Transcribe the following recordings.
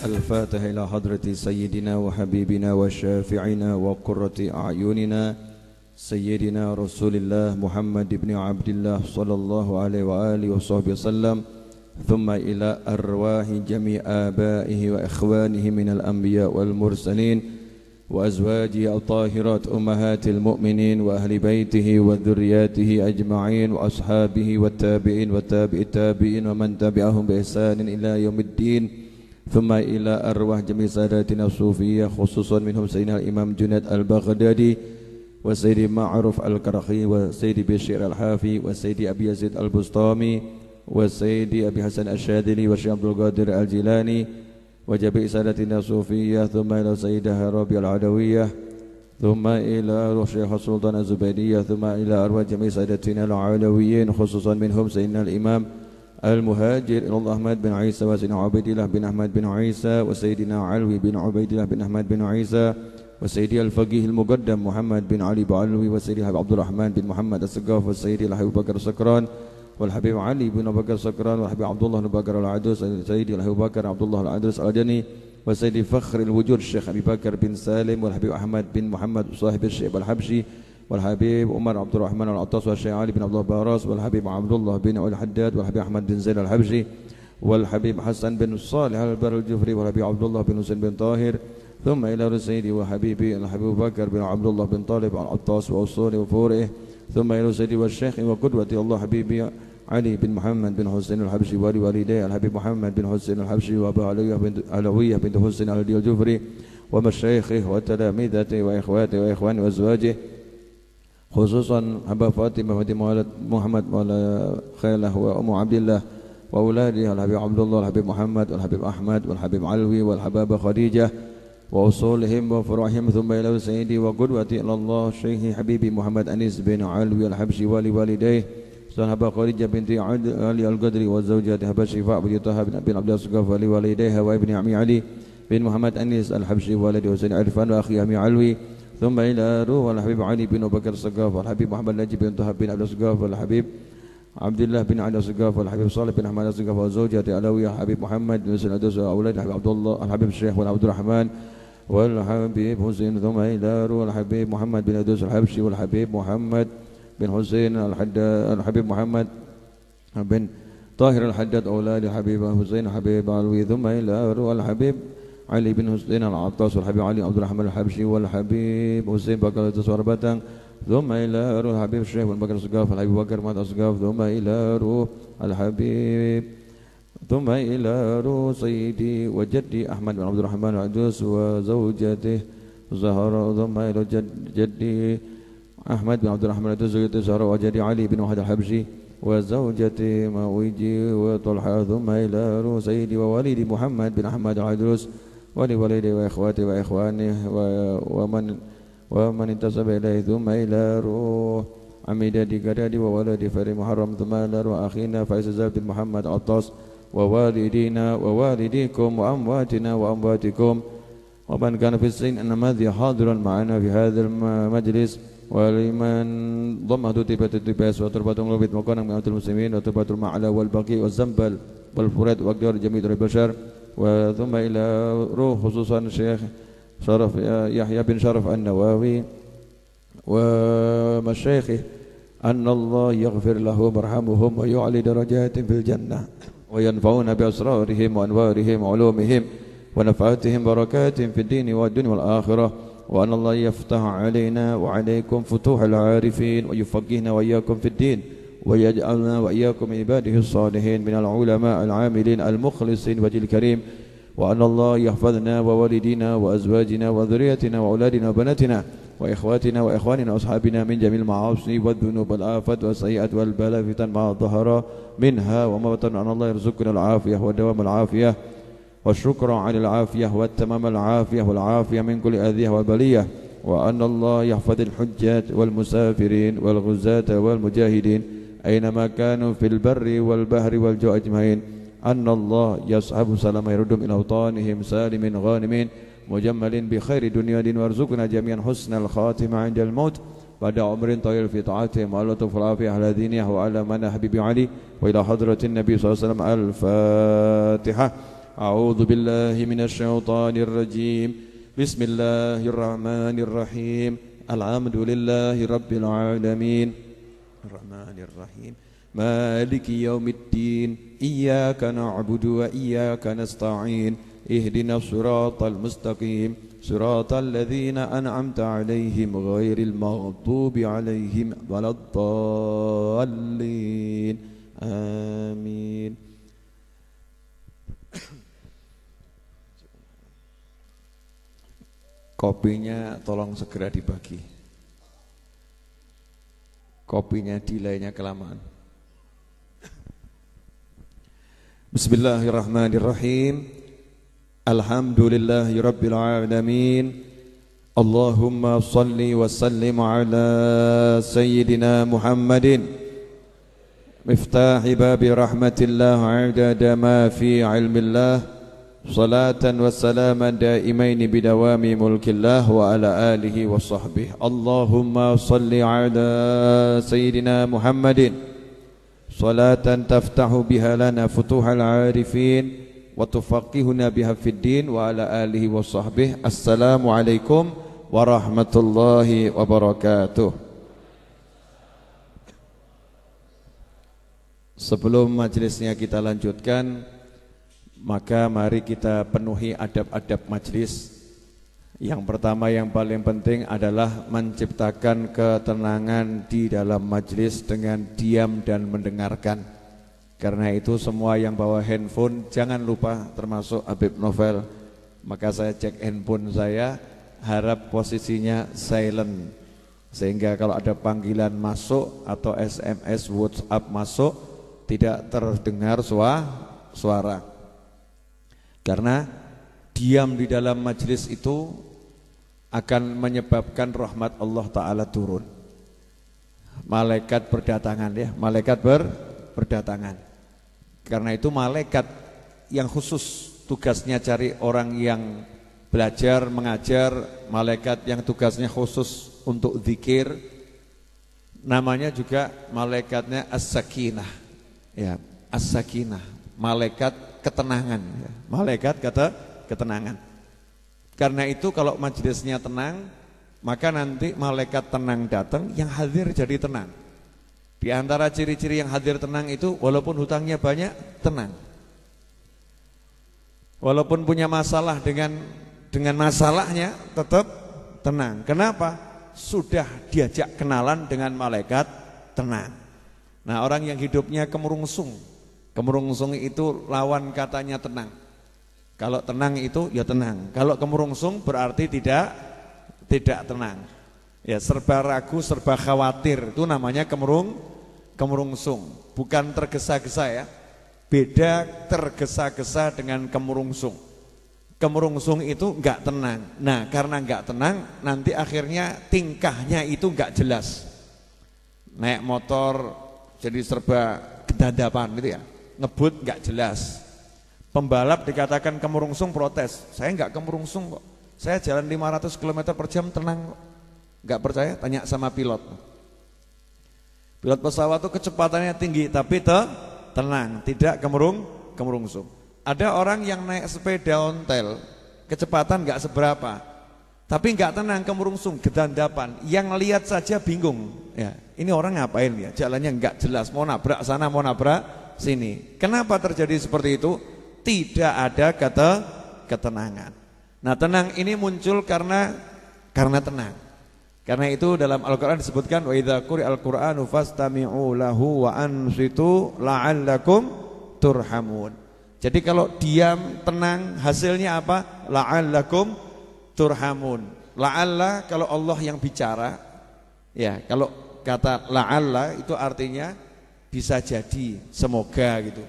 الفاتحة إلى حضرة سيدنا وحبيبنا وشافعنا وقرة أعيننا سيدنا رسول الله محمد بن عبد الله صلى الله عليه وآله وصحبه وسلم، ثم إلى أرواح جميع آبائه وإخوانه من الأنبياء والمرسلين وأزواجه الطاهرات أمهات المؤمنين وأهل بيته وذرياته أجمعين وأصحابه والتابعين والتابع التابعين ومن تبعهم بإحسان إلى يوم الدين، ثم إلى أرواح جميع ساداتنا الصوفية خصوصا منهم سيدنا الإمام جنيد البغدادي وسيدي معروف الكرخي وسيدي بشير الحافي وسيدي أبي يزيد البسطامي وسيدي أبي حسن الشاذلي والشيخ عبد القادر الجيلاني وجميع سادتنا الصوفية، ثم إلى سيدة رابعة العدوية، ثم إلى روح شيخ السلطان الزبيدية، ثم إلى أرواح جميع سادتنا العلويين خصوصا منهم سيدنا الإمام المهاجر إلى الله أحمد بن عيسى وسيدنا عبيد الله بن أحمد بن عيسى وسيدنا علوي بن عبيد الله بن أحمد بن عيسى وسيدي الفقيه المقدم محمد بن علي بعلوي وسيدي عبد الرحمن بن محمد السقاف وسيدي الحبيب بكر السكران والحبيب علي بن بكر السكران والحبيب عبد الله بن بكر العدوس سيدي الحبيب بكر عبد الله العدوس الجني وسيدي فخر الوجود الشيخ أبي بكر بن سالم والحبيب أحمد بن محمد صاحب الشيخ الحبشي والحبيب عمر عبد الرحمن العطاس والشيخ علي بن عبد الله باراس والحبيب عبد الله بن علي الحداد والحبيب أحمد بن زين الحبشي والحبيب حسن بن صالح البر الجفري والحبيب عبد الله بن حسين بن طاهر، ثم إلى سيدي وحبيبي الحبيب بكر بن عبد الله بن طالب العطاس وأصوله وفوره، ثم إلى سيدي والشيخ وقدوتي الله حبيبي علي بن محمد بن حسين الحبشي ولوالديه الحبيب محمد بن حسين الحبشي وأبا علوية بنت حسين الجفري ومشايخه وتلاميذته وإخواته وإخوانه وأزواجه، خصوصا أبا فاطمة مولد محمد مولى خيله وأم عبد الله وأولاده الحبيب عبد الله والحبيب محمد والحبيب أحمد والحبيب علوي والحبابة خديجة وأصولهم وفروعهم، ثم إلى سيدي وقدوتي إلى الله الشيخ حبيبي محمد أنيس بن علوي الحبشي ولوالديه صاحب خديجة بنت علي القدري وزوجة هبة شفاء بن طه بن عبد الصقاف ولوالديها وابن عمي علي بن محمد أنيس الحبشي والد حسين عرفان وأخي عمي علوي، ثم إلى روح الحبيب علي بن بكر الصقاف والحبيب محمد نجيب بن طه بن عبد الصقاف والحبيب عبد الله بن علي الصقاف والحبيب صالح بن أحمد الصقاف وزوجته علوية الحبيب محمد بن سعد وأولاد الحبيب عبد الله الحبيب الشيخ والعبد الرحمن والحبيب حسين، ثم إلى روح الحبيب محمد بن أدوس الحبشي والحبيب محمد بن حسين الحبيب محمد بن طاهر الحداد أولاد الحبيب حسين الحبيب علوي، ثم إلى روح الحبيب علي بن حسين العطاس والحبيب علي عبد الرحمن الحبشي والحبيب حسين بكر التسوار، ثم إلى روح الحبيب الشيخ بن بكر الصقاف الحبيب بكر مات الصقاف، ثم إلى روح الحبيب ثم إلى روح سيدي وجدي أحمد بن عبد الرحمن العدوس وزوجته زهراء، ثم إلى جدي أحمد بن عبد الرحمن العدوس وزوجته زهراء وجدي علي بن وحد الحبشي وزوجته مويجي وطلحة، ثم إلى روح سيدي ووالدي محمد بن أحمد العدوس ولوالدي وإخواتي وإخوانه ومن انتسب إليه، ثم إلى روح عميدتي كدادي وولدي فري محرم، ثم إلى روح أخينا فايز زاب بن محمد عطاس ووالدينا ووالديكم وأمواتنا وأمواتكم ومن كان في السن أن ماذي حاضرا معنا في هذا المجلس، ولمن ضم تتبة التباس وتربة غربة مكانا من المسلمين وتربة المعلى والبقي والزنبل والفرات وأقدار جميع البشر، وثم إلى روح خصوصا الشيخ شرف يحيى بن شرف النواوي ومشايخه أن الله يغفر لهم ويرحمهم ويعلي درجات في الجنة وينفعون بأسرارهم وأنوارهم وعلومهم ونفعاتهم بركات في الدين والدنيا والآخرة، وأن الله يفتح علينا وعليكم فتوح العارفين ويفقهنا وإياكم في الدين ويجعلنا وإياكم عباده الصالحين من العلماء العاملين المخلصين وجه الكريم، وأن الله يحفظنا ووالدينا وأزواجنا وذريتنا وأولادنا وبناتنا وإخواتنا وإخواننا وأصحابنا من جميع المعاصي والذنوب والآفات والسيئات والبلاء فتن ما ظهر منها وما بطن، أن الله يرزقنا العافية ودوام العافية والشكر على العافية والتمام العافية والعافية من كل أذية والبلية، وأن الله يحفظ الحجاج والمسافرين والغزاة والمجاهدين أينما كانوا في البر والبحر والجو أجمعين، أن الله يصحب سلام يردهم إلى أوطانهم سالمين غانمين مجمل بخير دنيا دين وارزقنا جميعا حسن الخاتمة عند الموت بعد عمر طويل في طاعتهم واللطف والعافية على دينه وعلى من حبيب علي وإلى حضرة النبي صلى الله عليه وسلم. الفاتحة. أعوذ بالله من الشيطان الرجيم. بسم الله الرحمن الرحيم. الحمد لله رب العالمين الرحمن الرحيم مالك يوم الدين إياك نعبد وإياك نستعين اهدنا الصراط المستقيم صراط الذين أنعمت عليهم غير المغضوب عليهم ولا الضالين آمين. Kopinya tolong segera dibagi. Kopinya delaynya kelamaan. Bismillahirrahmanirrahim. Alhamdulillahi rabbil alamin. Allahumma salli wa sallim ala sayyidina Muhammadin miftahi babi rahmatillah adada ma fi ilmillah. Salatan wa salaman daimaini bidawami mulkillah wa ala alihi wa sahbihi. Allahumma salli ala sayyidina Muhammadin salatan taftahu biha lana futuhal arifin wa tufaqihuna biha fid din wa ala alihi wa sahbihi. Assalamualaikum warahmatullahi wabarakatuh. Sebelum majelisnya kita lanjutkan, maka mari kita penuhi adab-adab majlis. Yang pertama yang paling penting adalah menciptakan ketenangan di dalam majlis dengan diam dan mendengarkan. Karena itu semua yang bawa handphone jangan lupa, termasuk Habib Novel. Maka saya cek handphone saya, harap posisinya silent, sehingga kalau ada panggilan masuk atau SMS WhatsApp masuk tidak terdengar suara. Karena diam di dalam majlis itu akan menyebabkan rahmat Allah Ta'ala turun. Malaikat berdatangan ya, malaikat berdatangan. Karena itu malaikat yang khusus tugasnya cari orang yang belajar, mengajar, malaikat yang tugasnya khusus untuk zikir, namanya juga malaikatnya As-Sakinah. Ya, As-Sakinah, malaikat ketenangan ya. Malaikat kata ketenangan. Karena itu kalau majelisnya tenang, maka nanti malaikat tenang datang, yang hadir jadi tenang. Di antara ciri-ciri yang hadir tenang itu walaupun hutangnya banyak, tenang. Walaupun punya masalah dengan masalahnya tetap tenang. Kenapa? Sudah diajak kenalan dengan malaikat tenang. Nah, orang yang hidupnya kemerungsung itu lawan katanya tenang. Kalau tenang itu ya tenang. Kalau kemerungsung berarti tidak tenang. Ya, serba ragu, serba khawatir, itu namanya kemerungsung. Bukan tergesa-gesa ya. Beda tergesa-gesa dengan kemerungsung. Kemerungsung itu enggak tenang. Nah, karena enggak tenang, nanti akhirnya tingkahnya itu enggak jelas. Naik motor jadi serba gedadapan gitu ya. Ngebut nggak jelas. Pembalap dikatakan kemerungsung, protes. Saya nggak kemerungsung kok. Saya jalan 500 km per jam tenang kok. Nggak percaya? Tanya sama pilot. Pilot pesawat itu kecepatannya tinggi tapi tenang, tidak kemerungsung. Ada orang yang naik sepeda ontel, kecepatan nggak seberapa, tapi nggak tenang, kemerungsung, gedandapan. Yang lihat saja bingung. Ya, ini orang ngapain ya? Jalannya nggak jelas, mau nabrak sana, mau nabrak sini. Kenapa terjadi seperti itu? Tidak ada ketenangan. Nah, tenang ini muncul karena tenang. Karena itu dalam Al-Qur'an disebutkan wa idza quri'al Qur'anu fastami'u lahu wa ansitu la'allakum turhamun. Jadi kalau diam tenang hasilnya apa? La'allakum turhamun. La'alla kalau Allah yang bicara, ya, kalau kata la'alla itu artinya bisa jadi, semoga gitu.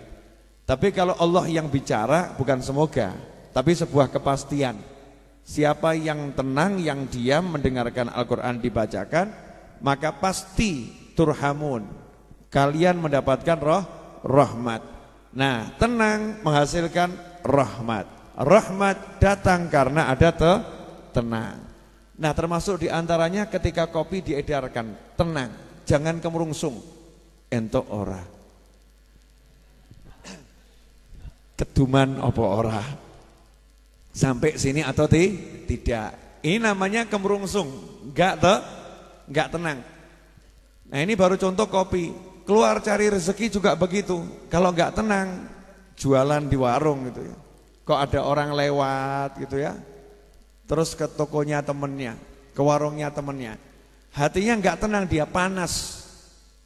Tapi kalau Allah yang bicara bukan semoga, tapi sebuah kepastian. Siapa yang tenang, yang diam mendengarkan Al-Quran dibacakan, maka pasti turhamun, kalian mendapatkan rahmat. Nah, tenang menghasilkan rahmat. Rahmat datang karena ada tenang. Nah, termasuk diantaranya ketika kopi diedarkan, tenang, jangan kemurungsung, entuk ora, keduman opo ora, sampai sini atau tidak. Ini namanya kemurungsung, enggak tenang. Nah, ini baru contoh kopi. Keluar cari rezeki juga begitu. Kalau enggak tenang, jualan di warung gitu ya. Kok ada orang lewat gitu ya. Terus ke tokonya temennya, ke warungnya temennya. Hatinya enggak tenang, dia panas.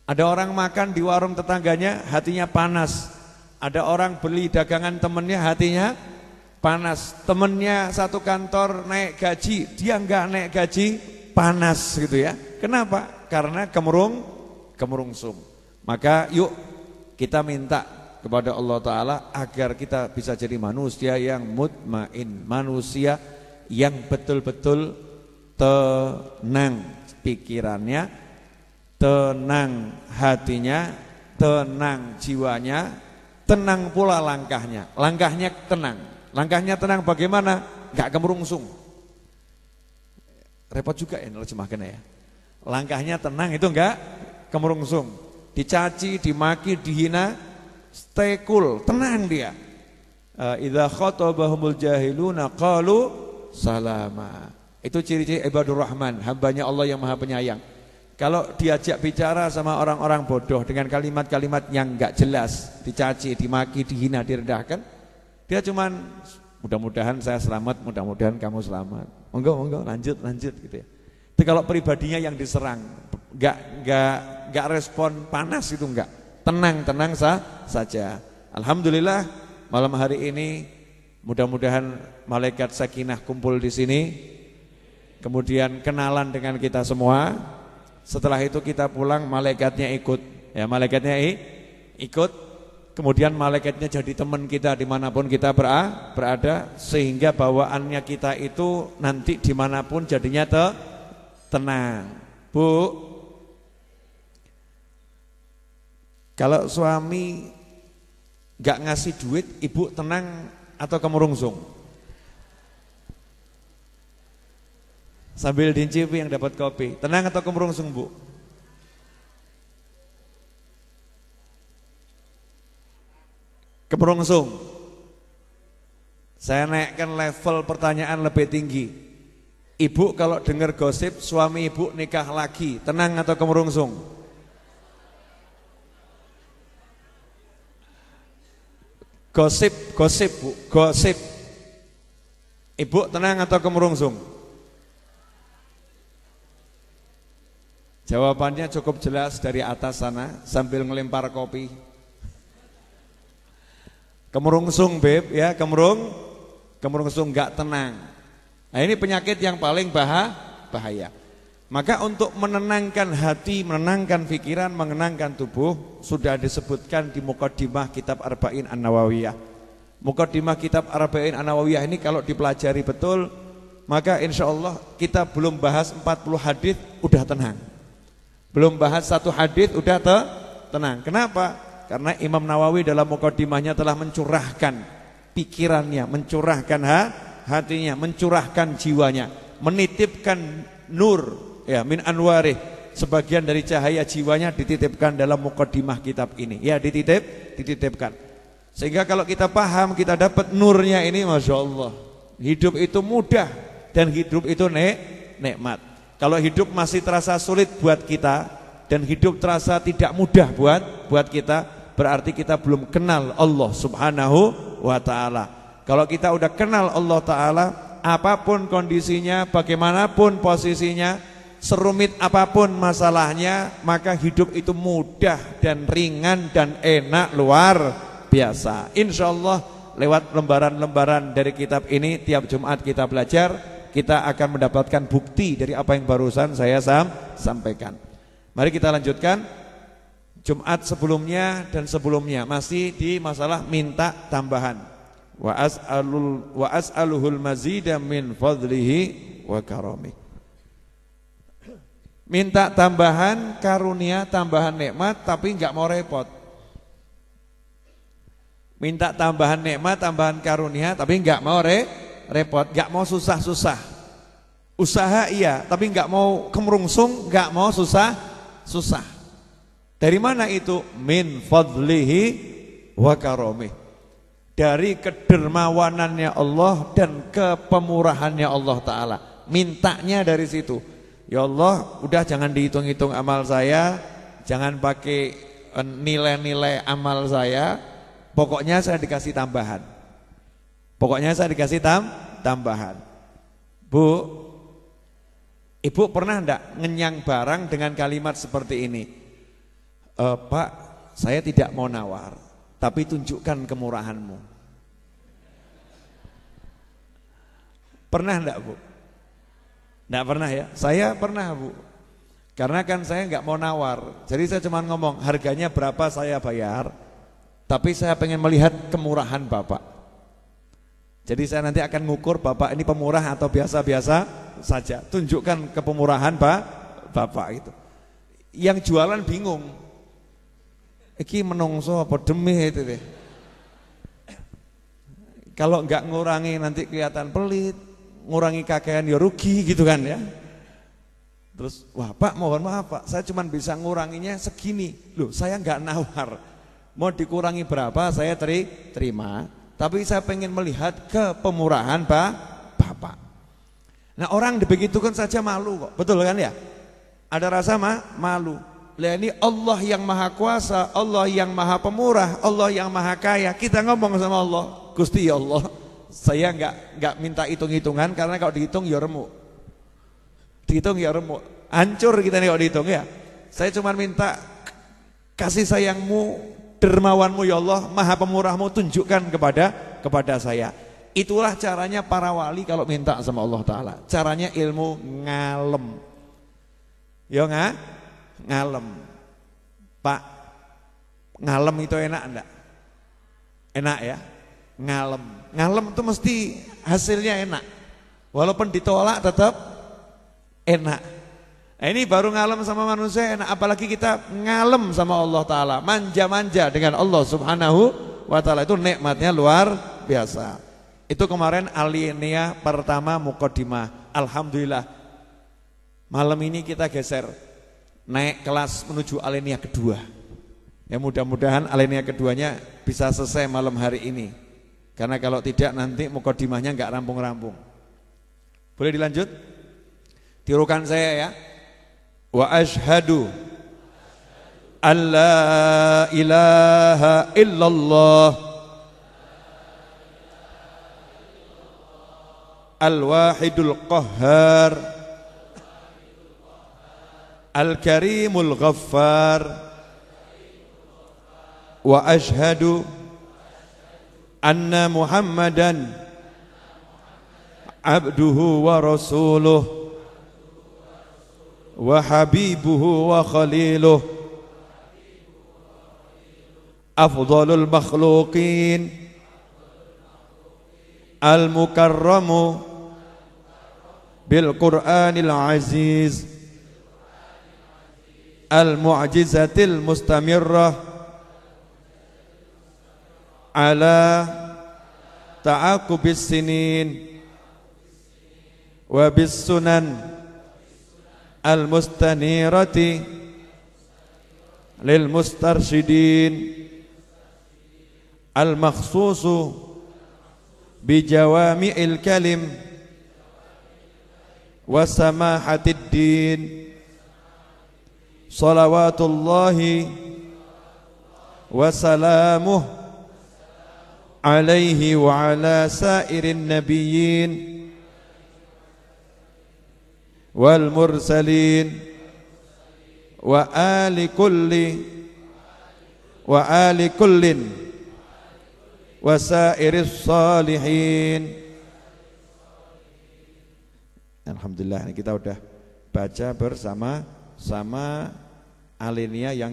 Ada orang makan di warung tetangganya, hatinya panas. Ada orang beli dagangan temennya, hatinya panas. Temennya satu kantor naik gaji, dia enggak naik gaji, panas gitu ya. Kenapa? Karena kemurungsung. Maka yuk kita minta kepada Allah Ta'ala agar kita bisa jadi manusia yang mutmain, manusia yang betul-betul tenang pikirannya, tenang hatinya, tenang jiwanya, tenang pula langkahnya. Langkahnya tenang. Langkahnya tenang bagaimana? Enggak kemurungsung. Repot juga ya nerjemahkannya ya. Langkahnya tenang itu enggak kemurungsung. Dicaci, dimaki, dihina, stay cool, tenang dia. Idza khatabahumul jahiluna qalu salama. Itu ciri-ciri ibadur rahman, hambanya Allah yang maha penyayang. Kalau diajak bicara sama orang-orang bodoh dengan kalimat-kalimat yang enggak jelas, dicaci, dimaki, dihina, direndahkan, dia cuman mudah-mudahan saya selamat, mudah-mudahan kamu selamat. Monggo, lanjut gitu ya. Itu kalau pribadinya yang diserang, enggak respon panas itu enggak. Tenang saja. Alhamdulillah malam hari ini mudah-mudahan malaikat sakinah kumpul di sini, kemudian kenalan dengan kita semua. Setelah itu kita pulang, malaikatnya ikut, ya malaikatnya ikut. Kemudian malaikatnya jadi teman kita dimanapun kita berada, sehingga bawaannya kita itu nanti dimanapun jadinya tenang. Bu, kalau suami gak ngasih duit, ibu tenang atau kemurungsung? Sambil dincipi yang dapat kopi, tenang atau kemurungsung, Bu? Kemurungsung. Saya naikkan level pertanyaan lebih tinggi. Ibu kalau dengar gosip suami ibu nikah lagi, tenang atau kemurungsung? Gosip Bu, gosip. Ibu tenang atau kemurungsung? Jawabannya cukup jelas dari atas sana sambil ngelempar kopi. Kemurungsung, Beb, ya, kemurungsung enggak tenang. Nah, ini penyakit yang paling bahaya. Maka untuk menenangkan hati, menenangkan pikiran, menenangkan tubuh sudah disebutkan di Muqaddimah kitab Arba'in An-Nawawiyah. Muqaddimah kitab Arba'in An-Nawawiyah ini kalau dipelajari betul, maka insya Allah kita belum bahas 40 hadis udah tenang. Belum bahas satu hadis udah tenang. Kenapa? Karena Imam Nawawi dalam Muqaddimahnya telah mencurahkan pikirannya, mencurahkan hatinya, mencurahkan jiwanya, menitipkan nur, ya, min anwarih, sebagian dari cahaya jiwanya dititipkan dalam muqaddimah kitab ini. Ya, dititipkan. Sehingga kalau kita paham, kita dapat nurnya ini, Masya Allah, hidup itu mudah dan hidup itu nikmat. Kalau hidup masih terasa sulit buat kita dan hidup terasa tidak mudah buat kita, berarti kita belum kenal Allah Subhanahu wa ta'ala. Kalau kita udah kenal Allah Ta'ala, apapun kondisinya, bagaimanapun posisinya, serumit apapun masalahnya, maka hidup itu mudah dan ringan dan enak luar biasa. Insya Allah lewat lembaran-lembaran dari kitab ini, tiap Jumat kita belajar, kita akan mendapatkan bukti dari apa yang barusan saya sampaikan. Mari kita lanjutkan. Jumat sebelumnya dan sebelumnya masih di masalah minta tambahan. Wa as'aluhul mazida min fadlihi wa karami. Minta tambahan karunia, tambahan nikmat, tapi enggak mau repot. Minta tambahan nikmat, tambahan karunia, tapi enggak mau repot, enggak mau susah-susah. Usaha iya, tapi enggak mau kemerungsung, enggak mau susah-susah. Dari mana itu? Min fadlihi wa karamih. Dari kedermawanannya Allah dan kepemurahannya Allah Ta'ala. Mintanya dari situ. Ya Allah, udah jangan dihitung-hitung amal saya, jangan pakai nilai-nilai amal saya. Pokoknya saya dikasih tambahan. Pokoknya saya dikasih tambahan. Bu, ibu pernah enggak ngenyang barang dengan kalimat seperti ini? Pak, saya tidak mau nawar, tapi tunjukkan kemurahanmu. Pernah enggak, Bu? Enggak pernah ya? Saya pernah, Bu. Karena kan saya enggak mau nawar. Jadi saya cuma ngomong, harganya berapa saya bayar. Tapi saya pengen melihat kemurahan Bapak. Jadi saya nanti akan ngukur Bapak ini pemurah atau biasa-biasa saja. Tunjukkan kepemurahan Bapak itu. Yang jualan bingung. Iki menungso apa demi itu deh. Kalau enggak ngurangi nanti kelihatan pelit, ngurangi kakean ya rugi gitu kan ya. Terus, wah Pak mohon maaf Pak, saya cuma bisa nguranginya segini. Loh saya enggak nawar. Mau dikurangi berapa saya terima, tapi saya pengen melihat kepemurahan Bapak. Nah orang dibegitukan saja malu kok, betul kan ya? Ada rasa malu. Lah ini Allah yang maha kuasa, Allah yang maha pemurah, Allah yang maha kaya. Kita ngomong sama Allah, Gusti ya Allah, saya enggak minta hitung-hitungan karena kalau dihitung ya remuk. Dihitung ya remuk, hancur kita nih kalau dihitung ya. Saya cuma minta kasih sayangmu, dermawanmu ya Allah, maha pemurahmu, tunjukkan kepada saya. Itulah caranya para wali kalau minta sama Allah Ta'ala. Caranya ilmu ngalem. Ya ngalem. Pak, ngalem itu enak enggak? Enak ya? Ngalem. Ngalem itu mesti hasilnya enak. Walaupun ditolak tetap enak. Nah, ini baru ngalem sama manusia enak, apalagi kita ngalem sama Allah Ta'ala, manja-manja dengan Allah Subhanahu wa Ta'ala, itu nikmatnya luar biasa. Itu kemarin alinea pertama muqaddimah. Alhamdulillah malam ini kita geser naik kelas menuju alinea kedua. Ya mudah-mudahan alinea keduanya bisa selesai malam hari ini, karena kalau tidak nanti muqaddimahnya enggak rampung-rampung. Boleh dilanjut? Tirukan saya ya. Wa ashhadu an la ilaha illallah al-wahidul qahhar al-karimul ghaffar wa ashhadu anna muhammadan abduhu wa rasuluh wa habibuhu wa khaliluh afdalul makhluqin al-mukarramu bil Qur'anil aziz al-mu'jizatil mustamirrah ala ta'aqubis sinin wa bis sunan al-mustanirati lil mustarsyidin al-makhsusu bi jawami'il kalim wa samahatid din salawatullahi wa salamuh alaihi wa ala sairin nabiyyin wal mursalin wa ali kullin wa sairis salihin. Alhamdulillah kita udah baca bersama-sama alinea yang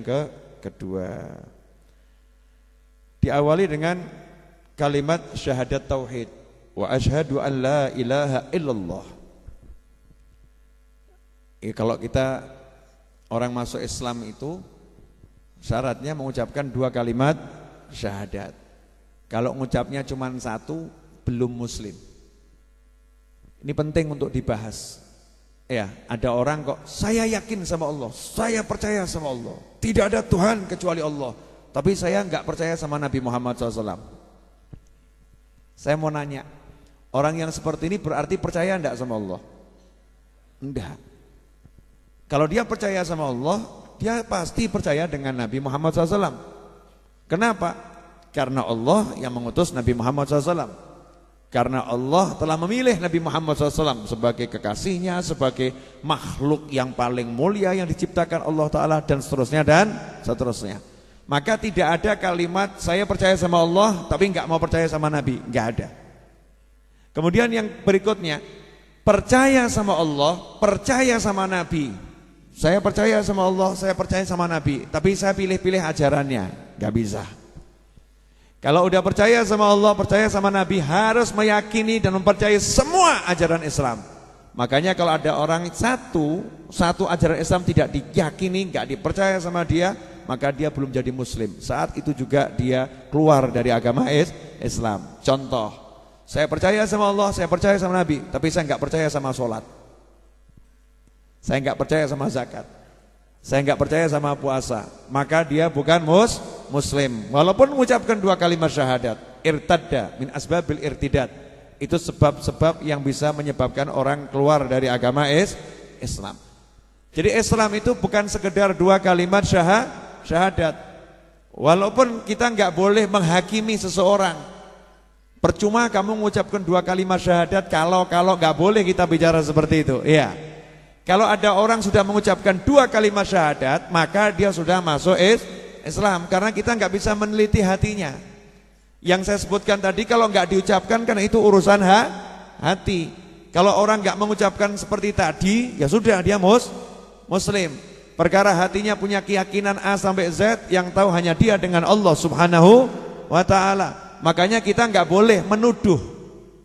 kedua. Diawali dengan kalimat syahadat tauhid, wa asyhadu an la ilaha illallah. Kalau kita orang masuk Islam itu syaratnya mengucapkan dua kalimat syahadat. Kalau ngucapnya cuma satu, belum muslim. Ini penting untuk dibahas. Ya, ada orang kok, saya yakin sama Allah, saya percaya sama Allah, tidak ada Tuhan kecuali Allah, tapi saya enggak percaya sama Nabi Muhammad SAW. Saya mau nanya, orang yang seperti ini berarti percaya enggak sama Allah? Enggak. Kalau dia percaya sama Allah, dia pasti percaya dengan Nabi Muhammad SAW. Kenapa? Karena Allah yang mengutus Nabi Muhammad SAW. Karena Allah telah memilih Nabi Muhammad SAW sebagai kekasihnya, sebagai makhluk yang paling mulia yang diciptakan Allah Ta'ala, dan seterusnya dan seterusnya. Maka tidak ada kalimat saya percaya sama Allah tapi enggak mau percaya sama Nabi, enggak ada. Kemudian yang berikutnya, percaya sama Allah, percaya sama Nabi. Saya percaya sama Allah, saya percaya sama Nabi, tapi saya pilih-pilih ajarannya, enggak bisa. Kalau udah percaya sama Allah, percaya sama Nabi, harus meyakini dan mempercayai semua ajaran Islam. Makanya kalau ada orang satu ajaran Islam tidak diyakini, enggak dipercaya sama dia, maka dia belum jadi muslim. Saat itu juga dia keluar dari agama Islam. Contoh, saya percaya sama Allah, saya percaya sama Nabi, tapi saya enggak percaya sama sholat. Saya enggak percaya sama zakat. Saya enggak percaya sama puasa, maka dia bukan muslim. Walaupun mengucapkan 2 kalimat syahadat, irtadda min asbabil irtidad. Itu sebab-sebab yang bisa menyebabkan orang keluar dari agama Islam. Jadi Islam itu bukan sekedar 2 kalimat syahadat. Walaupun kita enggak boleh menghakimi seseorang. Percuma kamu mengucapkan 2 kalimat syahadat kalau enggak boleh kita bicara seperti itu. Iya. Kalau ada orang sudah mengucapkan 2 kalimat syahadat, maka dia sudah masuk Islam, karena kita nggak bisa meneliti hatinya. Yang saya sebutkan tadi, kalau nggak diucapkan kan itu urusan hati. Kalau orang nggak mengucapkan seperti tadi, ya sudah dia muslim. Perkara hatinya punya keyakinan A sampai Z, yang tahu hanya dia dengan Allah Subhanahu wa Ta'ala. Makanya kita nggak boleh menuduh,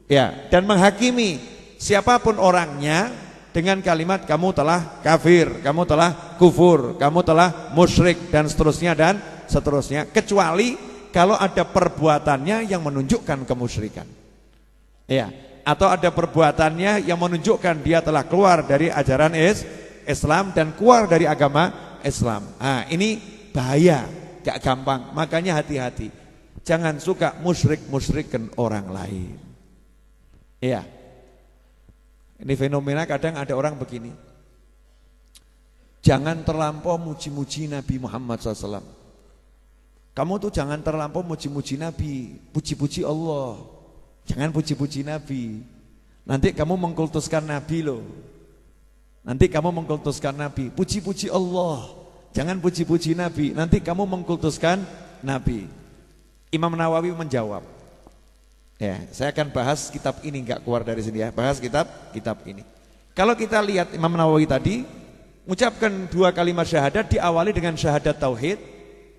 ya, dan menghakimi siapapun orangnya dengan kalimat kamu telah kafir, kamu telah kufur, kamu telah musyrik, dan seterusnya dan seterusnya, kecuali kalau ada perbuatannya yang menunjukkan kemusyrikan, ya, atau ada perbuatannya yang menunjukkan dia telah keluar dari ajaran Islam dan keluar dari agama Islam. Nah, ini bahaya, gak gampang. Makanya hati-hati, jangan suka musyrik-musyrikan orang lain. Iya. Ini fenomena, kadang ada orang begini, jangan terlampau muji-muji Nabi Muhammad SAW. Kamu tuh jangan terlampau muji-muji Nabi, puji-puji Allah. Jangan puji-puji Nabi, nanti kamu mengkultuskan Nabi loh. Nanti kamu mengkultuskan Nabi. Puji-puji Allah, jangan puji-puji Nabi, nanti kamu mengkultuskan Nabi. Imam Nawawi menjawab, ya, saya akan bahas kitab ini, enggak keluar dari sini ya, bahas kitab ini. Kalau kita lihat Imam Nawawi tadi mengucapkan 2 kalimat syahadat, diawali dengan syahadat tauhid.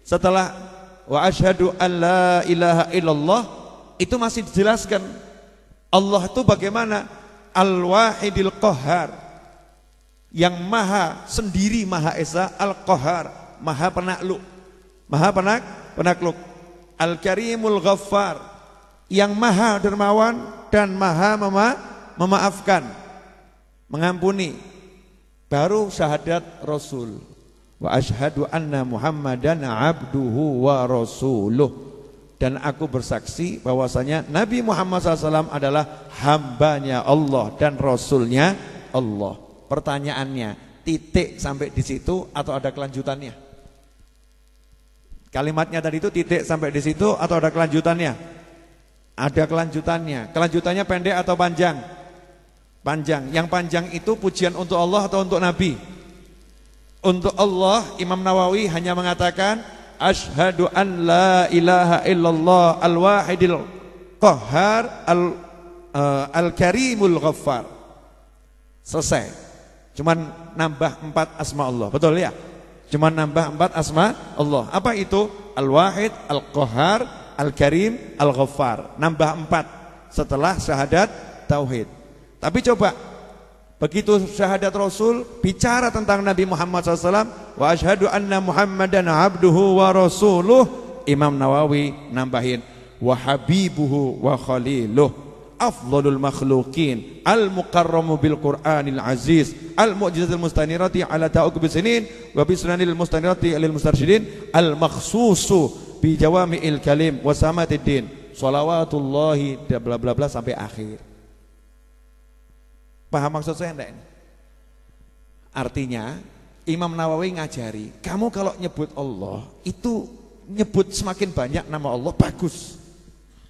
Setelah wa asyhadu an la ilaha illallah, itu masih dijelaskan Allah itu bagaimana, al-wahidil qahhar, yang maha sendiri, maha esa, al-qahhar, maha penakluk, al-karimul ghaffar, yang maha dermawan dan maha memaafkan, mengampuni. Baru syahadat Rasul, wa asyhadu anna Muhammadan abduhu wa rasuluh, dan aku bersaksi bahwasanya Nabi Muhammad SAW adalah hambanya Allah dan Rasulnya Allah. Pertanyaannya, titik sampai di situ atau ada kelanjutannya? Kalimatnya tadi itu titik sampai di situ atau ada kelanjutannya? Ada kelanjutannya. Kelanjutannya pendek atau panjang? Panjang. Yang panjang itu pujian untuk Allah atau untuk Nabi? Untuk Allah. Imam Nawawi hanya mengatakan asyhadu an la ilaha illallah al-wahidil qahhar al-karimul ghaffar. Selesai. Cuman nambah 4 asma Allah. Betul ya? Cuman nambah 4 asma Allah. Apa itu? Al-wahid, al-qahhar, Al-Karim, Al-Ghaffar. Nambah 4 setelah syahadat tauhid. Tapi coba, begitu syahadat Rasul bicara tentang Nabi Muhammad SAW, wa asyhadu anna Muhammadan abduhu wa rasuluh, Imam Nawawi nambahin wa habibuhu wa khaliluh, afdhalul makhluqin, al-mukarramu bil Qur'anil aziz, al-mu'jizatul mustanirati ala ta'uqub sinin wa bi sunanil mustanirati lil mustarsyidin, al-makhsusu bi jawami'il kalim wa samatid din, shalawatullahi bla bla bla sampai akhir. Paham maksud saya enggak ini? Artinya Imam Nawawi ngajari, kamu kalau nyebut Allah itu nyebut semakin banyak nama Allah bagus.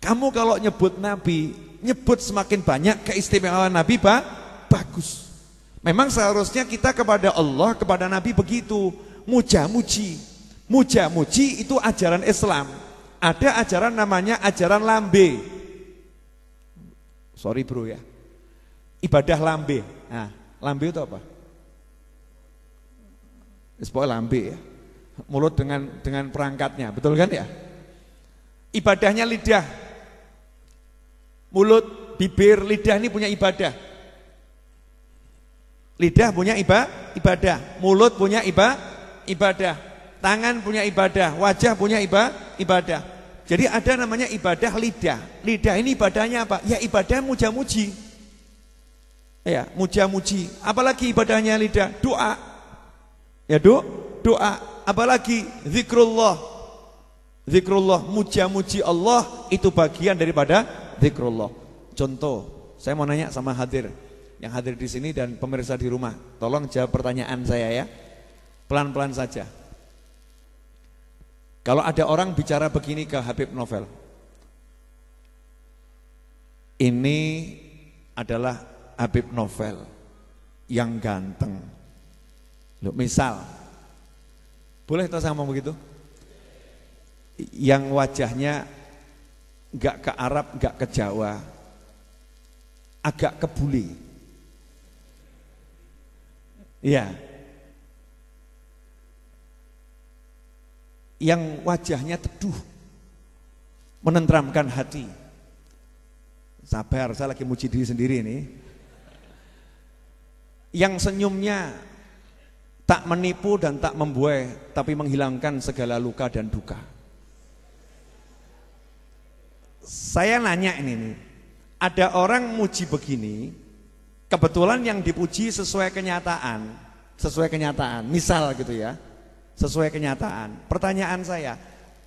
Kamu kalau nyebut Nabi, nyebut semakin banyak keistimewaan Nabi bagus. Memang seharusnya kita kepada Allah, kepada Nabi begitu, muja-muji. Muja-muji itu ajaran Islam. Ada ajaran namanya ajaran lambe. Sorry bro ya. Ibadah lambe. Nah, lambe itu apa? Pokoknya lambe ya. Mulut dengan perangkatnya, betul kan ya? Ibadahnya lidah. Mulut, bibir, lidah ini punya ibadah. Lidah punya ibadah, mulut punya ibadah, tangan punya ibadah, wajah punya ibadah. Jadi ada namanya ibadah lidah. Lidah ini ibadahnya apa? Ya ibadah muja-muji. Ya, muja-muji. Apalagi ibadahnya lidah? Doa. Ya doa. Apalagi zikrullah. Zikrullah, muja-muji Allah itu bagian daripada zikrullah. Contoh, saya mau nanya sama yang hadir di sini dan pemirsa di rumah. Tolong jawab pertanyaan saya ya. Pelan-pelan saja. Kalau ada orang bicara begini ke Habib Novel, ini adalah Habib Novel yang ganteng. Loh, misal, boleh toh saya ngomong begitu? Yang wajahnya enggak ke Arab, enggak ke Jawa, agak ke bule. Iya. Yang wajahnya teduh, menenteramkan hati. Sabar, saya lagi muji diri sendiri ini. Yang senyumnya tak menipu dan tak membuai, tapi menghilangkan segala luka dan duka. Saya nanya ini nih, ada orang muji begini, kebetulan yang dipuji sesuai kenyataan, misal gitu ya, sesuai kenyataan. Pertanyaan saya,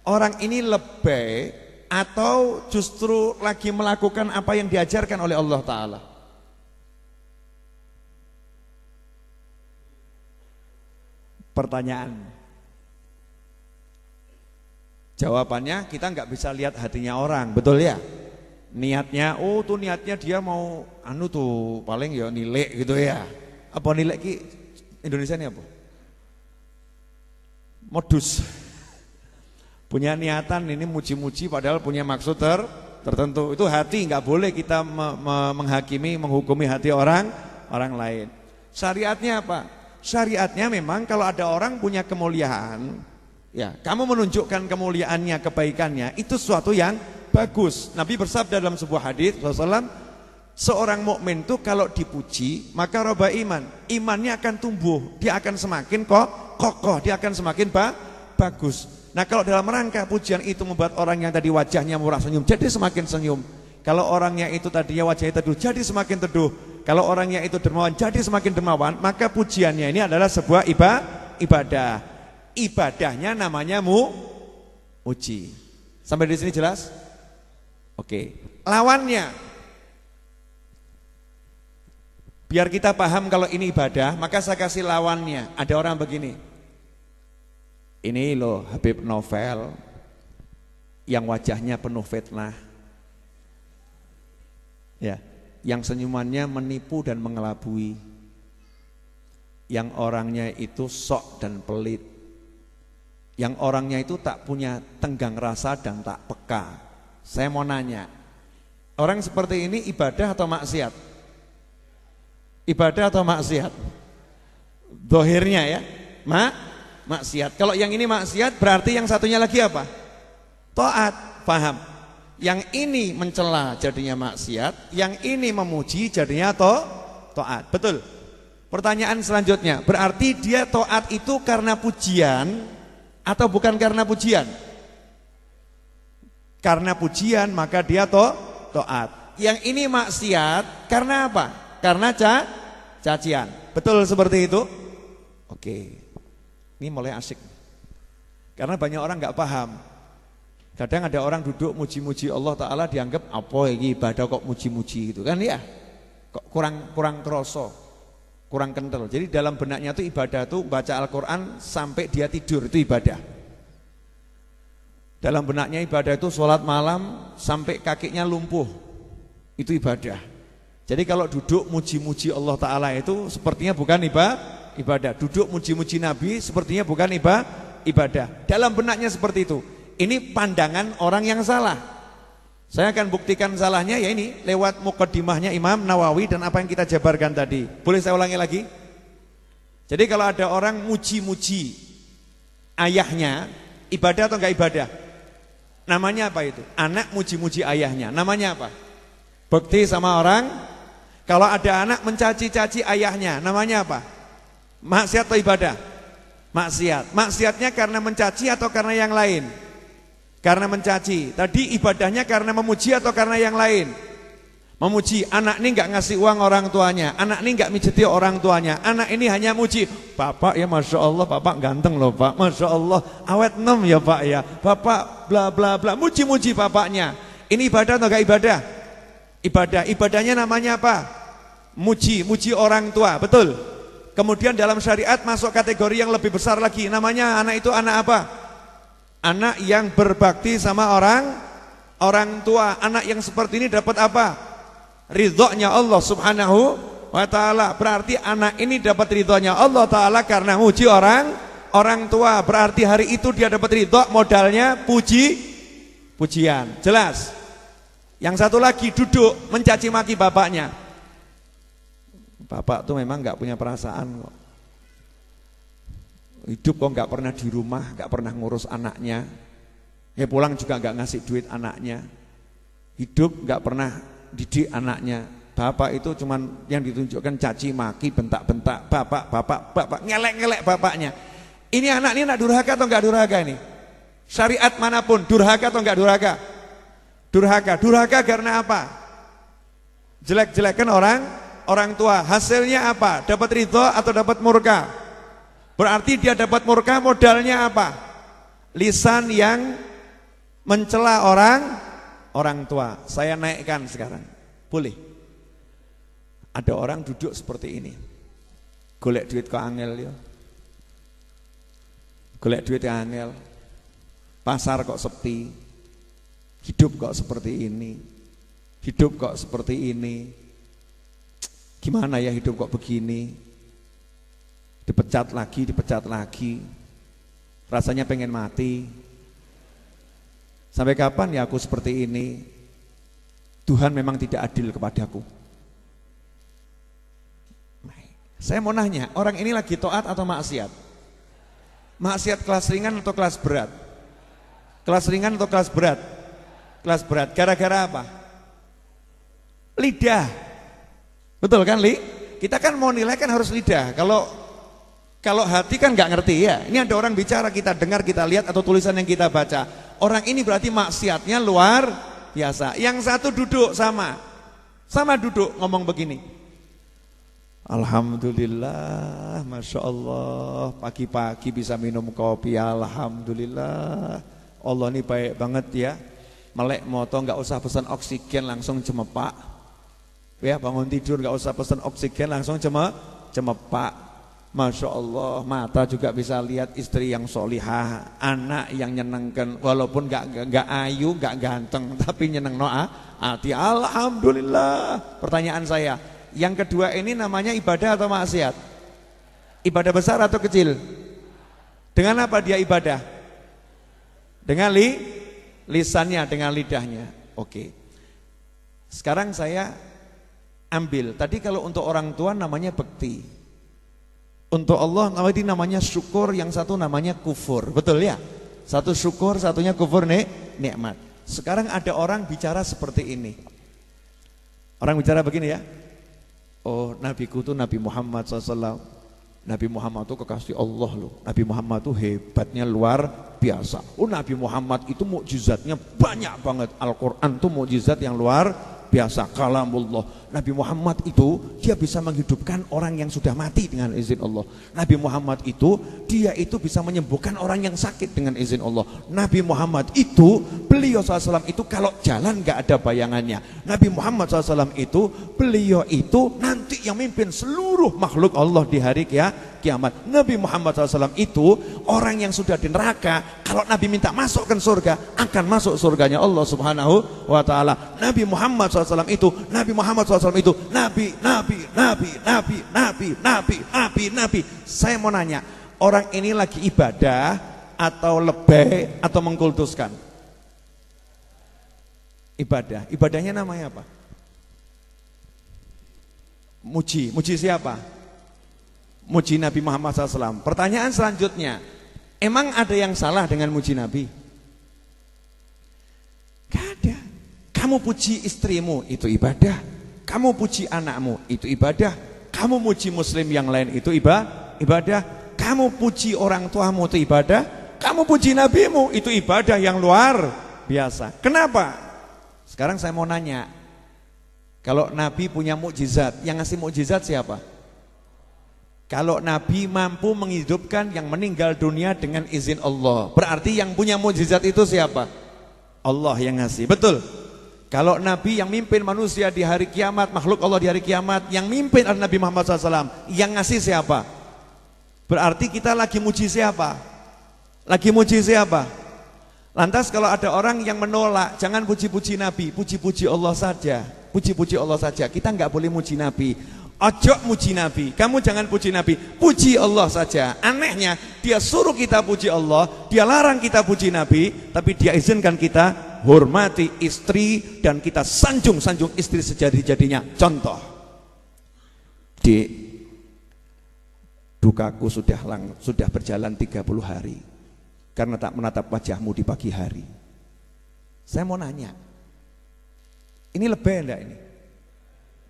orang ini lebay atau justru lagi melakukan apa yang diajarkan oleh Allah Ta'ala? Pertanyaan. Jawabannya kita nggak bisa lihat hatinya orang, betul ya? Niatnya, oh tuh niatnya dia mau tuh paling ya nilai gitu ya. Apa nilai ki Indonesia ini apa? Modus. Punya niatan ini muji-muji padahal punya maksud tertentu. Itu hati, nggak boleh kita menghakimi, menghukumi hati orang lain. Syariatnya apa? Syariatnya memang kalau ada orang punya kemuliaan, ya, kamu menunjukkan kemuliaannya, kebaikannya, itu sesuatu yang bagus. Nabi bersabda dalam sebuah hadis SAW, seorang mukmin itu kalau dipuji, maka roba imannya akan tumbuh, dia akan semakin kokoh, dia akan semakin bagus. Nah kalau dalam rangka pujian itu membuat orang yang tadi wajahnya murah senyum, jadi semakin senyum. Kalau orangnya itu tadinya wajahnya teduh, jadi semakin teduh. Kalau orangnya itu dermawan, jadi semakin dermawan. Maka pujiannya ini adalah sebuah ibadah. Ibadahnya namanya muji. Sampai di sini jelas? Oke. Lawannya, biar kita paham kalau ini ibadah, maka saya kasih lawannya. Ada orang begini, ini loh Habib Novel yang wajahnya penuh fitnah, ya, yang senyumannya menipu dan mengelabui, yang orangnya itu sok dan pelit, yang orangnya itu tak punya tenggang rasa dan tak peka. Saya mau nanya, orang seperti ini ibadah atau maksiat? Ibadah atau maksiat? Dohirnya ya, maksiat. Kalau yang ini maksiat berarti yang satunya lagi apa? Taat, paham? Yang ini mencela jadinya maksiat, yang ini memuji jadinya taat. Betul? Pertanyaan selanjutnya, berarti dia taat itu karena pujian atau bukan karena pujian? Karena pujian maka dia taat. Yang ini maksiat karena apa? Karena cacian. Betul seperti itu? Oke. Ini mulai asik. Karena banyak orang nggak paham. Kadang ada orang duduk muji-muji Allah Ta'ala dianggap apa ini ibadah kok muji-muji gitu kan ya. Kok kurang terasa, kurang kental. Jadi dalam benaknya itu ibadah itu baca Al-Quran sampai dia tidur itu ibadah. Dalam benaknya ibadah itu sholat malam sampai kakinya lumpuh, itu ibadah. Jadi kalau duduk muji-muji Allah Ta'ala itu sepertinya bukan ibadah. Duduk muji-muji Nabi sepertinya bukan ibadah. Dalam benaknya seperti itu. Ini pandangan orang yang salah. Saya akan buktikan salahnya ya ini lewat muqaddimahnya Imam Nawawi dan apa yang kita jabarkan tadi. Boleh saya ulangi lagi? Jadi kalau ada orang muji-muji ayahnya, ibadah atau enggak ibadah? Namanya apa itu? Anak muji-muji ayahnya. Namanya apa? Bukti sama orang. Kalau ada anak mencaci-caci ayahnya, namanya apa? Maksiat atau ibadah? Maksiat. Maksiatnya karena mencaci atau karena yang lain? Karena mencaci. Tadi ibadahnya karena memuji atau karena yang lain? Memuji. Anak ini enggak ngasih uang orang tuanya. Anak ini enggak mijeti orang tuanya. Anak ini hanya muji. Bapak ya Masya Allah, Bapak ganteng loh Pak. Masya Allah, awet nem ya Pak ya. Bapak bla bla bla. Muji-muji bapaknya. Ini ibadah atau enggak ibadah? Ibadah. Ibadahnya namanya apa? Muji orang tua. Betul. Kemudian dalam syariat masuk kategori yang lebih besar lagi. Namanya anak itu anak apa? Anak yang berbakti sama orang tua. Anak yang seperti ini dapat apa? Ridhonya Allah Subhanahu wa ta'ala. Berarti anak ini dapat ridhonya Allah ta'ala karena muji orang tua. Berarti hari itu dia dapat ridho, modalnya pujian. Jelas? Yang satu lagi duduk mencaci maki bapaknya. Bapak tuh memang gak punya perasaan kok. Hidup kok gak pernah di rumah, gak pernah ngurus anaknya. Pulang juga gak ngasih duit anaknya. Hidup gak pernah didik anaknya. Bapak itu cuman yang ditunjukkan caci maki, bentak-bentak. Bapak, ngelek-ngelek bapaknya. Ini anak ini nak durhaka atau gak durhaka ini? Syariat manapun, durhaka atau gak durhaka? Durhaka karena apa? Jelek-jelekan orang tua. Hasilnya apa? Dapat ridho atau dapat murka? Berarti dia dapat murka, modalnya apa? Lisan yang mencela orang tua. Saya naikkan sekarang. Boleh. Ada orang duduk seperti ini. Golek duit kok angel ya. Golek duit kok angel. Pasar kok sepi. Hidup kok seperti ini. Hidup kok seperti ini. Gimana ya hidup kok begini? Dipecat lagi. Rasanya pengen mati. Sampai kapan ya aku seperti ini? Tuhan memang tidak adil kepadaku. Saya mau nanya, orang ini lagi taat atau maksiat? Maksiat kelas ringan atau kelas berat? Kelas ringan atau kelas berat? Kelas berat. Gara-gara apa? Lidah. Betul kan, Li? Kita kan mau nilai kan harus lidah. Kalau hati kan nggak ngerti ya. Ini ada orang bicara, kita dengar, kita lihat atau tulisan yang kita baca. Orang ini berarti maksiatnya luar biasa. Yang satu duduk sama duduk ngomong begini. Alhamdulillah, Masya Allah, pagi-pagi bisa minum kopi, Alhamdulillah. Allah ini baik banget ya. Melek moto nggak usah pesan oksigen langsung cemepak. Ya bangun tidur nggak usah pesan oksigen langsung cemepak. Masya Allah, mata juga bisa lihat istri yang solihah, anak yang nyenengkan, walaupun gak ayu, gak ganteng, tapi nyeneng hati. Alhamdulillah. Pertanyaan saya, yang kedua ini namanya ibadah atau maksiat? Ibadah besar atau kecil? Dengan apa dia ibadah? Dengan lisannya, dengan lidahnya. Oke. Sekarang saya ambil, tadi kalau untuk orang tua namanya bekti. Untuk Allah namanya syukur, yang satu namanya kufur. Betul ya? Satu syukur, satunya kufur nikmat. Sekarang ada orang bicara seperti ini. Orang bicara begini ya. Oh, nabiku itu Nabi Muhammad SAW. Nabi Muhammad itu kekasih Allah loh. Nabi Muhammad itu hebatnya luar biasa. Nabi Muhammad itu mukjizatnya banyak banget. Al-Quran itu mukjizat yang luar biasa, kalamullah. Nabi Muhammad itu dia bisa menghidupkan orang yang sudah mati dengan izin Allah. Nabi Muhammad itu dia itu bisa menyembuhkan orang yang sakit dengan izin Allah. Nabi Muhammad itu beliau SAW itu kalau jalan gak ada bayangannya. Nabi Muhammad SAW itu beliau itu nanti yang mimpin seluruh makhluk Allah di hari kiamat. Nabi Muhammad SAW itu orang yang sudah di neraka, kalau Nabi minta masukkan surga akan masuk surganya Allah Subhanahu wa ta'ala. Nabi Muhammad SAW itu Nabi. Saya mau nanya, orang ini lagi ibadah atau lebay atau mengkultuskan? Ibadah. Ibadahnya namanya apa? Muji siapa? Muji Nabi Muhammad SAW. Pertanyaan selanjutnya, emang ada yang salah dengan muji Nabi? Gak ada. Kamu puji istrimu, itu ibadah. Kamu puji anakmu, itu ibadah. Kamu muji muslim yang lain, itu ibadah. Kamu puji orang tuamu, itu ibadah. Kamu puji nabimu, itu ibadah yang luar biasa. Kenapa? Sekarang saya mau nanya, kalau Nabi punya mukjizat, yang ngasih mukjizat siapa? Kalau Nabi mampu menghidupkan yang meninggal dunia dengan izin Allah, berarti yang punya mukjizat itu siapa? Allah yang ngasih, betul? Kalau Nabi yang mimpin manusia di hari kiamat, makhluk Allah di hari kiamat, yang mimpin adalah Nabi Muhammad SAW, yang ngasih siapa? Berarti kita lagi muji siapa? Lagi muji siapa? Lantas kalau ada orang yang menolak, jangan puji-puji Nabi, puji-puji Allah saja. Puji-puji Allah saja, kita nggak boleh muji Nabi. Ojo muji Nabi, kamu jangan puji Nabi, puji Allah saja. Anehnya, dia suruh kita puji Allah, dia larang kita puji Nabi, tapi dia izinkan kita hormati istri dan kita sanjung-sanjung istri sejadi-jadinya. Contoh, Dik, dukaku sudah berjalan 30 hari karena tak menatap wajahmu di pagi hari. Saya mau nanya, ini lebih enggak ini?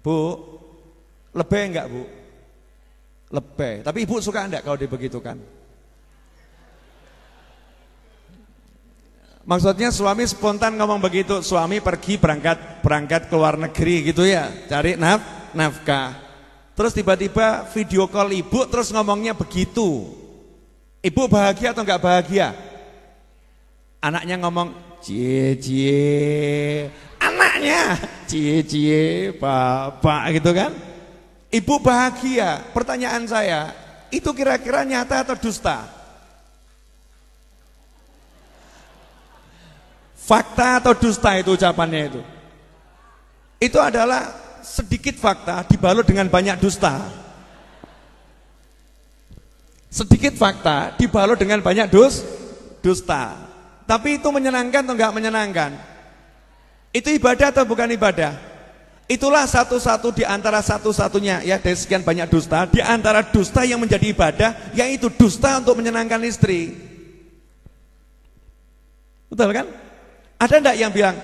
Bu, lebih enggak bu? Lebih, tapi ibu suka enggak kalau dibegitukan? Maksudnya suami spontan ngomong begitu, suami pergi berangkat ke luar negeri gitu ya, cari nafkah. Terus tiba-tiba video call ibu terus ngomongnya begitu. Ibu bahagia atau enggak bahagia? Anaknya ngomong cie. Anaknya cie bapak gitu kan. Ibu bahagia. Pertanyaan saya, itu kira-kira nyata atau dusta? Fakta atau dusta itu ucapannya itu? Itu adalah sedikit fakta dibalut dengan banyak dusta. Sedikit fakta dibalut dengan banyak dusta. Tapi itu menyenangkan atau enggak menyenangkan? Itu ibadah atau bukan ibadah? Itulah satu-satu di antara satu-satunya ya dari sekian banyak dusta, di antara dusta yang menjadi ibadah, yaitu dusta untuk menyenangkan istri. Betul kan? Ada enggak yang bilang,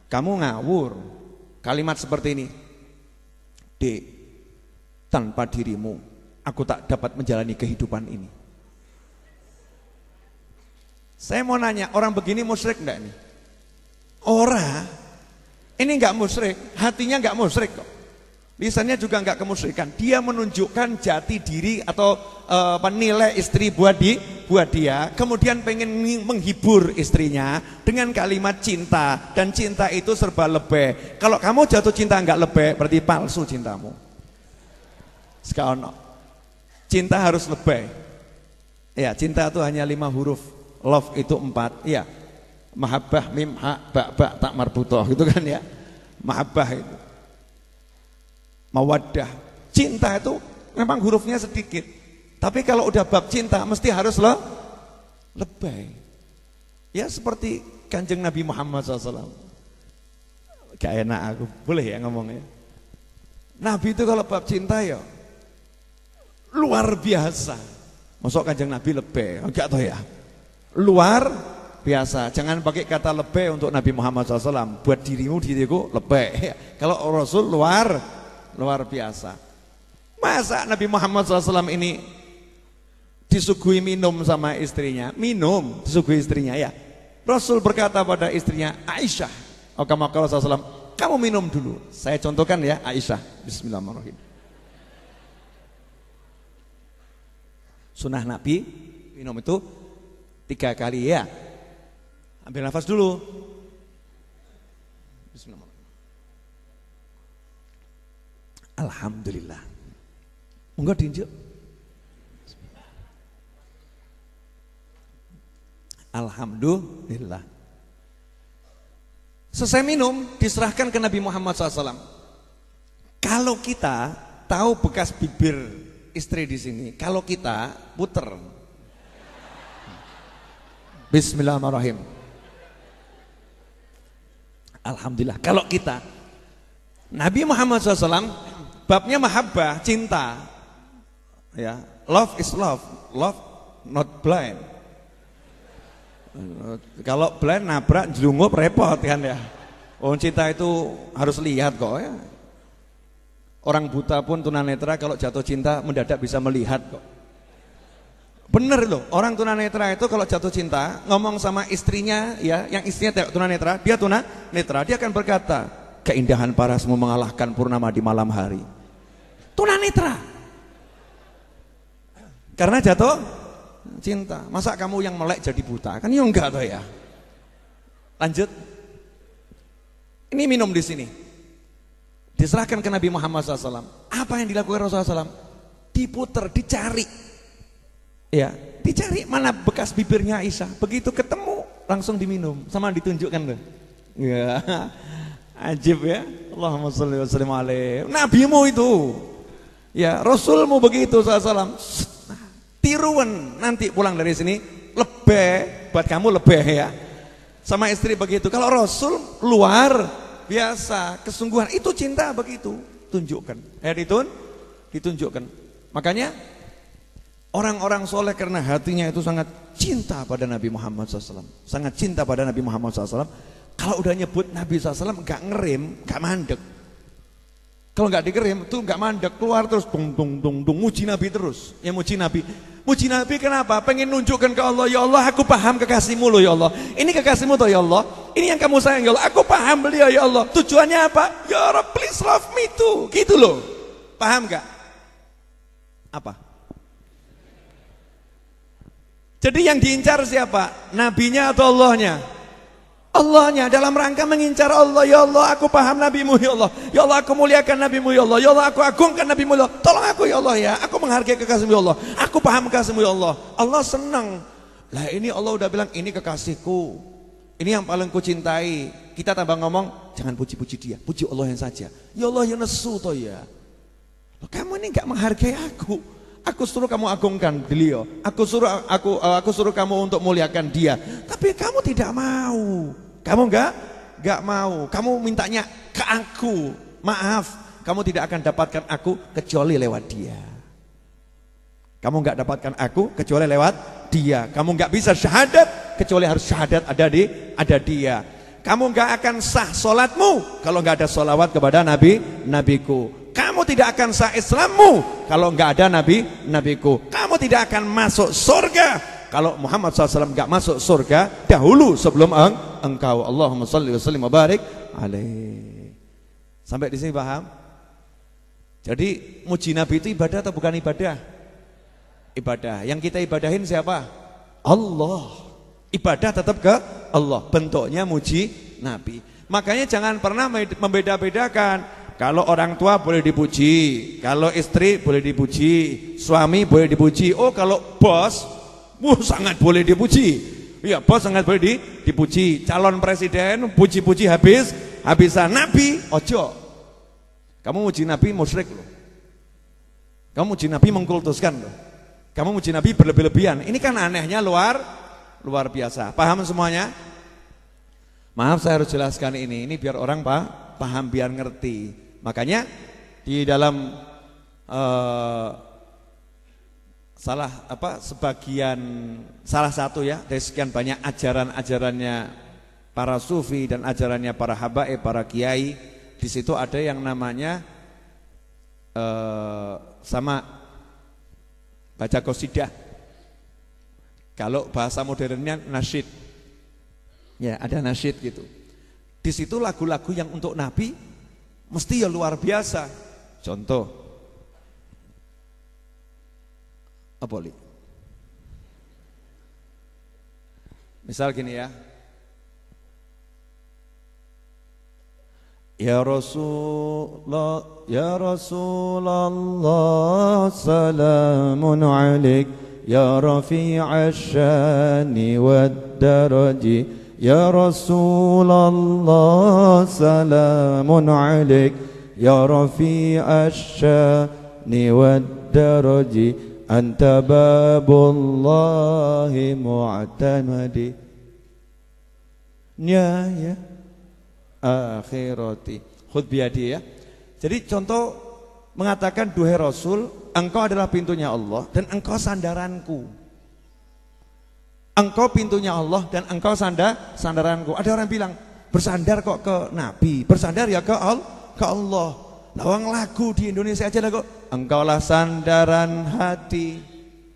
kamu ngawur? Kalimat seperti ini, Dek, tanpa dirimu aku tak dapat menjalani kehidupan ini. Saya mau nanya, orang begini musyrik enggak ini? Orang ini enggak musyrik, hatinya enggak musyrik kok. Lisannya juga enggak kemusyrikan. Dia menunjukkan jati diri atau penilai istri buat dia, kemudian pengen menghibur istrinya dengan kalimat cinta, dan cinta itu serba lebih. Kalau kamu jatuh cinta enggak lebih, berarti palsu cintamu. Sekarang cinta harus lebih. Ya, cinta itu hanya 5 huruf. Love itu 4. Ya. Mahabbah mim ha ba tak marbutoh gitu kan ya. Mahabbah itu. Mawaddah. Cinta itu memang hurufnya sedikit. Tapi kalau udah bab cinta mesti harus lebih. Ya seperti Kanjeng Nabi Muhammad SAW. Gak enak aku, boleh ya ngomongnya. Nabi itu kalau bab cinta ya luar biasa. Masuk Kanjeng Nabi lebih, enggak tahu ya. Luar biasa. Jangan pakai kata lebih untuk Nabi Muhammad SAW. Buat diriku lebih. Kalau Rasul luar biasa. Masa Nabi Muhammad SAW ini disuguhi minum sama istrinya? Minum, disuguhi istrinya ya. Rasul berkata pada istrinya Aisyah, kama qala SAW, kamu minum dulu. Saya contohkan ya Aisyah. Bismillahirrahmanirrahim. Sunnah Nabi minum itu 3 kali ya. Ambil nafas dulu. Bismillahirrahmanirrahim. Alhamdulillah. Enggak diinjak. Alhamdulillah. Selesai minum, diserahkan ke Nabi Muhammad SAW. Kalau kita tahu bekas bibir istri di sini, kalau kita puter. Bismillahirrahmanirrahim. Alhamdulillah. Kalau kita, Nabi Muhammad SAW, babnya mahabbah, cinta. Ya, love is love, love not blind. Kalau blind nabrak jelungup repot kan ya. Cinta itu harus lihat kok ya. Orang buta pun tunanetra kalau jatuh cinta mendadak bisa melihat kok. Bener loh, orang tunanetra itu kalau jatuh cinta ngomong sama istrinya ya, yang istrinya tunanetra, dia tunanetra, dia akan berkata, keindahan parasmu mengalahkan purnama di malam hari. Tunanetra. Karena jatuh cinta. Masa kamu yang melek jadi buta? Kan ya enggak toh ya. Lanjut. Ini minum di sini. Diserahkan ke Nabi Muhammad SAW. Apa yang dilakukan Rasulullah SAW? Diputer, dicari. Ya, dicari mana bekas bibirnya Aisyah. Begitu ketemu langsung diminum. Sama ditunjukkan tuh. Ya, ajib ya. Allahumma sholli wa sallim alaihi. Nabimu itu. Ya, Rasulmu begitu SAW. Tiruan nanti pulang dari sini lebih buat kamu lebih ya. Sama istri begitu. Kalau Rasul luar biasa, kesungguhan itu cinta begitu. Tunjukkan. Ditunjukkan. Makanya orang-orang soleh karena hatinya itu sangat cinta pada Nabi Muhammad SAW. Sangat cinta pada Nabi Muhammad SAW. Kalau udah nyebut Nabi SAW gak ngerem, gak mandek. Kalau nggak dikirim tuh nggak mandek, keluar terus tung muji Nabi terus. Ya muji Nabi. Muji Nabi kenapa? Pengen nunjukkan ke Allah, ya Allah aku paham kekasihmu loh ya Allah. Ini kekasihmu toh ya Allah. Ini yang kamu sayang ya Allah. Aku paham beliau ya Allah. Tujuannya apa? Ya Allah please love me too. Gitu loh. Paham nggak? Apa? Jadi yang diincar siapa? Nabinya atau Allahnya? Allahnya, dalam rangka mengincar Allah. Ya Allah aku paham nabimu ya Allah. Ya Allah aku muliakan nabimu ya Allah. Ya Allah aku agungkan nabimu ya Allah. Tolong aku ya Allah ya. Aku menghargai kekasihmu ya Allah. Aku paham kekasihmu ya Allah. Allah senang. Lah ini Allah udah bilang ini kekasihku. Ini yang paling ku cintai. Kita tambah ngomong jangan puji-puji dia, puji Allah yang saja. Ya Allah ya nesu toh ya. Kamu ini enggak menghargai aku. Aku suruh kamu agungkan beliau. Aku suruh kamu untuk muliakan dia. Tapi kamu tidak mau. Kamu enggak mau. Kamu mintanya ke aku. Maaf, kamu tidak akan dapatkan aku kecuali lewat dia. Kamu enggak dapatkan aku kecuali lewat dia. Kamu enggak bisa syahadat kecuali harus syahadat ada dia. Kamu enggak akan sah solatmu kalau enggak ada solawat kepada nabiku. Kamu tidak akan sah Islammu kalau enggak ada nabiku. Kamu tidak akan masuk surga kalau Muhammad SAW enggak masuk surga dahulu sebelum engkau. Allahumma sholli wa sallim wa barik alaihi. Sampai di sini paham? Jadi muji Nabi itu ibadah atau bukan ibadah? Ibadah. Yang kita ibadahin siapa? Allah. Ibadah tetap ke Allah. Bentuknya muji Nabi. Makanya jangan pernah membeda-bedakan. Kalau orang tua boleh dipuji, kalau istri boleh dipuji, suami boleh dipuji. Oh kalau bos, sangat boleh dipuji. Iya bos sangat boleh dipuji. Calon presiden puji-puji habisan. Nabi ojo. Kamu muji Nabi musyrik loh. Kamu muji Nabi mengkultuskan loh. Kamu muji Nabi berlebih-lebihan. Ini kan anehnya luar biasa. Paham semuanya? Maaf saya harus jelaskan ini biar orang paham biar ngerti. Makanya di dalam salah satu ya dari sekian banyak ajaran-ajarannya para sufi dan ajarannya para habaib, para kiai, di situ ada yang namanya sama baca qasidah. Kalau bahasa modernnya nasyid. Ya, ada nasyid gitu. Di situ lagu-lagu yang untuk Nabi mesti ya luar biasa. Contoh apa li? Misal gini ya. Ya Rasulullah salamun alaik ya rafi'ash syani wad daraji ya Rasulullah salamun alaik ya rafi'ash syani wad daraji anta babullahi mu'tamadi ya akhirati khudh biyadi ya. Jadi contoh mengatakan duhai Rasul, engkau adalah pintunya Allah dan engkau sandaranku. Engkau pintunya Allah dan engkau sandaranku. Ada orang bilang bersandar kok ke Nabi, bersandar ya ke Allah. Lawang lagu di Indonesia aja lah kok. Engkaulah sandaran hati.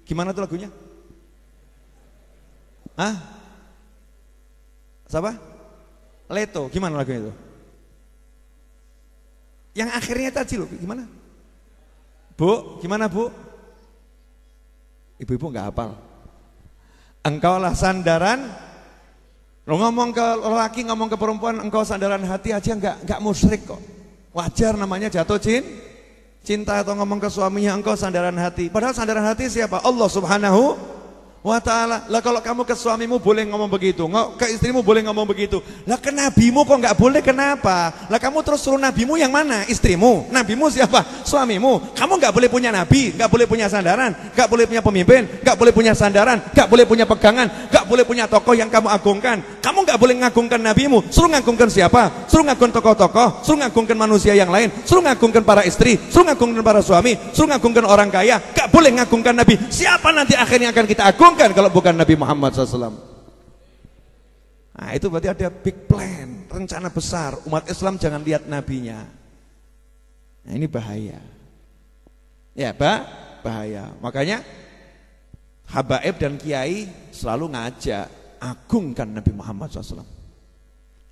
Gimana tuh lagunya? Hah? Siapa? Leto, gimana lagunya itu? Yang akhirnya tadi loh, gimana? Bu, gimana Bu? Ibu-ibu nggak hafal. Engkaulah sandaran. Lo ngomong ke lelaki, ngomong ke perempuan, engkau sandaran hati aja nggak musyrik kok. Wajar namanya jatuh cinta atau ngomong ke suaminya engkau sandaran hati. Padahal sandaran hati siapa? Allah Subhanahu wa ta'ala. Lah kalau kamu ke suamimu boleh ngomong begitu, ke istrimu boleh ngomong begitu, lah ke nabimu kok nggak boleh, kenapa? Lah kamu terus suruh nabimu yang mana? Istrimu? Nabimu siapa? Suamimu. Kamu nggak boleh punya nabi, nggak boleh punya sandaran, nggak boleh punya pemimpin, nggak boleh punya sandaran, nggak boleh punya pegangan, nggak boleh punya tokoh yang kamu agungkan. Kamu nggak boleh ngagungkan nabimu, suruh ngagungkan siapa? Suruh ngagungkan tokoh-tokoh, suruh ngagungkan manusia yang lain, suruh ngagungkan para istri, suruh ngagungkan para suami, suruh ngagungkan orang kaya, nggak boleh ngagungkan nabi. Siapa nanti akhirnya akan kita agungkan kalau bukan Nabi Muhammad SAW? Nah itu berarti ada big plan, rencana besar. Umat Islam jangan lihat nabinya. Nah ini bahaya. Ya bahaya. Makanya habaib dan kiai selalu ngajak, agungkan Nabi Muhammad SAW.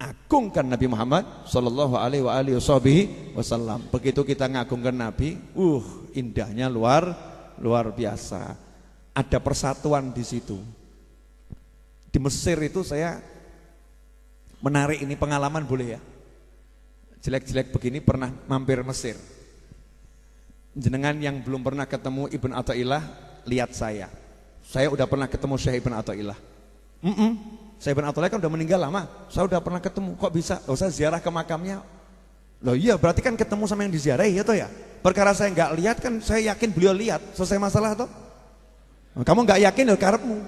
Agungkan Nabi Muhammad Sallallahu Alaihi Wasallam. Begitu kita ngagungkan Nabi, indahnya luar biasa. Ada persatuan di situ. Di Mesir itu saya menarik ini pengalaman boleh ya. Jelek-jelek begini pernah mampir Mesir. Jenengan yang belum pernah ketemu Ibn Athaillah, lihat saya. Saya udah pernah ketemu Syekh Ibn Athaillah. Syekh Ibn Athaillah kan udah meninggal lama. Saya udah pernah ketemu. Kok bisa? Saya ziarah ke makamnya. Loh iya, berarti kan ketemu sama yang diziarahi ya toh ya. Perkara saya nggak lihat kan saya yakin beliau lihat. Selesai masalah toh. Kamu nggak yakin ya karepmu.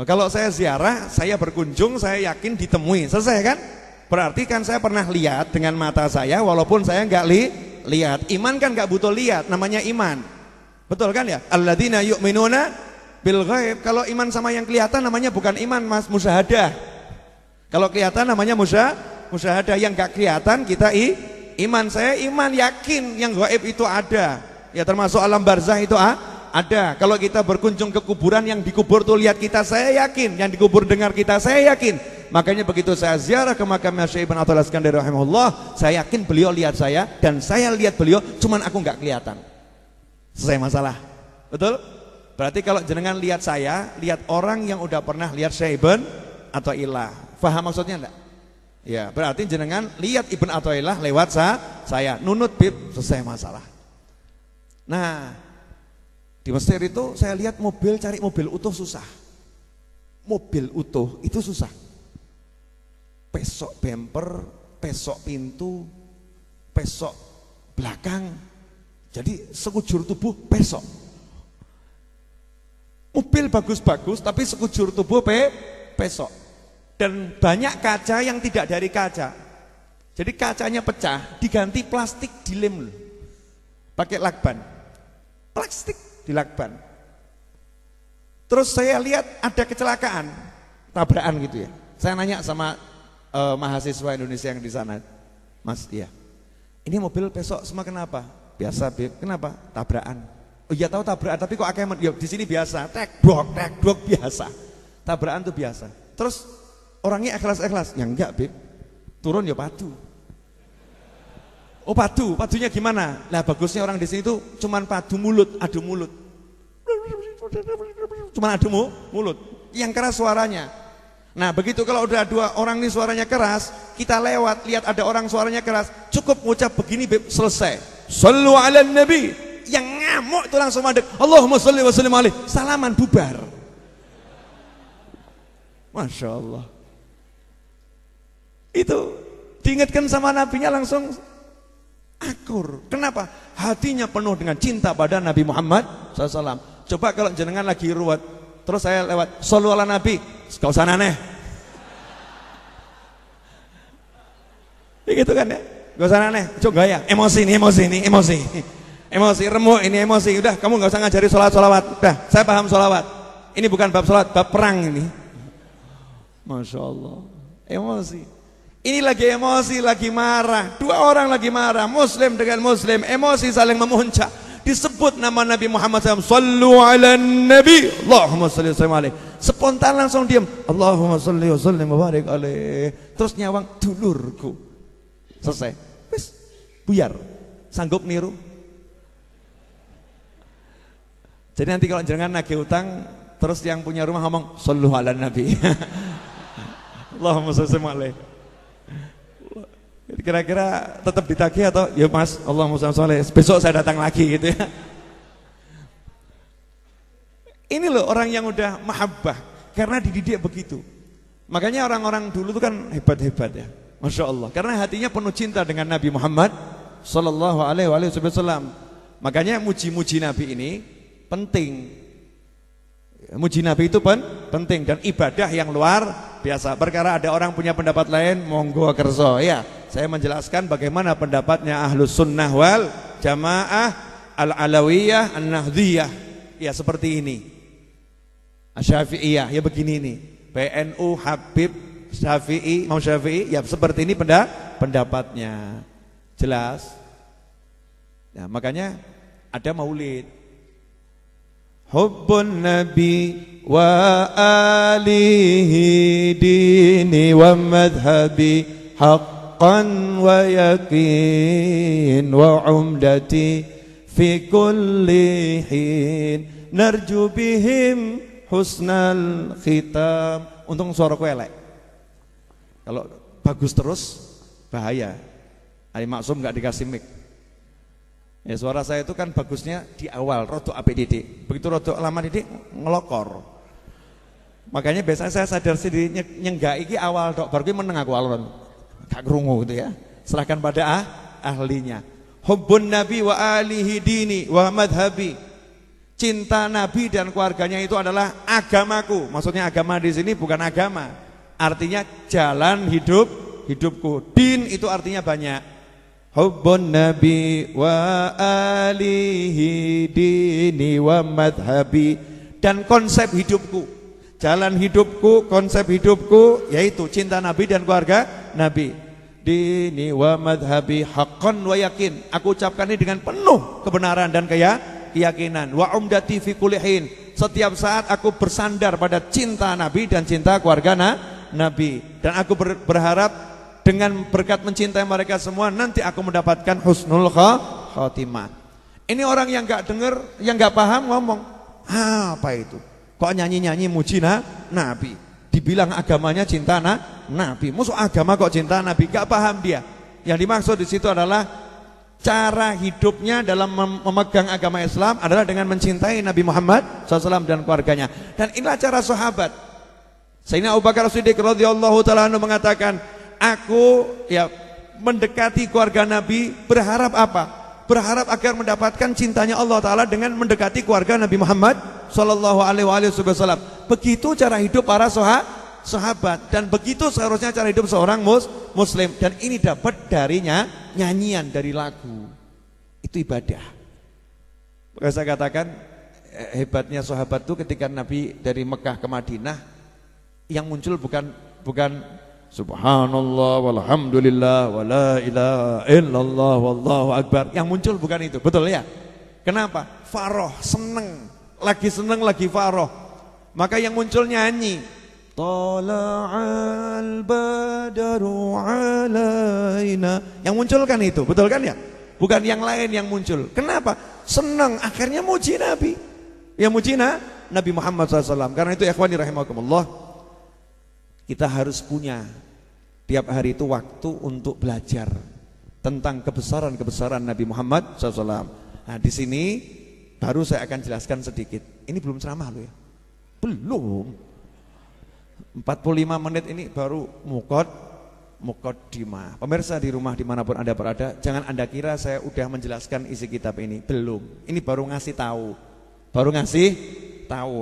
Kalau saya ziarah, saya berkunjung, saya yakin ditemui, selesai kan? Berarti kan saya pernah lihat dengan mata saya, walaupun saya nggak lihat. Iman kan nggak butuh lihat, namanya iman. Betul kan ya? Alladzina yu'minuna bil ghaib. Kalau iman sama yang kelihatan namanya bukan iman, Mas, musyahadah. Kalau kelihatan namanya musyahadah. Yang nggak kelihatan kita iman. Saya iman, yakin yang ghaib itu ada. Ya termasuk alam barzah itu ada. Kalau kita berkunjung ke kuburan, yang dikubur tuh lihat kita, saya yakin. Yang dikubur dengar kita, saya yakin. Makanya begitu saya ziarah ke makamnya Syekh Ibn Athaillah Iskandari rahimahullah, saya yakin beliau lihat saya dan saya lihat beliau, cuman aku nggak kelihatan. Selesai masalah. Betul? Berarti kalau jenengan lihat saya, lihat orang yang udah pernah lihat Syekh Ibn Athaillah. Faham maksudnya enggak? Ya, berarti jenengan lihat Ibn Athaillah lewat saya. Nunut bib, selesai masalah. Nah, di Mesir itu saya lihat cari mobil utuh susah. Mobil utuh itu susah. Pesok bumper, pesok pintu, pesok belakang. Jadi sekujur tubuh pesok. Mobil bagus-bagus tapi sekujur tubuh pesok. Dan banyak kaca yang tidak dari kaca. Jadi kacanya pecah, diganti plastik dilem. Pakai lakban. Plastik dilakban. Terus saya lihat ada kecelakaan, tabrakan gitu ya. Saya nanya sama mahasiswa Indonesia yang di sana, Mas, iya, ini mobil besok semua kenapa? Biasa, Beb. Kenapa? Tabrakan. Oh iya tahu tabrakan, tapi kok akeh ya di sini biasa. Tek dok biasa. Tabrakan tuh biasa. Terus orangnya ikhlas-ikhlas. Ya enggak, Beb. Turun ya padu. Oh padunya gimana? Nah bagusnya orang di sini tuh cuman padu mulut, adu mulut. Cuman adu mulut. Yang keras suaranya. Nah begitu kalau udah dua orang ini suaranya keras, kita lewat lihat ada orang suaranya keras, cukup ngucap begini, Beb, selesai. Shallu ala nabi. Yang ngamuk itu langsung mandek. Allahumma shalli wa sallim alaihi. Salaman bubar. Masya Allah. Itu diingatkan sama nabinya langsung akur. Kenapa? Hatinya penuh dengan cinta pada Nabi Muhammad SAW. Coba kalau jenengan lagi ruwet, terus saya lewat, shollu ala nabi, gak usah aneh. Begitu kan ya? Gak usah aneh, coba ya, emosi, remuk ini emosi. Udah, kamu gak usah ngajari sholawat. Udah, saya paham sholawat. Ini bukan bab sholat, bab perang ini. Masya Allah, emosi. Ini lagi emosi, lagi marah. Dua orang lagi marah, muslim dengan muslim, emosi saling memuncak. Disebut nama Nabi Muhammad SAW, Sallu ala nabi, Allahumma salli wa sallim alaihi. Spontan langsung diam, Allahumma salli wa sallim wa barik alaihi. Terus nyawang, dulurku. Selesai. Wis, buyar. Sanggup niru? Jadi nanti kalau jangan nagih utang, terus yang punya rumah ngomong, Sallu ala nabi. Allahumma salli wa sallim alaihi. Kira-kira tetap ditagih atau ya Mas, Allahumma sholli, besok saya datang lagi gitu ya. Ini loh orang yang udah mahabbah karena dididik begitu. Makanya orang-orang dulu itu kan hebat-hebat ya, Masya Allah. Karena hatinya penuh cinta dengan Nabi Muhammad Sallallahu Alaihi Wasallam. Makanya muji-muji Nabi ini penting. Muji Nabi itu penting dan ibadah yang luar biasa. Perkara ada orang punya pendapat lain, monggo kerso ya. Saya menjelaskan bagaimana pendapatnya Ahlus Sunnah wal Jamaah Al-Alawiyah An-Nahdiyah. Ya seperti ini. Asy-Syafi'iyah ya begini nih. PNU Habib Syafi'i, Imam Syafi'i ya seperti ini pendapatnya. Jelas? Nah, makanya ada maulid. Hubbun Nabi wa alihi dini wa madhabi haqqan wa yakin wa umdati fi kulli hin narju bihim husnal khitam. Untung suara elek. Kalau bagus terus bahaya. Ali Maksum enggak dikasih mic. Ya suara saya itu kan bagusnya di awal rodok apik didik. Begitu rodok lama didik ngelokor. Makanya biasanya saya sadar sendiri nyenggak iki awal dok baru meneng aku alon. Gak krungu gitu ya. Serahkan pada ahlinya. Hubbun Nabi wa alihi dini wa madhabi. Cinta Nabi dan keluarganya itu adalah agamaku. Maksudnya agama di sini bukan agama. Artinya jalan hidupku. Din itu artinya banyak. Hubbun Nabi wa alihi dini wa madhabi. Dan konsep hidupku, jalan hidupku, konsep hidupku yaitu cinta Nabi dan keluarga Nabi. Dini wa madhabi haqqan wa yakin. Aku ucapkan ini dengan penuh kebenaran dan keyakinan. Wa umdati fi kulli hin. Setiap saat aku bersandar pada cinta Nabi dan cinta keluarga Nabi. Dan aku berharap dengan berkat mencintai mereka semua nanti aku mendapatkan husnul khatimah. Ini orang yang enggak dengar, yang enggak paham ngomong, apa itu? Kok nyanyi-nyanyi muji Nabi? Dibilang agamanya cinta Nabi. Musuh agama kok cinta Nabi? Enggak paham dia. Yang dimaksud di situ adalah cara hidupnya dalam memegang agama Islam adalah dengan mencintai Nabi Muhammad SAW dan keluarganya. Dan inilah cara sahabat. Sayyidina Abu Bakar As-Siddiq radhiyallahu taala anhu mengatakan, aku ya mendekati keluarga Nabi berharap apa? Berharap agar mendapatkan cintanya Allah Ta'ala dengan mendekati keluarga Nabi Muhammad Sallallahu Alaihi Wasallam. Begitu cara hidup para sahabat dan begitu seharusnya cara hidup seorang muslim. Dan ini dapat darinya nyanyian dari lagu. Itu ibadah. Maka saya katakan hebatnya sahabat itu ketika Nabi dari Mekah ke Madinah yang muncul bukan Subhanallah walhamdulillah wala ilaha illallah wallahu akbar. Yang muncul bukan itu, betul ya? Kenapa? Faroh, seneng, lagi faroh. Maka yang muncul nyanyi. Tala'al badaru alaina. Yang muncul kan itu, betul kan ya? Bukan yang lain yang muncul. Kenapa? Senang, akhirnya muji Nabi. Ya muji Nabi Muhammad SAW. Karena itu ikhwani rahimakumullah, kita harus punya tiap hari itu waktu untuk belajar tentang kebesaran-kebesaran Nabi Muhammad SAW. Nah di sini baru saya akan jelaskan sedikit. Ini belum ceramah loh ya. Belum. 45 menit ini baru muqaddimah. Pemirsa di rumah dimanapun Anda berada, jangan Anda kira saya udah menjelaskan isi kitab ini. Belum. Ini baru ngasih tahu.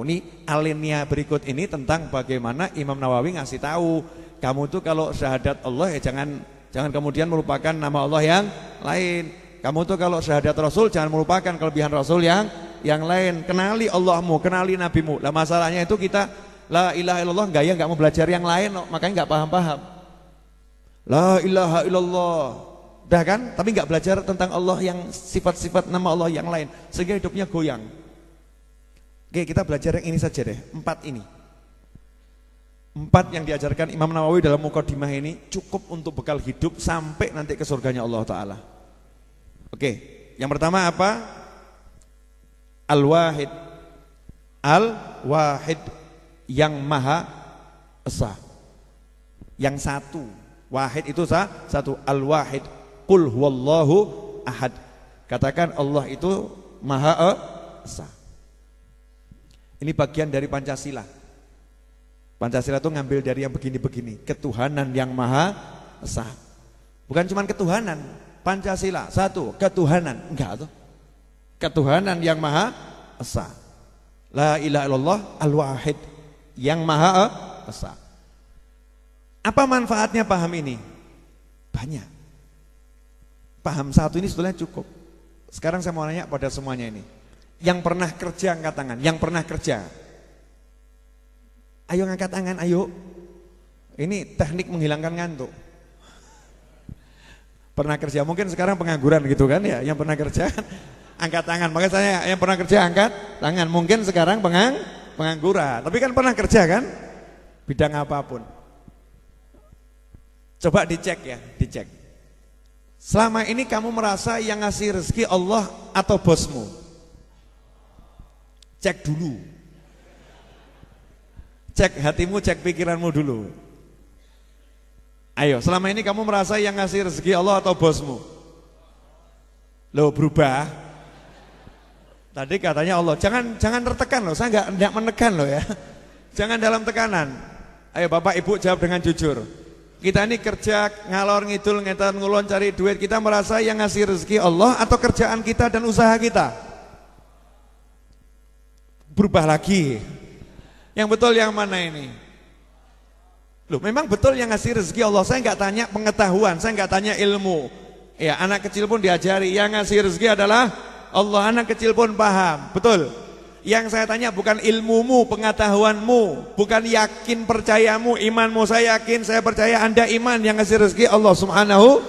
Ini alinea berikut ini tentang bagaimana Imam Nawawi ngasih tahu. Kamu tuh kalau syahadat Allah ya jangan kemudian melupakan nama Allah yang lain. Kamu tuh kalau syahadat Rasul jangan melupakan kelebihan Rasul yang lain. Kenali Allahmu, kenali Nabimu. Lah masalahnya itu kita la ilaha illallah enggak mau belajar yang lain, makanya enggak paham-paham. La ilaha illallah, dah kan? Tapi enggak belajar tentang Allah yang sifat-sifat nama Allah yang lain, sehingga hidupnya goyang. Oke, kita belajar yang ini saja deh, 4 ini. 4 yang diajarkan Imam Nawawi dalam Muqaddimah ini cukup untuk bekal hidup sampai nanti ke surganya Allah Ta'ala. Oke, yang pertama apa? Al-Wahid. Al-Wahid, yang Maha Esa, yang satu. Wahid itu satu. Al-Wahid. Qul huwallahu ahad. Katakan Allah itu Maha Esa. Ini bagian dari Pancasila. Pancasila itu ngambil dari yang begini-begini, ketuhanan yang Maha Esa. Bukan cuma ketuhanan. Pancasila satu, ketuhanan. Enggak tuh. Ketuhanan yang Maha Esa. La ilaha illallah al-wahid, yang Maha Esa. Apa manfaatnya paham ini? Banyak. Paham satu ini sebetulnya cukup. Sekarang saya mau nanya pada semuanya ini. Yang pernah kerja angkat tangan, yang pernah kerja. Ayo ngangkat tangan, ayo. Ini teknik menghilangkan ngantuk. Pernah kerja, mungkin sekarang pengangguran gitu kan ya. Yang pernah kerja angkat tangan. Makanya saya yang pernah kerja angkat tangan. Mungkin sekarang pengangguran, tapi kan pernah kerja kan? Bidang apapun. Coba dicek ya, dicek. Selama ini kamu merasa yang ngasih rezeki Allah atau bosmu? Cek dulu. Cek hatimu, cek pikiranmu dulu. Ayo, selama ini kamu merasa yang ngasih rezeki Allah atau bosmu? Loh, berubah. Tadi katanya Allah, jangan tertekan loh, saya enggak menekan loh ya. Jangan dalam tekanan. Ayo Bapak Ibu jawab dengan jujur. Kita ini kerja ngalor ngidul ngetan ngulon cari duit, kita merasa yang ngasih rezeki Allah atau kerjaan kita dan usaha kita? Berubah lagi. Yang betul yang mana ini? Loh, memang betul yang ngasih rezeki Allah. Saya enggak tanya pengetahuan, saya enggak tanya ilmu. Ya, anak kecil pun diajari yang ngasih rezeki adalah Allah, anak kecil pun paham, betul. Yang saya tanya bukan ilmumu, pengetahuanmu, bukan yakin percayamu, imanmu. Saya yakin, saya percaya Anda iman, yang ngasih rezeki Allah Subhanahu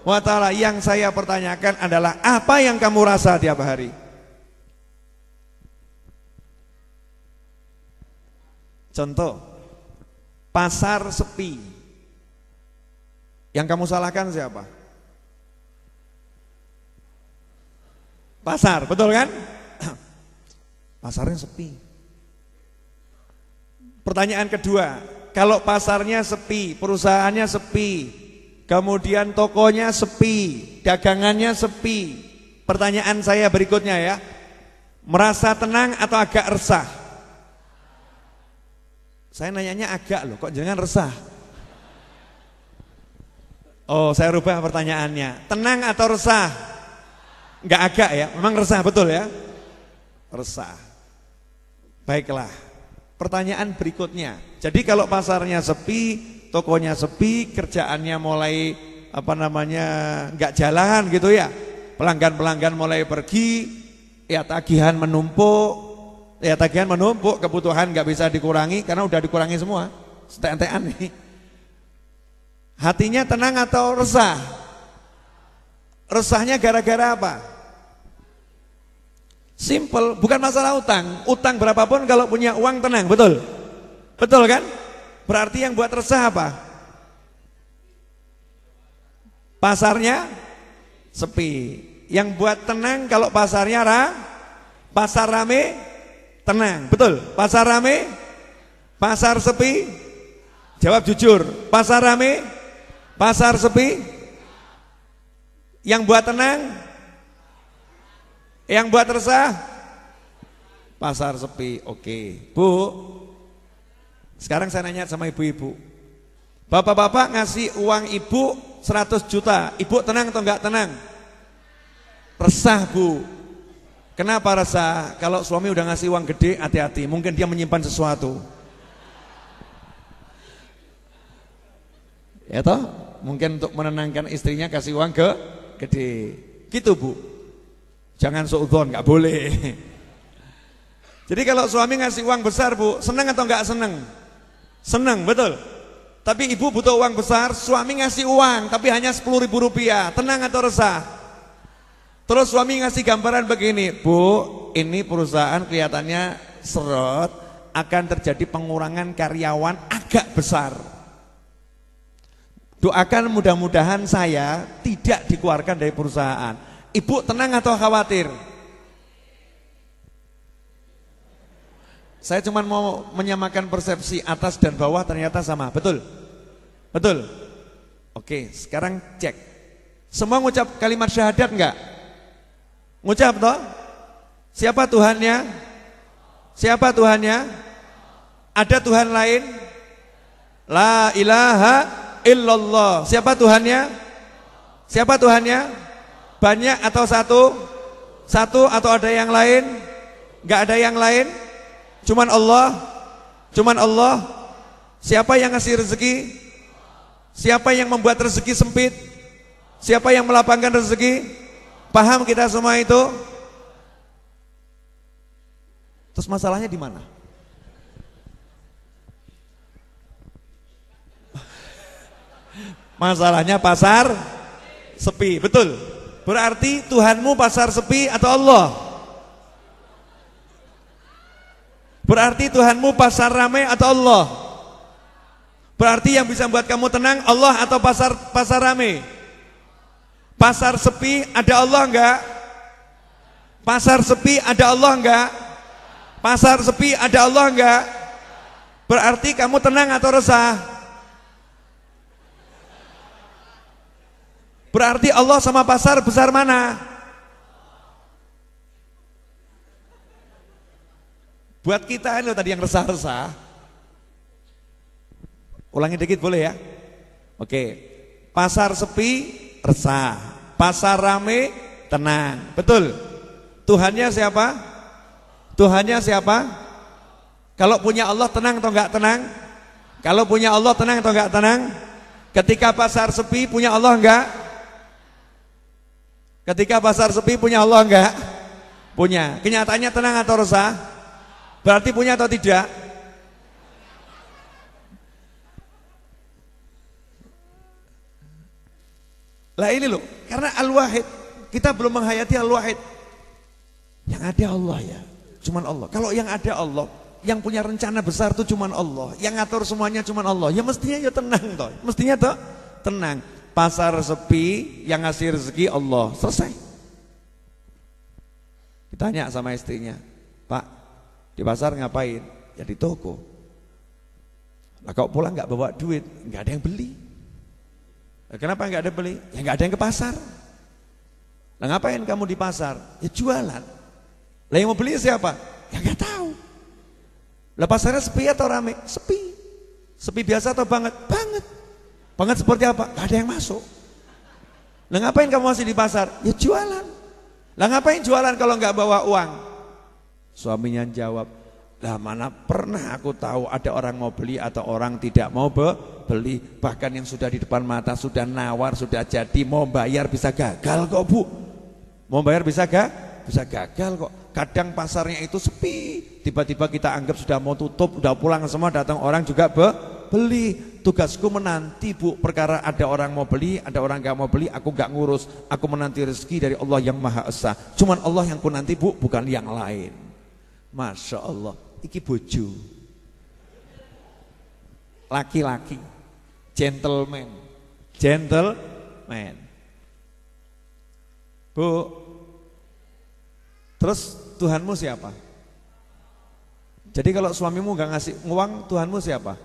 wa ta'ala. Yang saya pertanyakan adalah apa yang kamu rasa tiap hari? Contoh, pasar sepi. Yang kamu salahkan siapa? Pasar, betul kan? Pasarnya sepi. Pertanyaan kedua, kalau pasarnya sepi, perusahaannya sepi, kemudian tokonya sepi, dagangannya sepi. Pertanyaan saya berikutnya ya, merasa tenang atau agak resah? Saya nanyanya agak loh, kok jangan resah? Oh, saya rubah pertanyaannya, tenang atau resah? Enggak agak ya, memang resah, betul ya? Resah. Baiklah, pertanyaan berikutnya. Jadi kalau pasarnya sepi, tokonya sepi, kerjaannya mulai enggak jalan gitu ya. Pelanggan-pelanggan mulai pergi, ya tagihan menumpuk. Ya tagihan menumpuk, kebutuhan enggak bisa dikurangi karena udah dikurangi semua. Setek-tekan nih. Hatinya tenang atau resah? Resahnya gara-gara apa? Simple, bukan masalah utang. Utang berapapun kalau punya uang tenang, betul? Betul kan? Berarti yang buat resah apa? Pasarnya sepi. Yang buat tenang kalau pasarnya pasar rame, tenang, betul? Pasar rame, pasar sepi, jawab jujur. Pasar rame, pasar sepi. Yang buat tenang, yang buat resah, pasar sepi. Oke, Bu. Sekarang saya nanya sama ibu-ibu. Bapak-bapak ngasih uang ibu 100 juta. Ibu tenang atau enggak tenang? Resah, Bu. Kenapa resah? Kalau suami udah ngasih uang gede, hati-hati. Mungkin dia menyimpan sesuatu. Ya toh? Mungkin untuk menenangkan istrinya kasih uang gede. Gitu, Bu. Jangan suudzon, enggak boleh. Jadi kalau suami ngasih uang besar, Bu, senang atau enggak senang? Senang, betul. Tapi ibu butuh uang besar, suami ngasih uang tapi hanya 10.000 rupiah. Tenang atau resah? Terus suami ngasih gambaran begini, Bu, ini perusahaan kelihatannya seret, akan terjadi pengurangan karyawan agak besar. Doakan mudah-mudahan saya tidak dikeluarkan dari perusahaan. Ibu tenang atau khawatir? Saya cuma mau menyamakan persepsi atas dan bawah, ternyata sama, betul? Betul? Oke, sekarang cek. Semua ngucap kalimat syahadat enggak? Ngucap toh? Siapa Tuhannya? Siapa Tuhannya? Ada Tuhan lain? La ilaha illallah. Siapa Tuhannya? Siapa Tuhannya? Banyak atau satu? Satu atau ada yang lain? Enggak ada yang lain? Cuman Allah? Cuman Allah? Siapa yang ngasih rezeki? Siapa yang membuat rezeki sempit? Siapa yang melapangkan rezeki? Paham kita semua itu? Terus masalahnya di mana? Masalahnya pasar sepi, betul. Berarti Tuhanmu pasar sepi atau Allah? Berarti Tuhanmu pasar ramai atau Allah? Berarti yang bisa membuat kamu tenang Allah atau pasar ramai? Pasar sepi ada Allah enggak? Pasar sepi ada Allah enggak? Pasar sepi ada Allah enggak? Berarti kamu tenang atau resah? Berarti Allah sama pasar besar mana? Buat kita ini tadi yang resah-resah. Ulangi dikit boleh ya? Oke. Pasar sepi, resah. Pasar rame, tenang. Betul? Tuhannya siapa? Tuhannya siapa? Kalau punya Allah tenang atau enggak tenang? Kalau punya Allah tenang atau enggak tenang? Ketika pasar sepi punya Allah enggak? Ketika pasar sepi punya Allah enggak? Punya. Kenyataannya tenang atau resah? Berarti punya atau tidak? Lah ini loh, karena Al-Wahid, kita belum menghayati Al-Wahid. Yang ada Allah ya, cuman Allah. Kalau yang ada Allah, yang punya rencana besar itu cuman Allah, yang ngatur semuanya cuman Allah. Ya mestinya ya tenang toh. Mestinya toh tenang. Pasar sepi, yang ngasih rezeki Allah. Selesai. Ditanya sama istrinya, Pak, di pasar ngapain? Ya di toko. Lah kau pulang nggak bawa duit, nggak ada yang beli. Nah, kenapa nggak ada beli? Ya nggak ada yang ke pasar. Nah ngapain kamu di pasar? Ya jualan. Lah yang mau beli siapa? Ya nggak tahu. Lah pasarnya sepi atau rame? Sepi. Sepi biasa atau banget? Banget. Banget seperti apa? Nggak ada yang masuk. Lah ngapain kamu masih di pasar? Ya jualan. Lah ngapain jualan kalau nggak bawa uang? Suaminya jawab, lah mana pernah aku tahu ada orang mau beli atau orang tidak mau beli. Bahkan yang sudah di depan mata sudah nawar, sudah jadi, mau bayar bisa gagal kok Bu. Mau bayar bisa gagal kok. Kadang pasarnya itu sepi, tiba-tiba kita anggap sudah mau tutup, sudah pulang semua, datang orang juga beli. tugasku menanti Bu, perkara ada orang mau beli, ada orang gak mau beli, aku gak ngurus. Aku menanti rezeki dari Allah yang Maha Esa. Cuman Allah yang ku nanti Bu, bukan yang lain. Masya Allah, iki bojo. Laki-laki, gentleman. Bu, terus Tuhanmu siapa? Jadi kalau suamimu gak ngasih uang, Tuhanmu siapa?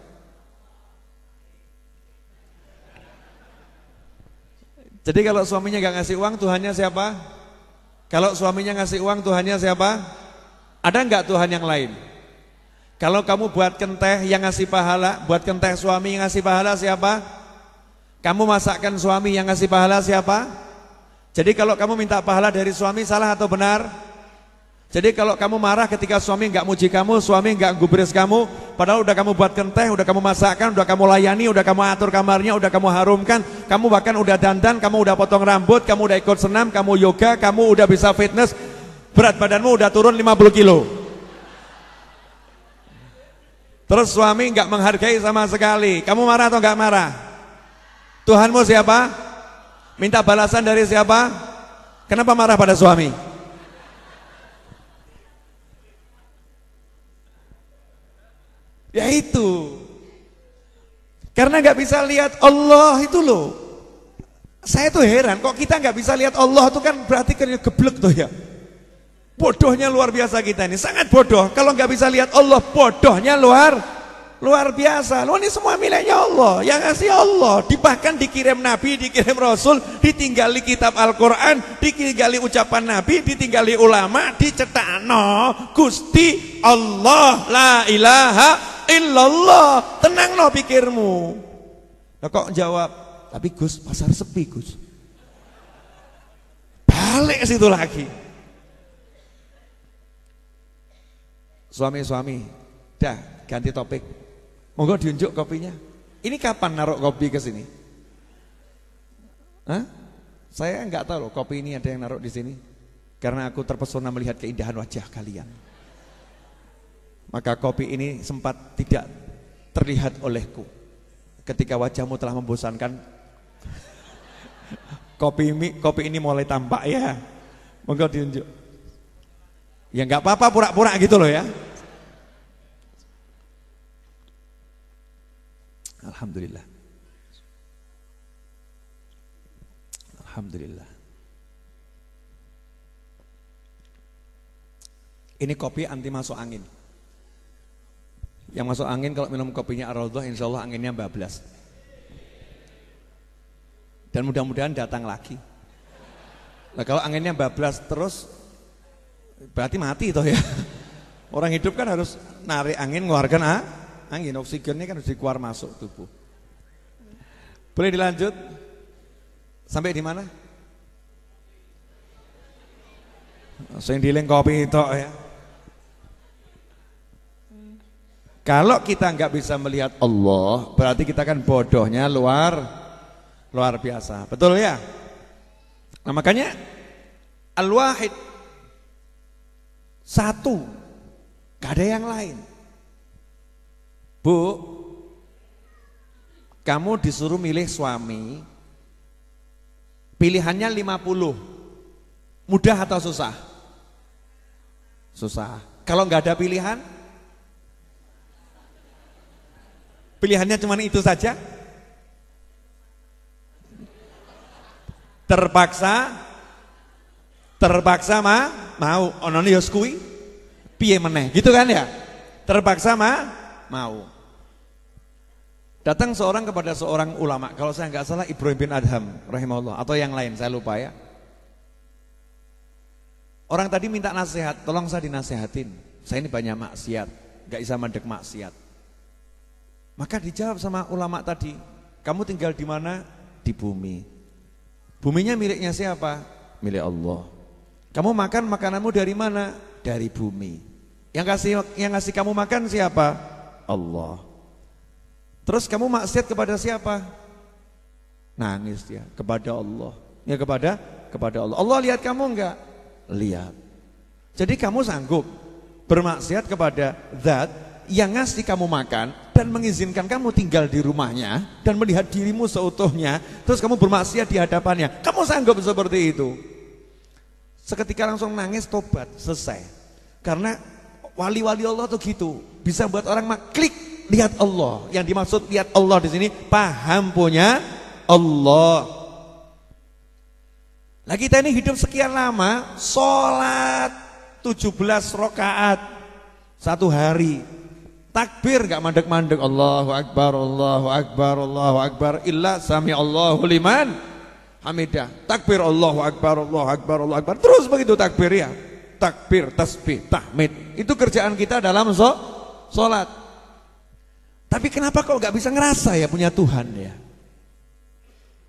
Jadi kalau suaminya gak ngasih uang, Tuhannya siapa? Kalau suaminya ngasih uang, Tuhannya siapa? Ada enggak Tuhan yang lain? Kalau kamu buat kenteh yang ngasih pahala, buat kenteh suami yang ngasih pahala siapa? Kamu masakkan suami yang ngasih pahala siapa? Jadi kalau kamu minta pahala dari suami, salah atau benar? Jadi kalau kamu marah ketika suami enggak muji kamu, suami enggak gubris kamu, padahal udah kamu buat kenteh, udah kamu masakkan, udah kamu layani, udah kamu atur kamarnya, udah kamu harumkan, kamu bahkan udah dandan, kamu udah potong rambut, kamu udah ikut senam, kamu yoga, kamu udah bisa fitness, berat badanmu udah turun 50 kilo. Terus suami enggak menghargai sama sekali, kamu marah atau enggak marah? Tuhanmu siapa? Minta balasan dari siapa? Kenapa marah pada suami? Ya itu, karena nggak bisa lihat Allah itu loh. Saya tuh heran, kok kita nggak bisa lihat Allah itu kan berarti kan geblek tuh ya. Bodohnya luar biasa kita ini, sangat bodoh. Kalau nggak bisa lihat Allah, bodohnya luar biasa. Loh ini semua miliknya Allah, yang ngasih Allah. Bahkan dikirim Nabi, dikirim Rasul, ditinggali kitab Al-Quran, ditinggali ucapan Nabi, ditinggali ulama, dicetakno Gusti Allah, la ilaha illallah. Tenang loh pikirmu. Nah, kok jawab, tapi Gus pasar sepi Gus. Balik situ lagi. Suami-suami, dah ganti topik. Monggo diunjuk kopinya. Ini kapan naruh kopi ke sini? Hah? Saya enggak tahu loh kopi ini ada yang naruh di sini. Karena aku terpesona melihat keindahan wajah kalian. Maka kopi ini sempat tidak terlihat olehku. Ketika wajahmu telah membosankan, kopi ini mulai tampak ya. Monggo diunjuk. Ya enggak apa-apa pura-pura gitu loh ya. Alhamdulillah. Alhamdulillah. Ini kopi anti masuk angin. Yang masuk angin kalau minum kopinya Ar-Raudhah insya Allah anginnya bablas. Dan mudah-mudahan datang lagi. Nah kalau anginnya bablas terus berarti mati toh ya. Orang hidup kan harus narik angin, mengeluarkan angin, oksigennya kan harus dikeluar masuk tubuh. Boleh dilanjut? Sampai di mana? Sing diling kopi itu ya. Kalau kita nggak bisa melihat Allah, berarti kita kan bodohnya luar biasa. Betul ya? Nah makanya Al-Wahid satu, gak ada yang lain. Bu, kamu disuruh milih suami, pilihannya 50. Mudah atau susah? Susah. Kalau nggak ada pilihan, pilihannya cuma itu saja. Terpaksa mau onone yo kuwi piye meneh gitu kan ya. Terpaksa mau. Datang seorang kepada seorang ulama, kalau saya nggak salah Ibrahim bin Adham rahimahullah atau yang lain saya lupa ya. Orang tadi minta nasihat, tolong saya dinasehatin. Saya ini banyak maksiat, nggak bisa mandek maksiat. Maka dijawab sama ulama tadi, kamu tinggal di mana? Di bumi. Buminya miliknya siapa? Milik Allah. Kamu makan makananmu dari mana? Dari bumi. Yang ngasih kamu makan siapa? Allah. Terus kamu maksiat kepada siapa? Nangis dia kepada Allah. Ya kepada Allah. Allah lihat kamu enggak? Lihat. Jadi kamu sanggup bermaksiat kepada zat yang ngasih kamu makan dan mengizinkan kamu tinggal di rumahnya dan melihat dirimu seutuhnya, terus kamu bermaksiat di hadapannya, kamu sanggup seperti itu? Seketika langsung nangis, tobat, selesai. Karena wali-wali Allah tuh gitu, bisa buat orang klik lihat Allah. Yang dimaksud lihat Allah di sini paham punya Allah. Lah kita ini hidup sekian lama, sholat 17 rakaat satu hari, takbir gak mandek-mandek, Allahu Akbar, Allahu Akbar, Allahu Akbar, illa sami Allahu liman hamidah, takbir Allahu Akbar, Allahu Akbar, Allahu Akbar, terus begitu takbir ya, takbir, tasbih, tahmid, itu kerjaan kita dalam sholat. Tapi kenapa kok gak bisa ngerasa ya punya Tuhan ya?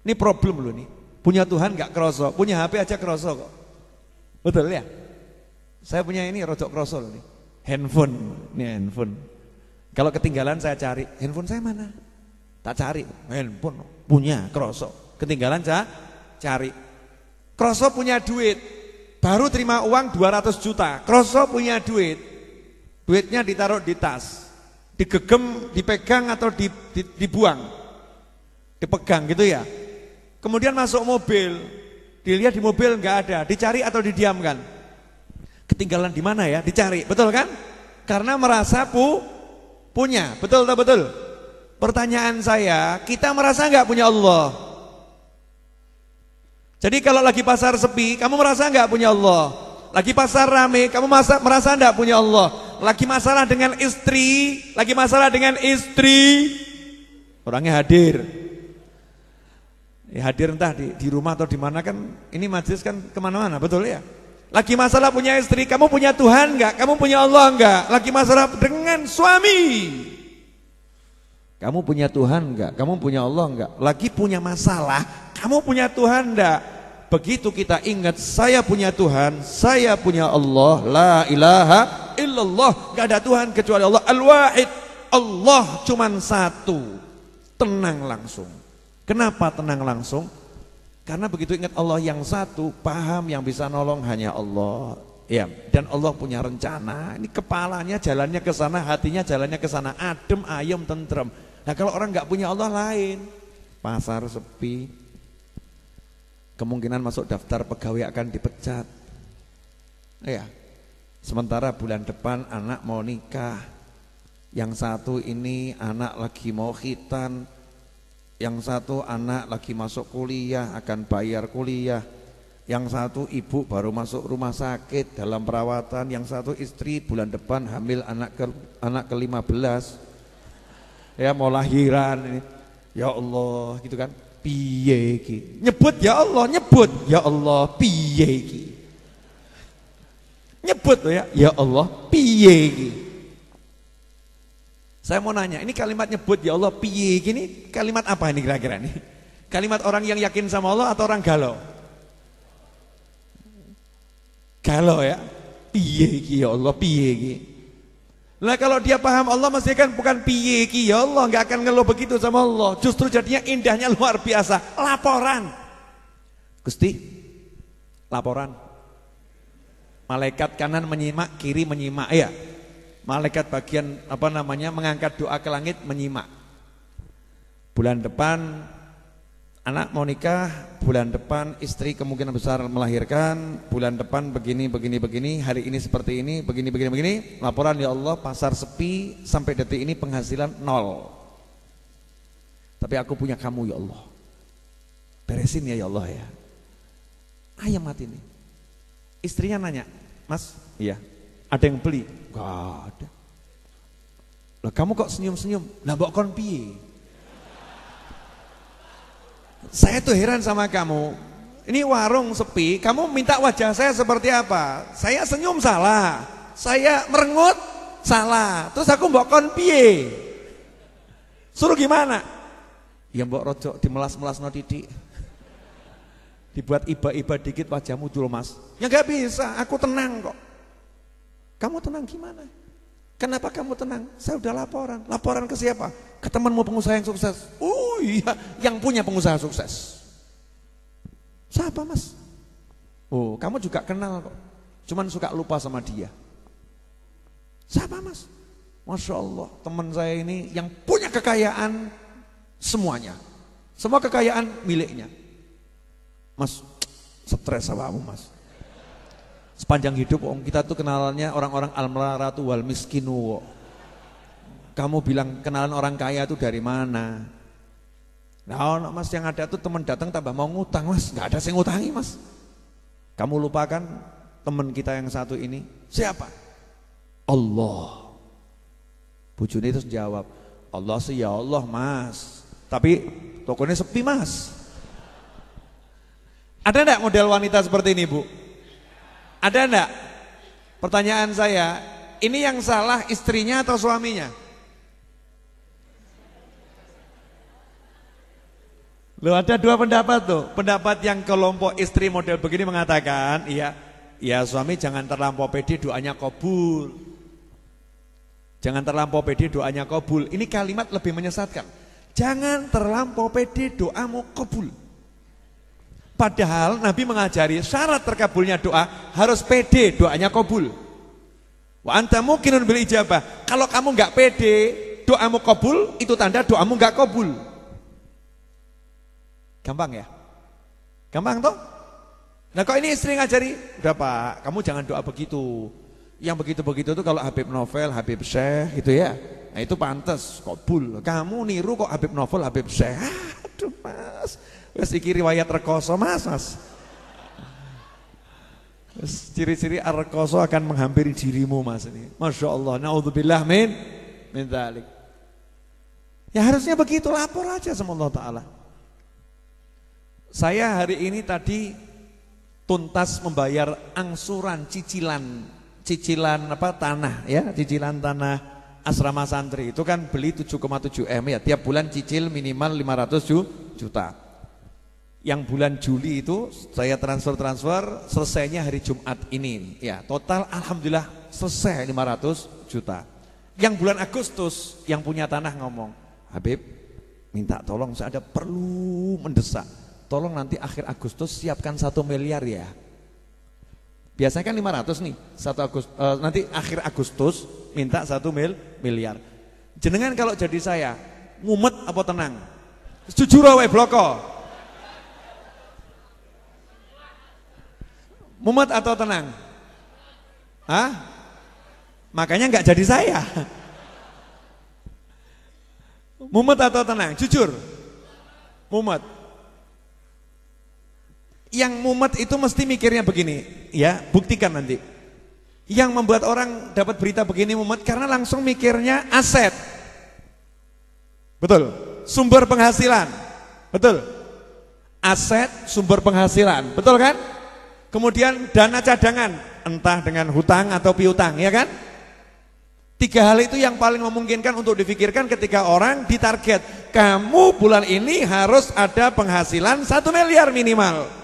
Ini problem loh nih, punya Tuhan gak kerasa, punya HP aja kerasa kok, betul ya? Saya punya ini rodok kerasa loh nih, handphone, ini handphone. Kalau ketinggalan saya cari, handphone saya mana? Tak cari, handphone punya kroso. Ketinggalan saya cari. Kroso punya duit, baru terima uang 200 juta. Kroso punya duit, duitnya ditaruh di tas, digegem, dipegang atau dibuang, dipegang gitu ya. Kemudian masuk mobil, dilihat di mobil nggak ada, dicari atau didiamkan. Ketinggalan di mana ya? Dicari, betul kan? Karena merasa punya, betul tak betul? Pertanyaan saya, kita merasa nggak punya Allah? Jadi kalau lagi pasar sepi, kamu merasa nggak punya Allah? Lagi pasar rame, kamu merasa nggak punya Allah? Lagi masalah dengan istri, orangnya hadir. Ya, hadir entah di rumah atau di mana, kan ini majelis kan kemana-mana, betul ya? Lagi masalah punya istri, kamu punya Tuhan enggak? Kamu punya Allah enggak? Lagi masalah dengan suami, kamu punya Tuhan enggak? Kamu punya Allah enggak? Lagi punya masalah, kamu punya Tuhan enggak? Begitu kita ingat saya punya Tuhan, saya punya Allah, la ilaha illallah, enggak ada Tuhan kecuali Allah, al-wahid, Allah cuman satu, tenang langsung. Kenapa tenang langsung? Karena begitu ingat Allah yang satu, paham yang bisa nolong hanya Allah. Ya, dan Allah punya rencana. Ini kepalanya jalannya ke sana, hatinya jalannya ke sana, adem, ayem, tentrem. Nah, kalau orang nggak punya Allah lain, pasar sepi, kemungkinan masuk daftar pegawai akan dipecat. Ya. Sementara bulan depan anak mau nikah, yang satu ini anak lagi mau khitan, yang satu anak lagi masuk kuliah, akan bayar kuliah. Yang satu ibu baru masuk rumah sakit dalam perawatan. Yang satu istri bulan depan hamil anak ke-15. Ya mau lahiran ini. Ya Allah gitu kan. Piye iki? Nyebut ya Allah, nyebut. Ya Allah, piye iki? Nyebut ya. Ya Allah, piye iki? Saya mau nanya, ini kalimat nyebut ya Allah piye gini, kalimat apa ini kira-kira nih? Kalimat orang yang yakin sama Allah atau orang galau? Galau ya, piye ki ya Allah, piye ki. Nah kalau dia paham Allah mesti kan bukan piye ki ya Allah, nggak akan ngeluh begitu sama Allah. Justru jadinya indahnya luar biasa, laporan. Gusti, laporan. Malaikat kanan menyimak, kiri menyimak ya. Malaikat bagian mengangkat doa ke langit menyimak. Bulan depan anak mau nikah, bulan depan istri kemungkinan besar melahirkan, bulan depan begini, hari ini seperti ini, begini. Laporan ya Allah, pasar sepi, sampai detik ini penghasilan 0. Tapi aku punya kamu ya Allah. Beresin ya Allah ya. Ayam mati nih. Istrinya nanya, Mas, iya. Ada yang beli? Gak ada. Lah kamu kok senyum-senyum? Lah mbok kon piye? Saya tuh heran sama kamu. Ini warung sepi, kamu minta wajah saya seperti apa? Saya senyum salah, saya merengut salah. Terus aku mbok kon piye? Suruh gimana? Ya mbok rojok dimelas-melas no titik. Dibuat iba-iba dikit wajahmu dulu Mas. Ya gak bisa, aku tenang kok. Kamu tenang gimana? Kenapa kamu tenang? Saya udah laporan. Laporan ke siapa? Ke temanmu pengusaha yang sukses. Oh iya, yang punya pengusaha sukses. Siapa Mas? Oh, kamu juga kenal kok. Cuman suka lupa sama dia. Siapa Mas? Masya Allah, teman saya ini yang punya kekayaan semuanya. Semua kekayaan miliknya. Mas, stres sama kamu mas. Sepanjang hidup kita tuh kenalannya orang-orang al-maratu wal miskinu. Kamu bilang kenalan orang kaya itu dari mana? Nah mas, yang ada tuh teman datang tambah mau ngutang mas. Gak ada yang ngutangi mas. Kamu lupakan teman kita yang satu ini. Siapa? Allah. Bujuni terus jawab, Allah sih ya Allah mas, tapi tokonya sepi mas. Ada enggak model wanita seperti ini bu? Ada enggak? Pertanyaan saya, ini yang salah istrinya atau suaminya? Loh, ada dua pendapat tuh. Pendapat yang kelompok istri model begini mengatakan, iya, ya suami jangan terlampau pede, doanya kabul. Jangan terlampau pede, doanya kabul. Ini kalimat lebih menyesatkan. Jangan terlampau pede, doamu kabul. Padahal Nabi mengajari syarat terkabulnya doa harus pede, doanya kabul. Wa anta muqinun bil ijabah. Kalau kamu enggak pede, doamu kabul, itu tanda doamu enggak kabul. Gampang ya? Gampang toh? Nah kok ini istri ngajari, udah Pak, kamu jangan doa begitu. Yang begitu-begitu itu kalau Habib Novel, Habib Syekh gitu ya. Nah itu pantas, kabul. Kamu niru kok Habib Novel, Habib Syekh. Aduh mas, wes iki riwayat rekoso mas. Ciri-ciri rekoso akan menghampiri dirimu mas ini. Masya Allah, naudzubillah min dzalik. Ya harusnya begitu, lapor aja sama Allah Ta'ala. Saya hari ini tadi tuntas membayar angsuran cicilan apa tanah ya, cicilan tanah asrama santri itu kan beli 7,7 M ya, tiap bulan cicil minimal 500 juta. Yang bulan Juli itu saya transfer selesainya hari Jumat ini ya, total alhamdulillah selesai 500 juta. Yang bulan Agustus yang punya tanah ngomong, Habib minta tolong saya ada perlu mendesak, tolong nanti akhir Agustus siapkan 1 miliar ya. Biasanya kan 500 nih, nanti akhir Agustus minta 1 miliar. Jenengan kalau jadi saya, ngumet apa tenang? Jujur wae bloko. Mumet atau tenang? Hah? Makanya nggak jadi saya. Mumet atau tenang? Jujur. Mumet. Yang mumet itu mesti mikirnya begini, ya, buktikan nanti. Yang membuat orang dapat berita begini mumet karena langsung mikirnya aset. Betul. Sumber penghasilan. Betul. Aset, sumber penghasilan. Betul kan? Kemudian dana cadangan, entah dengan hutang atau piutang, ya kan? 3 hal itu yang paling memungkinkan untuk difikirkan ketika orang ditarget. Kamu bulan ini harus ada penghasilan 1 miliar minimal.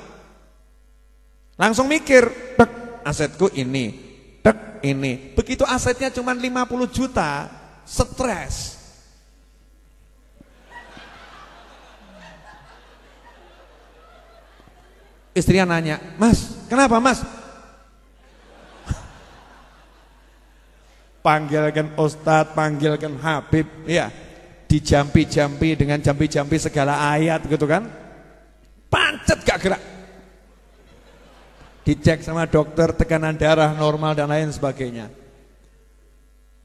Langsung mikir, tek, asetku ini, tek, ini. Begitu asetnya cuma 50 juta, stres. Istrinya nanya, Mas, kenapa Mas? Panggilkan Ustadz, panggilkan Habib, ya, dijampi-jampi dengan jampi-jampi segala ayat gitu kan, pancet gak gerak. Dicek sama dokter, tekanan darah normal dan lain sebagainya.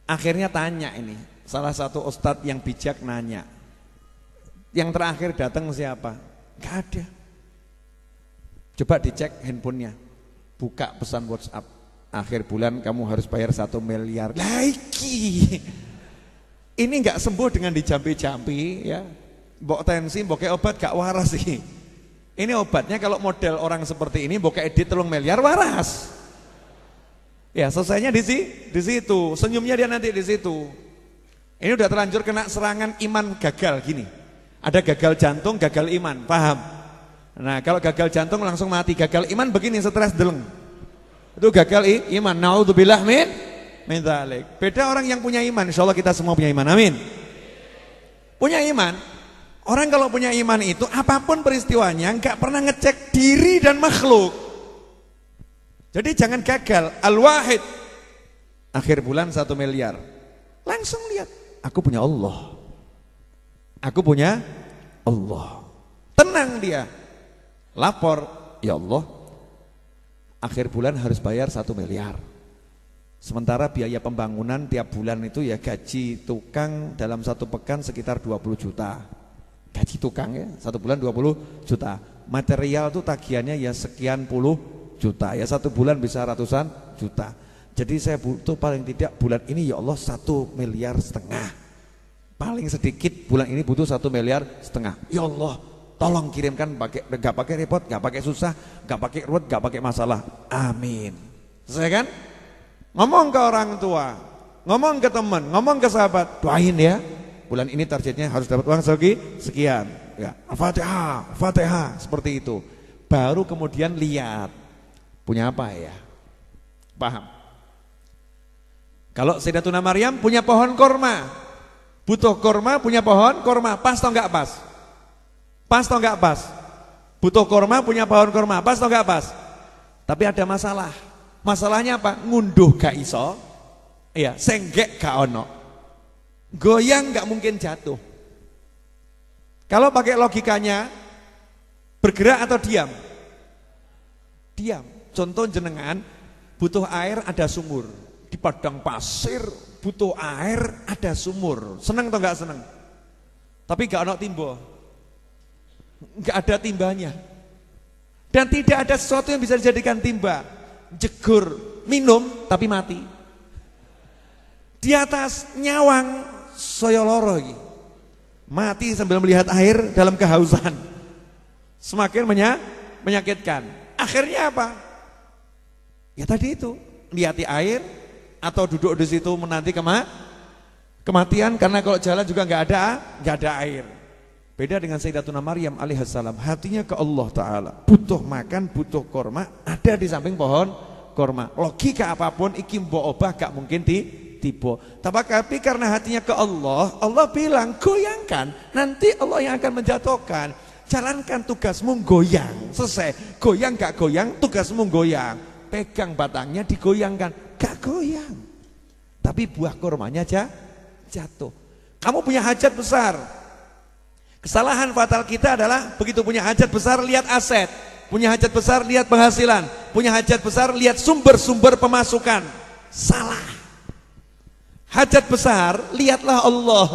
Akhirnya tanya ini, salah satu ustadz yang bijak nanya, yang terakhir datang siapa? Gak ada. Coba dicek handphonenya, buka pesan WhatsApp, akhir bulan kamu harus bayar 1 miliar. Lagi ini gak sembuh dengan dijampi-jampi ya, mbok tensi, mbok obat gak waras sih. Ini obatnya kalau model orang seperti ini mbok edit 3 miliar waras. Ya selesainya di situ, senyumnya dia nanti di situ. Ini udah terlanjur kena serangan iman gagal gini. Ada gagal jantung, gagal iman, paham? Nah kalau gagal jantung langsung mati, gagal iman begini stres deleng. Itu gagal iman. Naudzubillah min dzalik. Beda orang yang punya iman, insyaallah kita semua punya iman. Amin. Punya iman. Orang kalau punya iman itu apapun peristiwanya nggak pernah ngecek diri dan makhluk. Jadi jangan gagal. Al-Wahid akhir bulan 1 miliar. Langsung lihat, aku punya Allah. Aku punya Allah. Tenang dia. Lapor, ya Allah, akhir bulan harus bayar 1 miliar. Sementara biaya pembangunan tiap bulan itu ya gaji tukang dalam 1 pekan sekitar 20 juta. Gaji tukang ya, 1 bulan 20 juta. Material itu tagihannya ya sekian puluh juta. Ya 1 bulan bisa ratusan juta. Jadi saya butuh paling tidak bulan ini ya Allah 1,5 miliar. Paling sedikit bulan ini butuh 1,5 miliar. Ya Allah, tolong kirimkan gak pakai repot, gak pakai susah, gak pakai ruwet, gak pakai masalah. Amin. Selesai kan? Ngomong ke orang tua, ngomong ke teman, ngomong ke sahabat, doain ya. Bulan ini targetnya harus dapat uang sekian. Ya, Al-Fatihah, Al-Fatihah, seperti itu. Baru kemudian lihat punya apa ya? Paham? Kalau Sayyidatuna Maryam punya pohon korma, butuh korma, punya pohon korma, pas atau enggak pas? Pas atau enggak pas? Butuh korma, punya pohon korma, pas atau enggak pas? Tapi ada masalah. Masalahnya apa? Ngunduh gak iso, iya, senggek gak ono, goyang gak mungkin jatuh. Kalau pakai logikanya, bergerak atau diam? Diam. Contoh jenengan butuh air, ada sumur di padang pasir, butuh air, ada sumur. Seneng atau gak seneng? Tapi gak ono timbo, gak ada timbanya, dan tidak ada sesuatu yang bisa dijadikan timba. Jegur minum tapi mati. Di atas nyawang soyoloro mati sambil melihat air dalam kehausan. Semakin menyakitkan. Akhirnya apa? Ya tadi itu, lihati air atau duduk di situ menanti kematian, karena kalau jalan juga nggak ada air. Beda dengan Sayyidatuna Maryam alaihissalam, hatinya ke Allah Ta'ala. Butuh makan, butuh korma, ada di samping pohon korma. Logika apapun, iki mbok obah gak mungkin tiba. Tapi karena hatinya ke Allah, Allah bilang goyangkan, nanti Allah yang akan menjatuhkan. Jalankan tugasmu goyang, selesai. Goyang gak goyang, tugasmu goyang. Pegang batangnya digoyangkan, gak goyang. Tapi buah kormanya jatuh. Kamu punya hajat besar. Kesalahan fatal kita adalah begitu punya hajat besar lihat aset, punya hajat besar lihat penghasilan, punya hajat besar lihat sumber-sumber pemasukan. Salah. Hajat besar lihatlah Allah.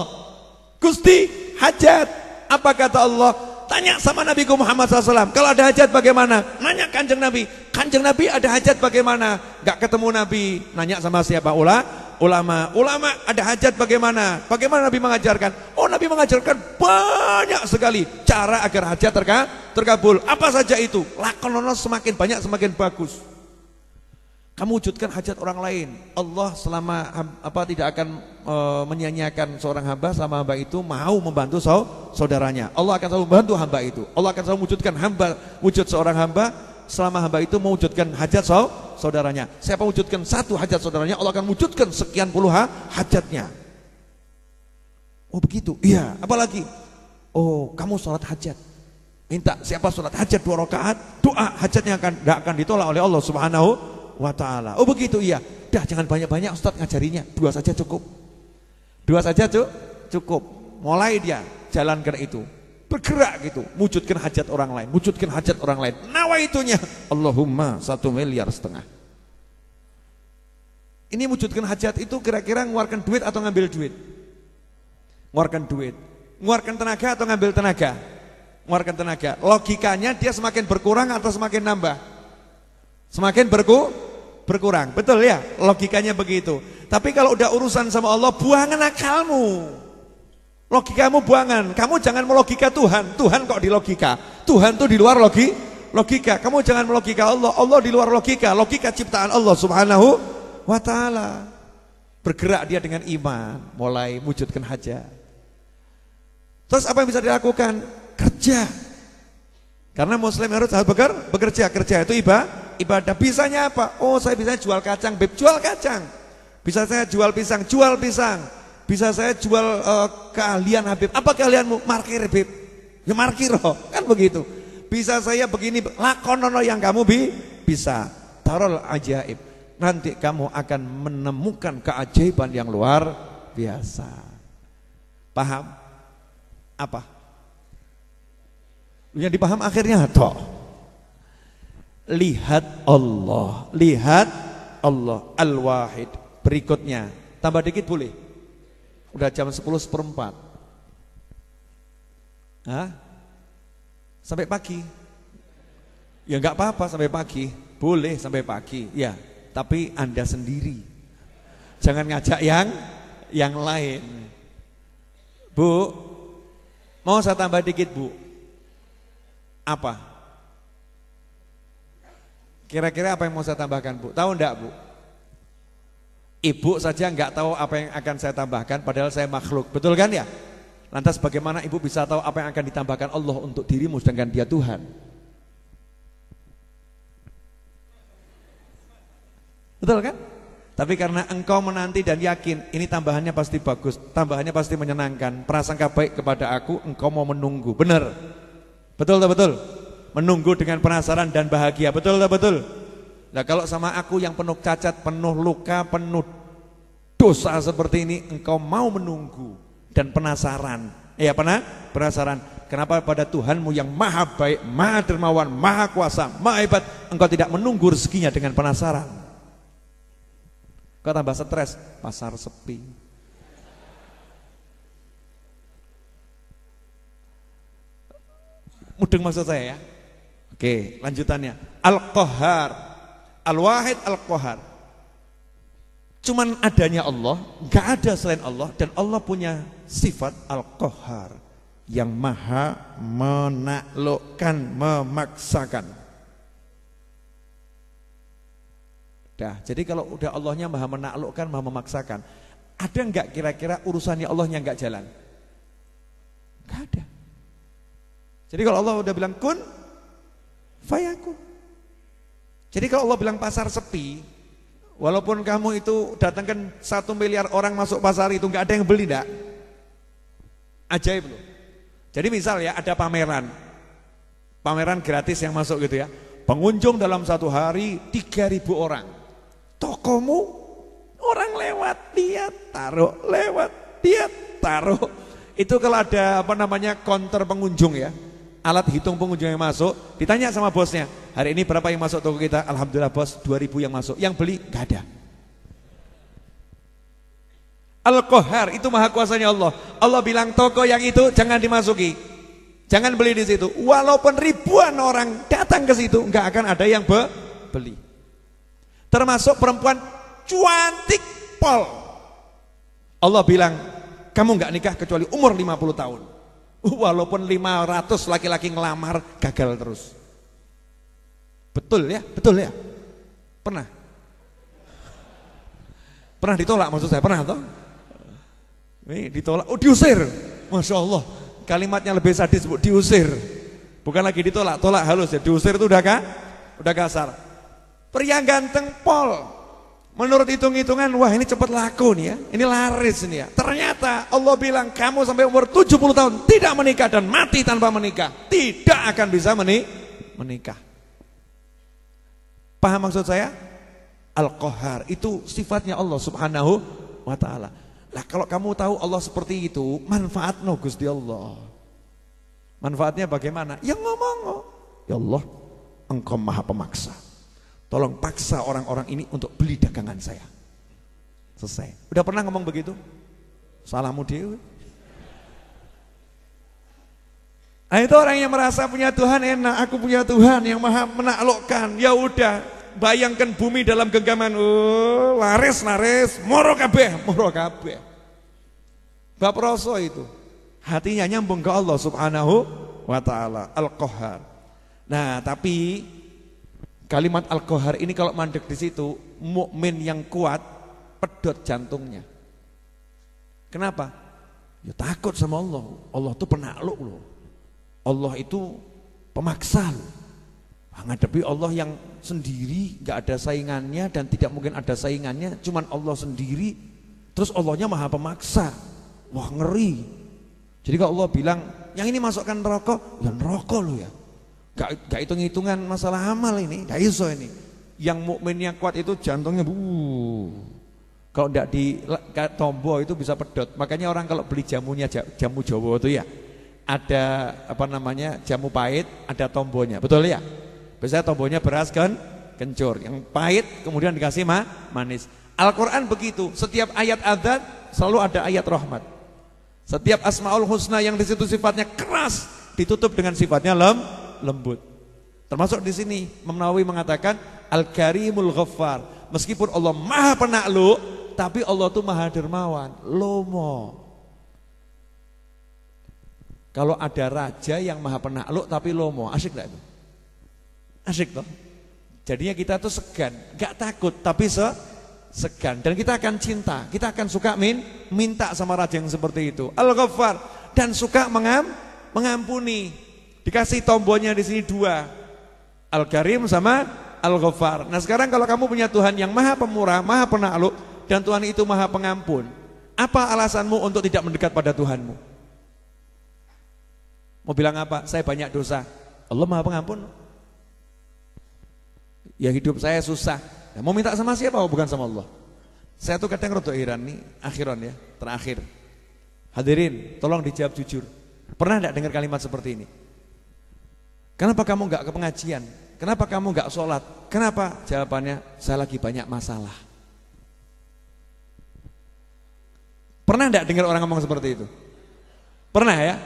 Gusti, hajat. Apa kata Allah? Tanya sama Nabi Muhammad SAW. Kalau ada hajat bagaimana? Nanya Kanjeng Nabi. Kanjeng Nabi ada hajat bagaimana? Gak ketemu Nabi. Nanya sama siapa? Ulama ada hajat bagaimana? Bagaimana Nabi mengajarkan? Oh, Nabi mengajarkan banyak sekali cara agar hajat terkabul. Apa saja itu? Lakonono semakin banyak semakin bagus. Kamu wujudkan hajat orang lain. Allah selama tidak akan menyia-nyiakan seorang hamba selama hamba itu mau membantu saudaranya. Allah akan selalu membantu hamba itu. Allah akan selalu wujudkan wujud seorang hamba selama hamba itu mewujudkan hajat saudaranya. Siapa wujudkan satu hajat saudaranya, Allah akan wujudkan sekian puluh hajatnya. Oh begitu? Iya. Apalagi? Oh, kamu sholat hajat. Minta siapa sholat hajat 2 rakaat, doa hajatnya gak akan ditolak oleh Allah Subhanahu wa ta'ala. Oh begitu? Iya. Dah jangan banyak-banyak Ustaz ngajarinya, 2 saja cukup. 2 saja cukup. Mulai dia jalankan itu. Bergerak gitu, wujudkan hajat orang lain, wujudkan hajat orang lain. Nawaitunya Allahumma 1,5 miliar. Ini wujudkan hajat itu kira-kira ngeluarkan duit atau ngambil duit? Ngeluarkan duit. Ngeluarkan tenaga atau ngambil tenaga? Ngeluarkan tenaga. Logikanya dia semakin berkurang atau semakin nambah? Semakin berkurang. Betul ya? Logikanya begitu. Tapi kalau udah urusan sama Allah, buangan akalmu. Logikamu buangan. Kamu jangan melogika Tuhan. Tuhan kok di logika. Tuhan tuh di luar logika. Kamu jangan melogika Allah. Allah di luar logika. Logika ciptaan Allah Subhanahu wa ta'ala. Bergerak dia dengan iman, mulai wujudkan hajat. Terus apa yang bisa dilakukan? Kerja. Karena muslim harus bekerja. Kerja itu ibadah. Bisanya apa? Oh, saya bisa jual kacang, Beb. Jual kacang. Bisa saya jual pisang, jual pisang. Bisa saya jual keahlian Habib. Apa keahlianmu? Markir Habib. Ya markir kan begitu. Bisa saya begini, lakonono yang kamu bisa. Tarol ajaib. Nanti kamu akan menemukan keajaiban yang luar biasa. Paham? Apa? Yang dipaham akhirnya toh. Lihat Allah, lihat Allah Al-Wahid. Berikutnya, tambah dikit boleh? Udah jam 10:04. Hah? Sampai pagi? Ya enggak apa-apa sampai pagi. Boleh sampai pagi. Ya, tapi Anda sendiri. Jangan ngajak yang lain. Bu, mau saya tambah dikit, Bu? Apa? Kira-kira apa yang mau saya tambahkan, Bu? Tahu enggak, Bu? Ibu saja enggak tahu apa yang akan saya tambahkan, padahal saya makhluk. Betul kan ya? Lantas bagaimana ibu bisa tahu apa yang akan ditambahkan Allah untuk dirimu sedangkan dia Tuhan? Betul kan? Tapi karena engkau menanti dan yakin ini tambahannya pasti bagus, tambahannya pasti menyenangkan, prasangka baik kepada aku, engkau mau menunggu. Benar? Betul tak betul? Menunggu dengan penasaran dan bahagia. Betul tak betul? Nah kalau sama aku yang penuh cacat, penuh luka, penuh dosa seperti ini, engkau mau menunggu dan penasaran. Ya penasaran. Kenapa pada Tuhanmu yang maha baik, maha dermawan, maha kuasa, maha hebat, engkau tidak menunggu rezekinya dengan penasaran? Kau tambah stres, pasar sepi. Mudeng maksud saya ya. Oke, lanjutannya. Al-Qahhar, Al-Wahid Al-Qahhar. Cuman adanya Allah, enggak ada selain Allah, dan Allah punya sifat Al-Qahhar yang maha menaklukkan, memaksakan. Dah, jadi kalau udah Allahnya maha menaklukkan, maha memaksakan, ada enggak kira-kira urusannya Allahnya enggak jalan? Enggak ada. Jadi kalau Allah udah bilang kun fayakun. Jadi kalau Allah bilang pasar sepi, walaupun kamu itu datangkan 1 miliar orang masuk pasar itu enggak ada yang beli enggak? Ajaib loh. Jadi misal ya ada pameran gratis yang masuk gitu ya. Pengunjung dalam 1 hari 3.000 orang. Tokomu orang lewat dia taruh, lewat dia taruh. Itu kalau ada counter pengunjung ya. Alat hitung pengunjung yang masuk, ditanya sama bosnya, hari ini berapa yang masuk toko kita? Alhamdulillah bos, 2.000 yang masuk. Yang beli gak ada. Al-Qahhar itu maha kuasanya Allah. Allah bilang toko yang itu jangan dimasuki, jangan beli di situ. Walaupun ribuan orang datang ke situ, nggak akan ada yang beli. Termasuk perempuan cantik pol. Allah bilang kamu nggak nikah kecuali umur 50 tahun. Walaupun 500 laki-laki ngelamar gagal terus. Betul ya? Betul ya? Pernah? Pernah ditolak maksud saya? Pernah toh? Ini ditolak, oh diusir. Masya Allah, kalimatnya lebih sadis bu, diusir. Bukan lagi ditolak, tolak halus ya. Diusir itu udah kasar. Pria ganteng pol. Menurut hitung-hitungan, wah ini cepat laku nih ya, ini laris nih ya. Ternyata Allah bilang kamu sampai umur 70 tahun tidak menikah dan mati tanpa menikah, tidak akan bisa menikah. Paham maksud saya? Al-Qahhar itu sifatnya Allah subhanahu wa ta'ala. Nah kalau kamu tahu Allah seperti itu, manfaatnya Gusti Allah. Manfaatnya bagaimana? Ya ngomong, ya Allah engkau maha pemaksa. Tolong paksa orang-orang ini untuk beli dagangan saya. Selesai. Udah pernah ngomong begitu? Salahmu dewe. Nah itu orang yang merasa punya Tuhan enak, aku punya Tuhan yang maha menaklukkan. Ya udah, bayangkan bumi dalam genggaman, laris, moro kabeh. Bab Rasul itu. Hatinya nyambung ke Allah subhanahu wa ta'ala. Al-Qahhar. Nah tapi kalimat Al-Qahhar ini kalau mandek di situ, mukmin yang kuat pedot jantungnya. Kenapa? Ya takut sama Allah. Allah itu penakluk loh. Allah itu pemaksa loh. Menghadapi Allah yang sendiri, gak ada saingannya dan tidak mungkin ada saingannya, cuman Allah sendiri. Terus Allahnya maha pemaksa. Wah ngeri. Jadi kalau Allah bilang yang ini masukkan neraka, ya neraka loh ya. Gak hitung-hitungan masalah amal ini, gak iso ini. Yang mukmin yang kuat itu jantungnya Kalau tidak di tombo itu bisa pedot. Makanya orang kalau beli jamunya jamu Jawa itu ya ada apa namanya jamu pahit, ada tombonya, betul ya? Biasanya tombonya beras kan kencur, yang pahit kemudian dikasih manis. Al-Quran begitu, setiap ayat adzan selalu ada ayat rahmat. Setiap asmaul husna yang di situ sifatnya keras ditutup dengan sifatnya lembut. Termasuk di sini Imam Nawawi mengatakan Al-Karimul Ghaffar. Meskipun Allah Maha Penakluk, tapi Allah itu Maha Dermawan, lomo. Kalau ada raja yang Maha Penakluk tapi lomo, asik enggak itu? Asik toh? Jadinya kita tuh segan, enggak takut tapi segan, dan kita akan cinta, kita akan suka minta sama raja yang seperti itu. Al-Ghaffar, dan suka mengampuni. Dikasih tombolnya di sini dua, Al-Karim sama Al-Ghaffar. Nah sekarang kalau kamu punya Tuhan yang Maha Pemurah, Maha Penakluk, dan Tuhan itu Maha Pengampun, apa alasanmu untuk tidak mendekat pada Tuhanmu? Mau bilang apa? Saya banyak dosa. Allah Maha Pengampun. Ya hidup saya susah. Nah, mau minta sama siapa? Bukan sama Allah. Saya tuh kadang rodo heran nih, akhiran ya, terakhir. Hadirin, tolong dijawab jujur. Pernah enggak dengar kalimat seperti ini? Kenapa kamu enggak ke pengajian? Kenapa kamu enggak sholat? Kenapa? Jawabannya, saya lagi banyak masalah. Pernah enggak dengar orang ngomong seperti itu? Pernah ya?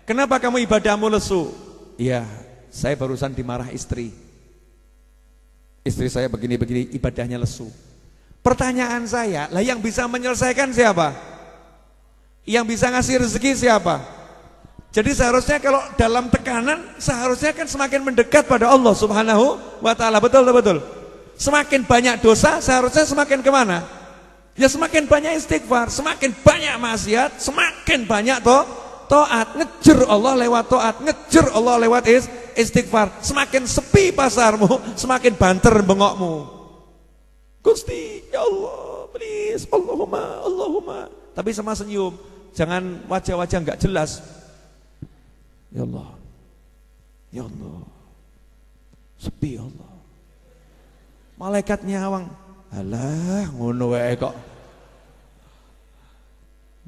Kenapa kamu ibadahmu lesu? Iya, saya barusan dimarah istri. Istri saya begini-begini, ibadahnya lesu. Pertanyaan saya, lah yang bisa menyelesaikan siapa? Yang bisa ngasih rezeki siapa? Jadi seharusnya kalau dalam tekanan, seharusnya kan semakin mendekat pada Allah Subhanahu wa ta'ala. Betul. Semakin banyak dosa, seharusnya semakin kemana? Ya semakin banyak istighfar, semakin banyak maksiat, semakin banyak taat. Ngejer Allah lewat taat, ngejer Allah lewat istighfar. Semakin sepi pasarmu, semakin banter bengokmu. Gusti, ya Allah, please, Allahumma. Tapi sama senyum, jangan wajah-wajah enggak jelas. Ya Allah, sepi ya Allah. Malaikat nyawang, alah ngono wae kok.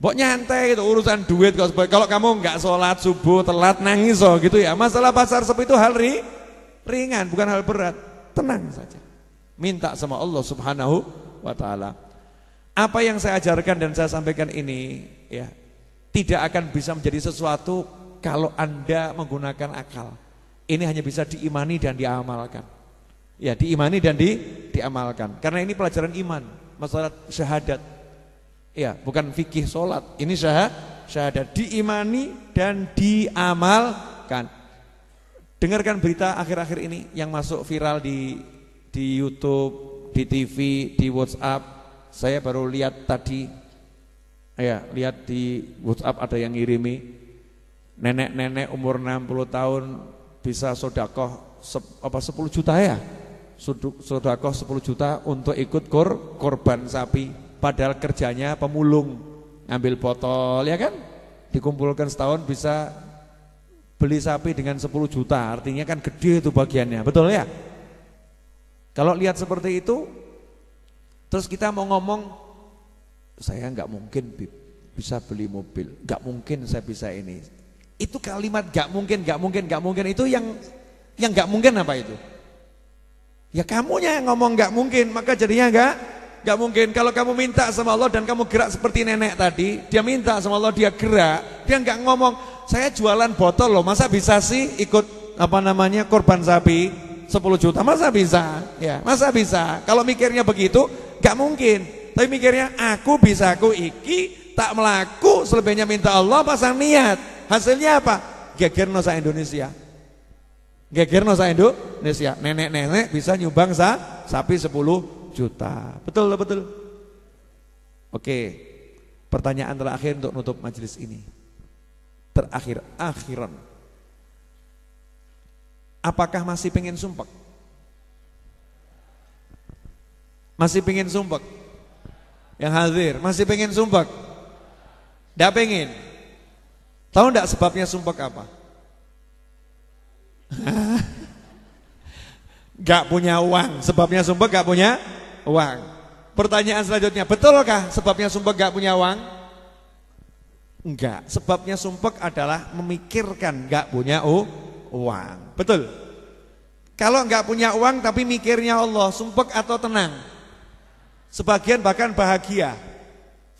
Mbok nyantai itu urusan duit kok. Kalau kamu enggak sholat subuh telat nangis gitu ya. Masalah pasar sepi itu hal ringan, bukan hal berat. Tenang saja. Minta sama Allah Subhanahu wa ta'ala. Apa yang saya ajarkan dan saya sampaikan ini ya, tidak akan bisa menjadi sesuatu kalau Anda menggunakan akal. Ini hanya bisa diimani dan diamalkan. Ya, diimani dan diamalkan. Karena ini pelajaran iman, masalah syahadat. Ya, bukan fikih sholat. Ini syahadat, diimani dan diamalkan. Dengarkan berita akhir-akhir ini yang masuk viral di YouTube, di TV, di WhatsApp. Saya baru lihat tadi. Ya, lihat di WhatsApp ada yang ngirimi. Nenek-nenek umur 60 tahun bisa sodakoh 10 juta ya? Sodakoh 10 juta untuk ikut korban sapi. Padahal kerjanya pemulung, ngambil botol ya kan? Dikumpulkan setahun bisa beli sapi dengan 10 juta. Artinya kan gede itu bagiannya, betul ya? Kalau lihat seperti itu, terus kita mau ngomong, saya nggak mungkin bisa beli mobil, nggak mungkin saya bisa ini. Itu kalimat nggak mungkin itu yang nggak mungkin apa itu? Ya kamunya yang ngomong nggak mungkin, maka jadinya nggak mungkin. Kalau kamu minta sama Allah dan kamu gerak seperti nenek tadi, dia minta sama Allah, dia gerak, dia nggak ngomong saya jualan botol loh, masa bisa sih ikut korban sapi 10 juta, masa bisa? Ya, masa bisa? Kalau mikirnya begitu, nggak mungkin. Tapi mikirnya aku bisa, aku iki tak melaku, selebihnya minta Allah, pasang niat. Hasilnya apa? Gegerno sa Indonesia. Gegerno sa Indonesia. Nenek-nenek bisa nyumbang sapi 10 juta. Betul. Oke. Pertanyaan terakhir untuk nutup majelis ini. Akhiran. Apakah masih pengen sumpek? Masih pengen sumpek? Yang hadir, masih pengen sumpek? Nggak pengen? Tahu enggak sebabnya sumpek apa? Gak punya uang. Sebabnya sumpek gak punya uang. Pertanyaan selanjutnya, betulkah sebabnya sumpek gak punya uang? Enggak, sebabnya sumpek adalah memikirkan gak punya uang. Betul. Kalau gak punya uang tapi mikirnya Allah, sumpek atau tenang? Sebagian bahkan bahagia.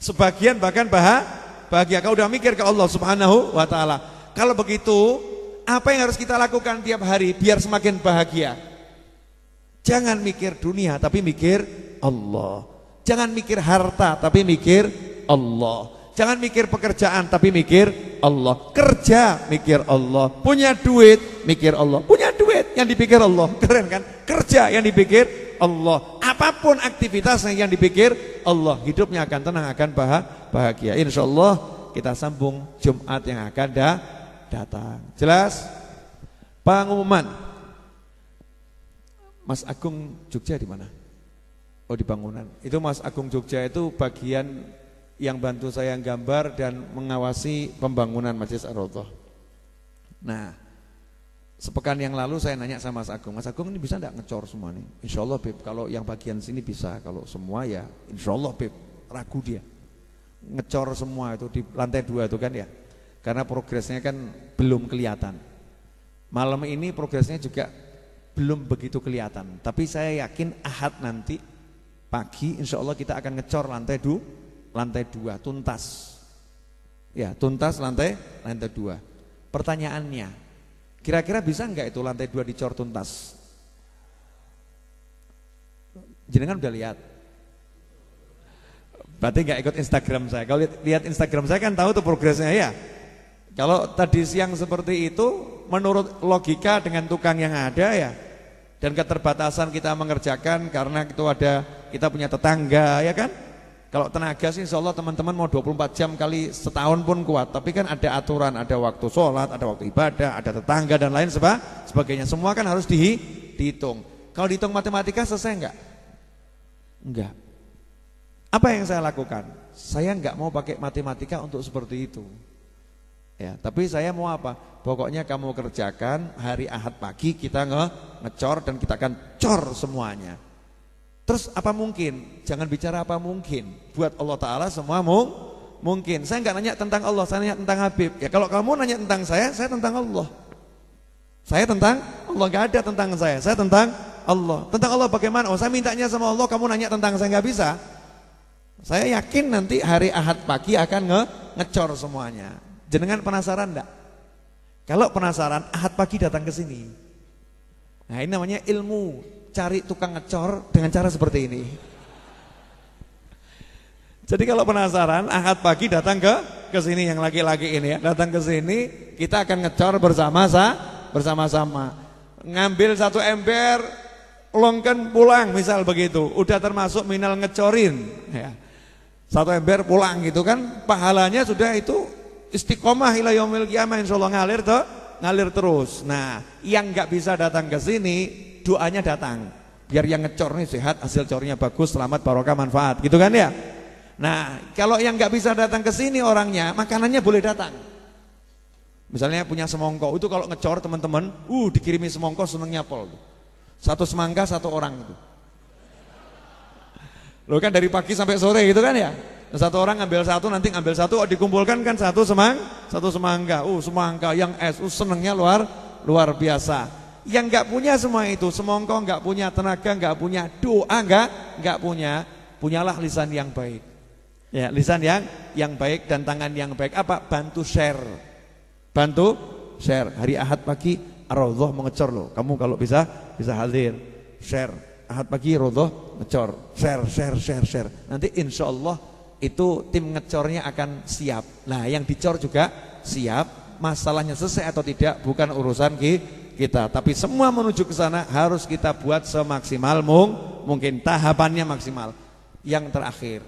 Sebagian bahkan bahagia. Kalau udah mikir ke Allah Subhanahu wa ta'ala. Kalau begitu, apa yang harus kita lakukan tiap hari biar semakin bahagia? Jangan mikir dunia tapi mikir Allah. Jangan mikir harta tapi mikir Allah. Jangan mikir pekerjaan tapi mikir Allah. Kerja mikir Allah. Punya duit mikir Allah. Punya duit yang dipikir Allah. Keren kan? Kerja yang dipikir Allah. Apapun aktivitasnya yang dipikir Allah. Hidupnya akan tenang, akan bahagia. Insya Allah kita sambung Jumat yang akan datang. Jelas? Pengumuman. Mas Agung Jogja di mana? Oh, di bangunan. Itu Mas Agung Jogja itu bagian yang bantu saya gambar dan mengawasi pembangunan Masjid Ar-Raudhah. Nah, sepekan yang lalu saya nanya sama Mas Agung ini bisa enggak ngecor semua nih? Insya Allah Beb, kalau yang bagian sini bisa, kalau semua ya insya Allah Beb, ragu dia. Ngecor semua itu di lantai 2 itu kan ya. Karena progresnya kan belum kelihatan. Malam ini progresnya juga belum begitu kelihatan. Tapi saya yakin Ahad nanti pagi insya Allah kita akan ngecor lantai 2 tuntas. Ya, tuntas lantai 2. Pertanyaannya, kira-kira bisa enggak itu lantai 2 dicor tuntas? Jenengan udah lihat? Berarti enggak ikut Instagram saya. Kalau lihat Instagram saya kan tahu tuh progresnya ya. Kalau tadi siang seperti itu, menurut logika dengan tukang yang ada ya, dan keterbatasan kita mengerjakan karena itu kita punya tetangga ya kan. Kalau tenaga sih insya Allah teman-teman mau 24 jam kali setahun pun kuat. Tapi kan ada aturan, ada waktu sholat, ada waktu ibadah, ada tetangga dan lain sebagainya. Semua kan harus dihitung. Kalau dihitung matematika selesai enggak? Enggak. Apa yang saya lakukan? Saya enggak mau pakai matematika untuk seperti itu. Ya, tapi saya mau apa? Pokoknya kamu kerjakan, hari Ahad pagi kita ngecor dan kita akan cor semuanya. Terus apa mungkin? Jangan bicara apa mungkin. Buat Allah Ta'ala semua mungkin. Saya enggak nanya tentang Allah, saya nanya tentang Habib. Ya kalau kamu nanya tentang saya tentang Allah. Saya tentang Allah, enggak ada tentang saya tentang Allah. Tentang Allah bagaimana? Oh, saya mintanya sama Allah, kamu nanya tentang saya, enggak bisa. Saya yakin nanti hari Ahad pagi akan ngecor semuanya. Jenengan penasaran enggak? Kalau penasaran, Ahad pagi datang ke sini. Nah, ini namanya ilmu. Cari tukang ngecor dengan cara seperti ini. Jadi kalau penasaran, Ahad pagi datang ke sini yang laki-laki ini ya, datang ke sini, kita akan ngecor bersama-sama. Ngambil 1 ember, longkan pulang misal begitu. Udah termasuk minal ngecerin ya. 1 ember pulang gitu kan, pahalanya sudah itu istiqomah ila yaumil qiyamah insyaallah ngalir terus. Nah, yang enggak bisa datang ke sini, doanya datang. Biar yang ngecor nih sehat, hasil cornya bagus, selamat, barokah, manfaat, gitu kan ya. Nah, kalau yang enggak bisa datang ke sini orangnya, makanannya boleh datang. Misalnya punya semongko, itu kalau ngecor teman-teman, dikirimi semongko senengnya pol. 1 semangka 1 orang itu. Loh kan dari pagi sampai sore gitu kan ya. 1 orang ngambil 1, nanti ngambil 1, dikumpulkan kan 1 semangka. Semangka yang senengnya luar biasa. Yang enggak punya semua itu, semongko enggak punya, tenaga enggak punya, doa enggak punya, punyalah lisan yang baik. Ya, lisan yang baik dan tangan yang baik. Apa? Bantu share. Hari Ahad pagi Ar-Raudhah mengecor loh. Kamu kalau bisa hadir. Share. Ahad pagi Ar-Raudhah ngecor. Share. Nanti insya Allah itu tim ngecornya akan siap. Nah, yang dicor juga siap. Masalahnya selesai atau tidak bukan urusan kita, tapi semua menuju ke sana harus kita buat semaksimal mungkin, tahapannya maksimal. Yang terakhir,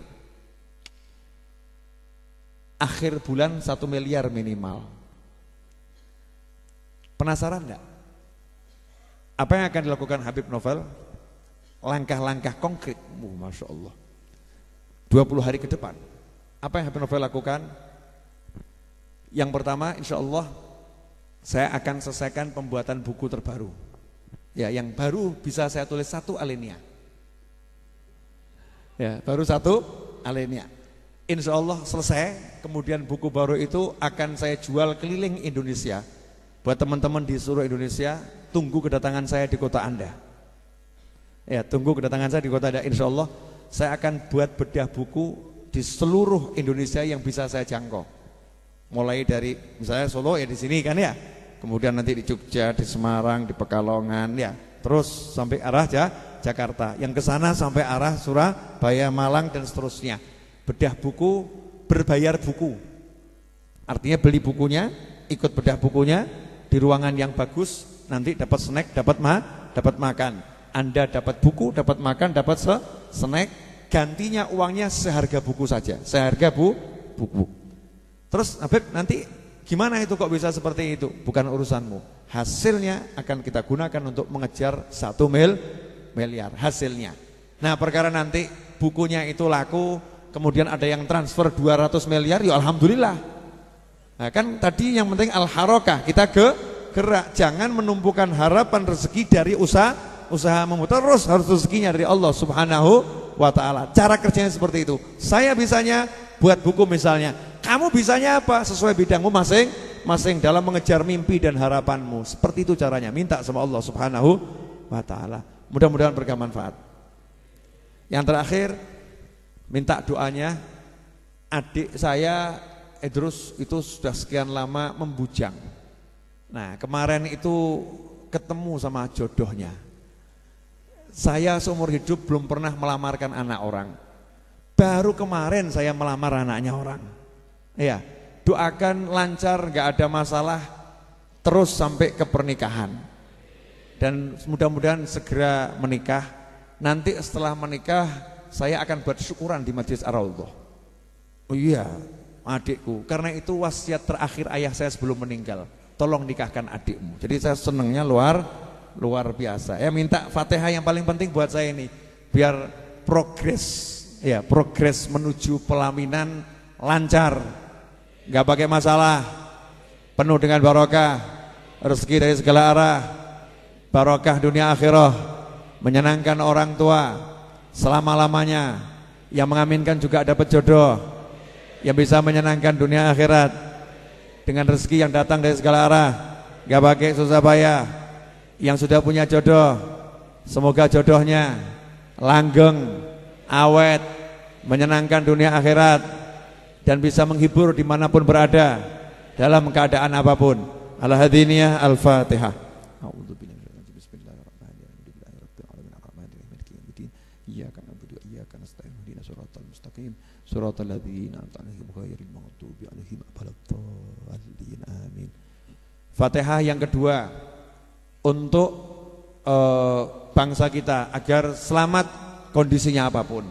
akhir bulan 1 miliar minimal. Penasaran enggak? Apa yang akan dilakukan Habib Novel? Langkah-langkah konkret. Masya Allah, 20 hari ke depan. Apa yang Habib Novel lakukan? Yang pertama, insya Allah saya akan selesaikan pembuatan buku terbaru. Ya, yang baru bisa saya tulis 1 alinea. Ya, baru 1 alinea. Insya Allah selesai. Kemudian buku baru itu akan saya jual keliling Indonesia. Buat teman-teman di seluruh Indonesia, tunggu kedatangan saya di kota Anda. Ya, tunggu kedatangan saya di kota Anda. Insya Allah saya akan buat bedah buku di seluruh Indonesia yang bisa saya jangkau. Mulai dari misalnya Solo ya di sini kan ya. Kemudian nanti di Jogja, di Semarang, di Pekalongan ya. Terus sampai arah Jakarta. Yang ke sana sampai arah Surabaya, Malang dan seterusnya. Bedah buku, berbayar buku. Artinya beli bukunya, ikut bedah bukunya di ruangan yang bagus, nanti dapat snack, dapat makan. Anda dapat buku, dapat makan, dapat snack, gantinya uangnya seharga buku saja, seharga buku. Terus Habib nanti gimana itu kok bisa seperti itu? Bukan urusanmu. Hasilnya akan kita gunakan untuk mengejar 1 miliar hasilnya. Nah, perkara nanti bukunya itu laku, kemudian ada yang transfer 200 miliar, ya alhamdulillah. Nah, kan tadi yang penting al-harokah, kita gerak, jangan menumpukan harapan rezeki dari usahamu. Terus harus rezekinya dari Allah Subhanahu wa ta'ala. Cara kerjanya seperti itu. Saya bisanya buat buku misalnya. Kamu bisanya apa? Sesuai bidangmu masing-masing dalam mengejar mimpi dan harapanmu. Seperti itu caranya. Minta sama Allah Subhanahu wa ta'ala. Mudah-mudahan bermanfaat. Yang terakhir, minta doanya. Adik saya Idrus itu sudah sekian lama membujang. Nah, kemarin itu ketemu sama jodohnya. Saya seumur hidup belum pernah melamarkan anak orang. Baru kemarin saya melamar anaknya orang. Ya, doakan lancar, gak ada masalah, terus sampai ke pernikahan. Dan mudah-mudahan segera menikah. Nanti setelah menikah saya akan buat syukuran di Masjid Ar-Raudhah. Oh iya, adikku, karena itu wasiat terakhir ayah saya sebelum meninggal. Tolong nikahkan adikmu. Jadi saya senangnya luar biasa. Ya, minta Fatihah yang paling penting buat saya ini, biar progres menuju pelaminan lancar. Gak pakai masalah, penuh dengan barokah, rezeki dari segala arah, barokah dunia akhirah, menyenangkan orang tua selama-lamanya. Yang mengaminkan juga dapat jodoh yang bisa menyenangkan dunia akhirat dengan rezeki yang datang dari segala arah, gak pakai susah payah. Yang sudah punya jodoh, semoga jodohnya langgeng, awet, menyenangkan dunia akhirat dan bisa menghibur dimanapun berada dalam keadaan apapun. Al-Hadiniyah Al-Fatihah. Iyyaka na'budu wa iyyaka nasta'in ihdinas siratal mustaqim siratal ladzina an'amta 'alaihim ghairil maghdubi 'alaihim waladdallin. Amin. Fatihah yang kedua untuk bangsa kita agar selamat kondisinya apapun.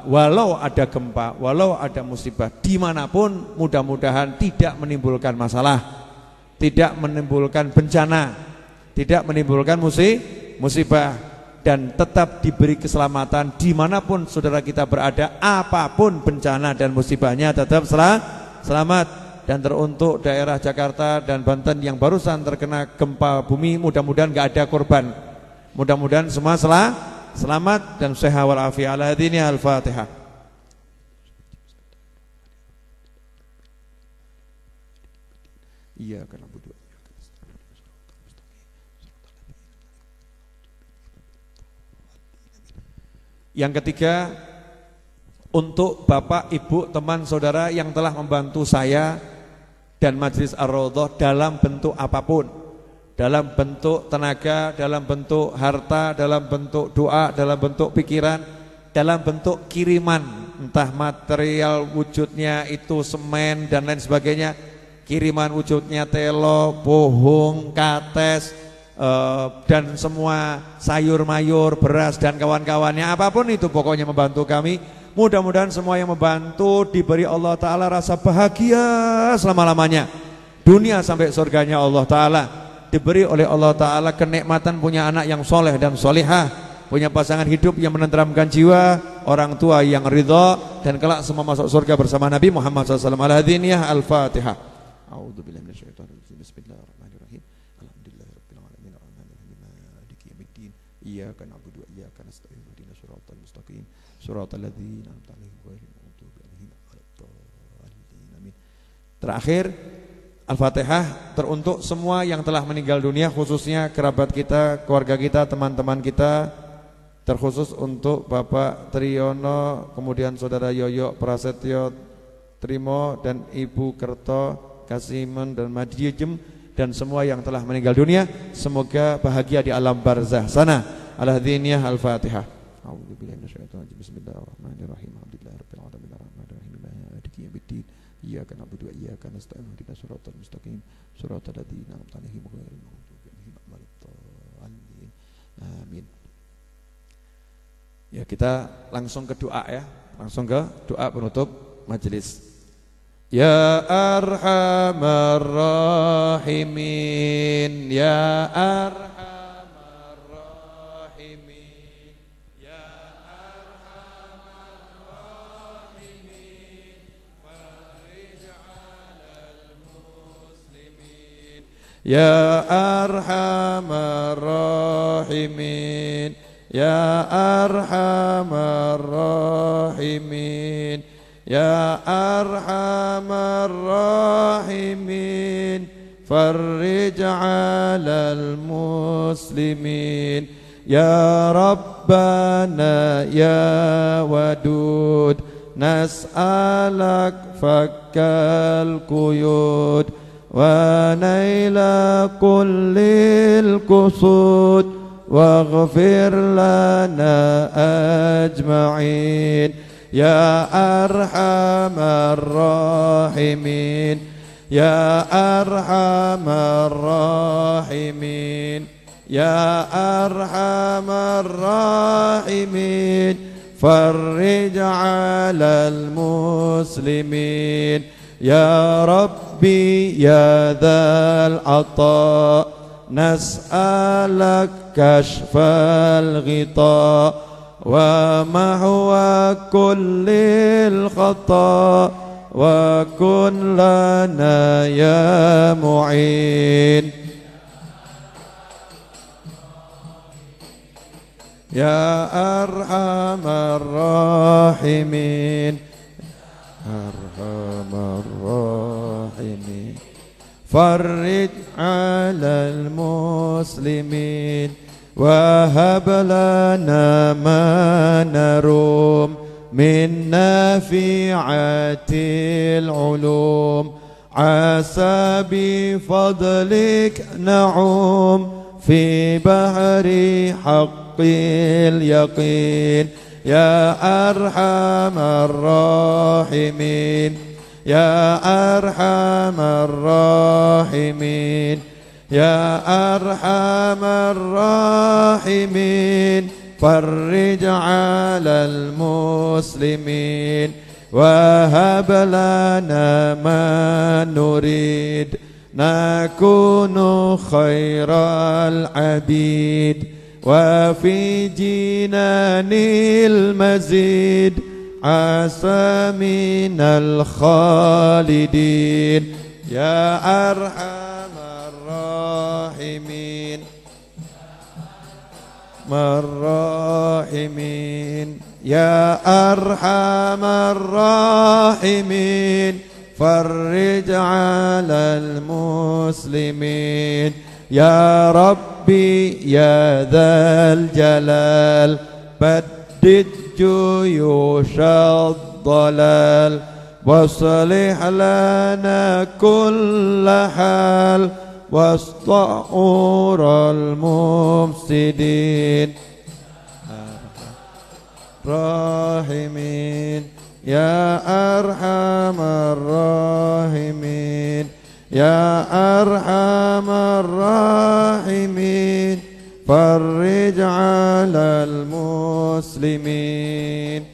Walau ada gempa, walau ada musibah, dimanapun mudah-mudahan tidak menimbulkan masalah, tidak menimbulkan bencana, tidak menimbulkan musibah, dan tetap diberi keselamatan dimanapun saudara kita berada. Apapun bencana dan musibahnya tetap selamat. Dan teruntuk daerah Jakarta dan Banten yang barusan terkena gempa bumi, mudah-mudahan gak ada korban, mudah-mudahan semua selamat dan sehat walafiat. Al-Hadiniyah Al-Fatihah. Iyyaka na'budu wa iyyaka nasta'in. Yang ketiga, untuk Bapak, Ibu, teman, saudara yang telah membantu saya dan Majelis Ar-Raudhah dalam bentuk apapun, dalam bentuk tenaga, dalam bentuk harta, dalam bentuk doa, dalam bentuk pikiran, dalam bentuk kiriman, entah material wujudnya itu semen dan lain sebagainya, kiriman wujudnya telo, bohong, kates, dan semua sayur mayur, beras dan kawan-kawannya, apapun itu pokoknya membantu kami. Mudah-mudahan semua yang membantu diberi Allah Ta'ala rasa bahagia selama-lamanya, dunia sampai surganya Allah Ta'ala. Diberi oleh Allah Ta'ala kenikmatan punya anak yang soleh dan solihah, punya pasangan hidup yang menenteramkan jiwa, orang tua yang ridha, dan kelak semua masuk surga bersama Nabi Muhammad SAW. Al-Hadiniyah Al-Fatihah. A'udzubillahi minasyaitonirrajim. Bismillahirrahmanirrahim. Alhamdulillahirabbil alamin arrahmanirrahim maliki yaumiddin. Iyyaka na'budu wa iyyaka nasta'in ihdinas siratal mustaqim Shiratal ladzina an'amta 'alaihim ghairil maghdubi 'alaihim waladdallin. Amin. Terakhir Al-Fatihah teruntuk semua yang telah meninggal dunia, khususnya kerabat kita, keluarga kita, teman-teman kita, terkhusus untuk Bapak Triyono, kemudian Saudara Yoyo Prasetyo Trimo dan Ibu Kerto Kasimen dan Madiejem dan semua yang telah meninggal dunia, semoga bahagia di alam barzah sana. Al-Hadiniyah Al-Fatihah. A'udzubillahi minasyaitonir rajim. Bismillahirrahmanirrahim. Alhamdulillahirabbil alamin arrahmanirrahim maliki yaumiddin. Iyyaka na'budu wa iyyaka nasta'in. Ihdinas siratal mustaqim. Siratal ladzina an'amta 'alaihim ghairil maghdubi 'alaihim waladdallin. Amin. Ya, kita langsung ke doa ya. Langsung ke doa penutup majelis. Ya Arhamar Rahimin, Ya Arhamar Rahimin, Ya Arhamar Rahimin, farij 'alal muslimin, Ya Arhamar Rahimin, Ya Arhamar Rahimin, Ya Arhamar Rahimin, farij 'alal muslimin, Ya Rabbana Ya Wadud, nas'alak fakkal quyud wa naila kullil qusud waghfir lana ajma'in, Ya Arhamar Rahimin, Ya Arhamar Rahimin, Ya Arhamar Rahimin, farij 'alal muslimin, Ya Rabbi Ya Dzal 'Atha, nas'alak kashfal ghita wa mahwa kullil khata wa kun lana ya mu'in, Ya Arhamar Rahimin, Arhamar Rahimin, farij 'alal muslimin, wahab lana ma narum min nafi'atil ulum, asa bi fadlik na'um fi bahri haqqil yaqin, Ya Arhamar Rahimin, Ya Arhamar Rahimin, Ya Arhamar Rahimin, farij 'alal muslimin, wahab lana ma nurid, nakunu khairal abid, wa fi jinanil mazid, asa minal khalidin, Ya Arhamar Rahimin, Marrahimin, Ya Arhamar Rahimin, farij 'alal muslimin, Ya Rabbi Ya Dzal Jalal, baddid juyushad dalal, waslih lana kulla hal, wasta'ural mufsidin, Rahimin, Ya Arhamar Rahimin, Ya Arhamar Rahimin, farij 'alal muslimin.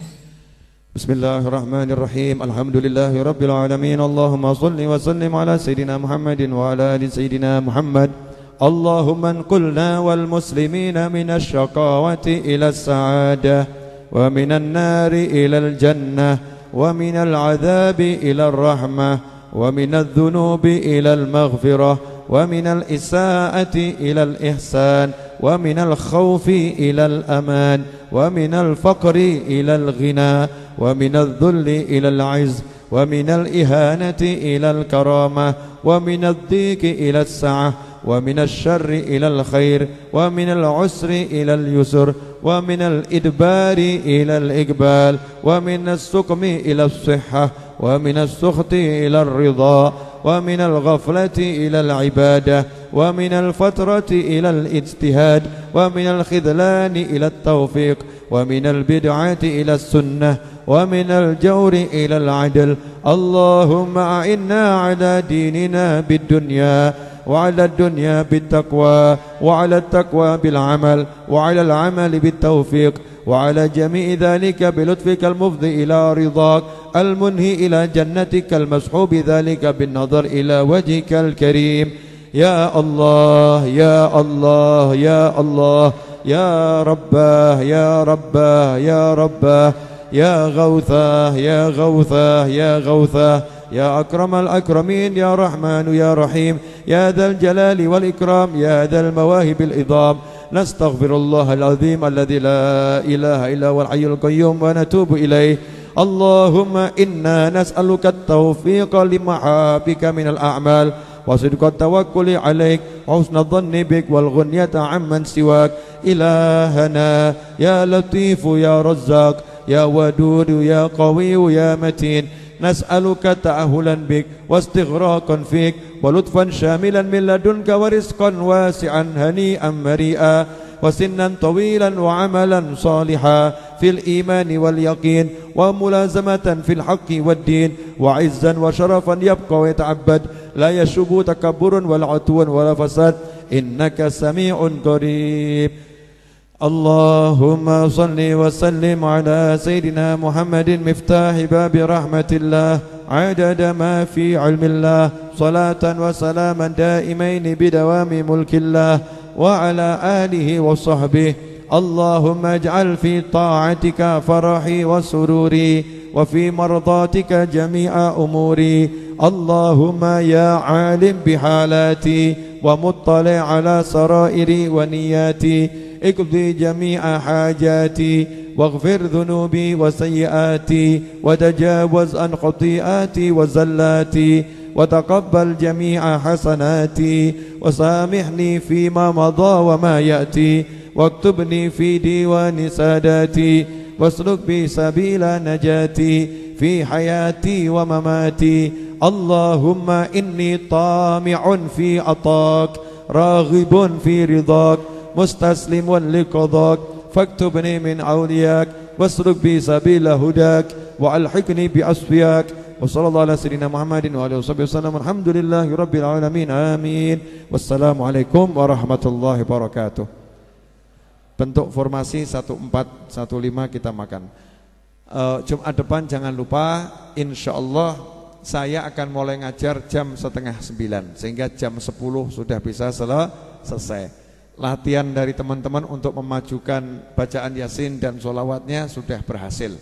Bismillahirrahmanirrahim. Alhamdulillahi rabbil alamin. Allahumma salli wa sallim ala sayyidina Muhammadin wa ala ali sayyidina Muhammad. Allahumma anqulna wal muslimina minasy syaqawati ila as-sa'adah wa minan nari ila al-jannah wa minal 'adzabi ila ar-rahmah wa minadh dhunubi ila al-maghfirah wa minal isaa'ati ila al-ihsan wa minal khawfi ila al-aman ومن الفقر إلى الغنى ومن الذل إلى العز ومن الإهانة إلى الكرامة ومن الضيق إلى السعة ومن الشر إلى الخير ومن العسر إلى اليسر ومن الإدبار إلى الإقبال ومن السقم إلى الصحة ومن السخط إلى الرضا ومن الغفلة إلى العبادة ومن الفترة إلى الاجتهاد ومن الخذلان إلى التوفيق ومن البدعة إلى السنة ومن الجور إلى العدل. اللهم أعنا على ديننا بالدنيا وعلى الدنيا بالتقوى وعلى التقوى بالعمل وعلى العمل بالتوفيق وعلى جميع ذلك بلطفك المفضي إلى رضاك المنهي إلى جنتك المسحوب ذلك بالنظر إلى وجهك الكريم. يا الله يا الله يا الله يا رباه يا رباه يا رباه يا غوثاه يا غوثاه يا غوثاه يا أكرم الأكرمين يا رحمن يا رحيم يا ذا الجلال والإكرام يا ذا المواهب العظام. نستغفر الله العظيم الذي لا إله إلا هو الحي القيوم ونتوب إليه. اللهم إنا نسألك التوفيق لمحابك من الأعمال وصدق التوكل عليك وحسن الظن بك والغنية عمن سواك. إلهنا يا لطيف يا رزاق يا ودود يا قوي يا متين نسألك تأهلا بك واستغراقا فيك ولطفا شاملا من لدنك ورزقا واسعا هنيئا مريئا وسنا طويلا وعملا صالحا في الإيمان واليقين وملازمة في الحق والدين وعزا وشرفا يبقى ويتعبد لا يشوب تكبر ولا عتو ولا فساد إنك سميع قريب. اللهم صل وسلم على سيدنا محمد مفتاح باب رحمة الله عدد ما في علم الله صلاة وسلاما دائمين بدوام ملك الله وعلى آله وصحبه. اللهم اجعل في طاعتك فرحي وسروري وفي مرضاتك جميع أموري. اللهم يا عالم بحالاتي ومطلع على سرائري ونياتي اقضي جميع حاجاتي واغفر ذنوبي وسيئاتي وتجاوز عن خطيئاتي وزلاتي وتقبل جميع حسناتي وسامحني فيما مضى وما يأتي واكتبني في ديوان ساداتي واسلك بي سبيل نجاتي في حياتي ومماتي. اللهم إني طامع في عطاك راغب في رضاك مستسلم لقضاك فاكتبني من أولياك واسلك بي سبيل هداك وألحقني بأصفياك. وصلى الله على سيدنا محمد وعلى آله وصحبه وسلم. الحمد لله رب العالمين آمين. Wassalamualaikum warahmatullahi wabarakatuh. Bentuk formasi 1415 kita makan. Jumat depan jangan lupa, insyaallah saya akan mulai ngajar jam 8:30 sehingga jam 10 sudah bisa selesai. Latihan dari teman-teman untuk memajukan bacaan Yasin dan sholawatnya sudah berhasil.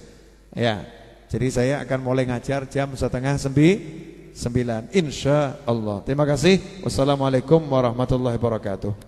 Ya, jadi saya akan mulai ngajar jam 8:30 insya Allah. Terima kasih. Wassalamualaikum warahmatullahi wabarakatuh.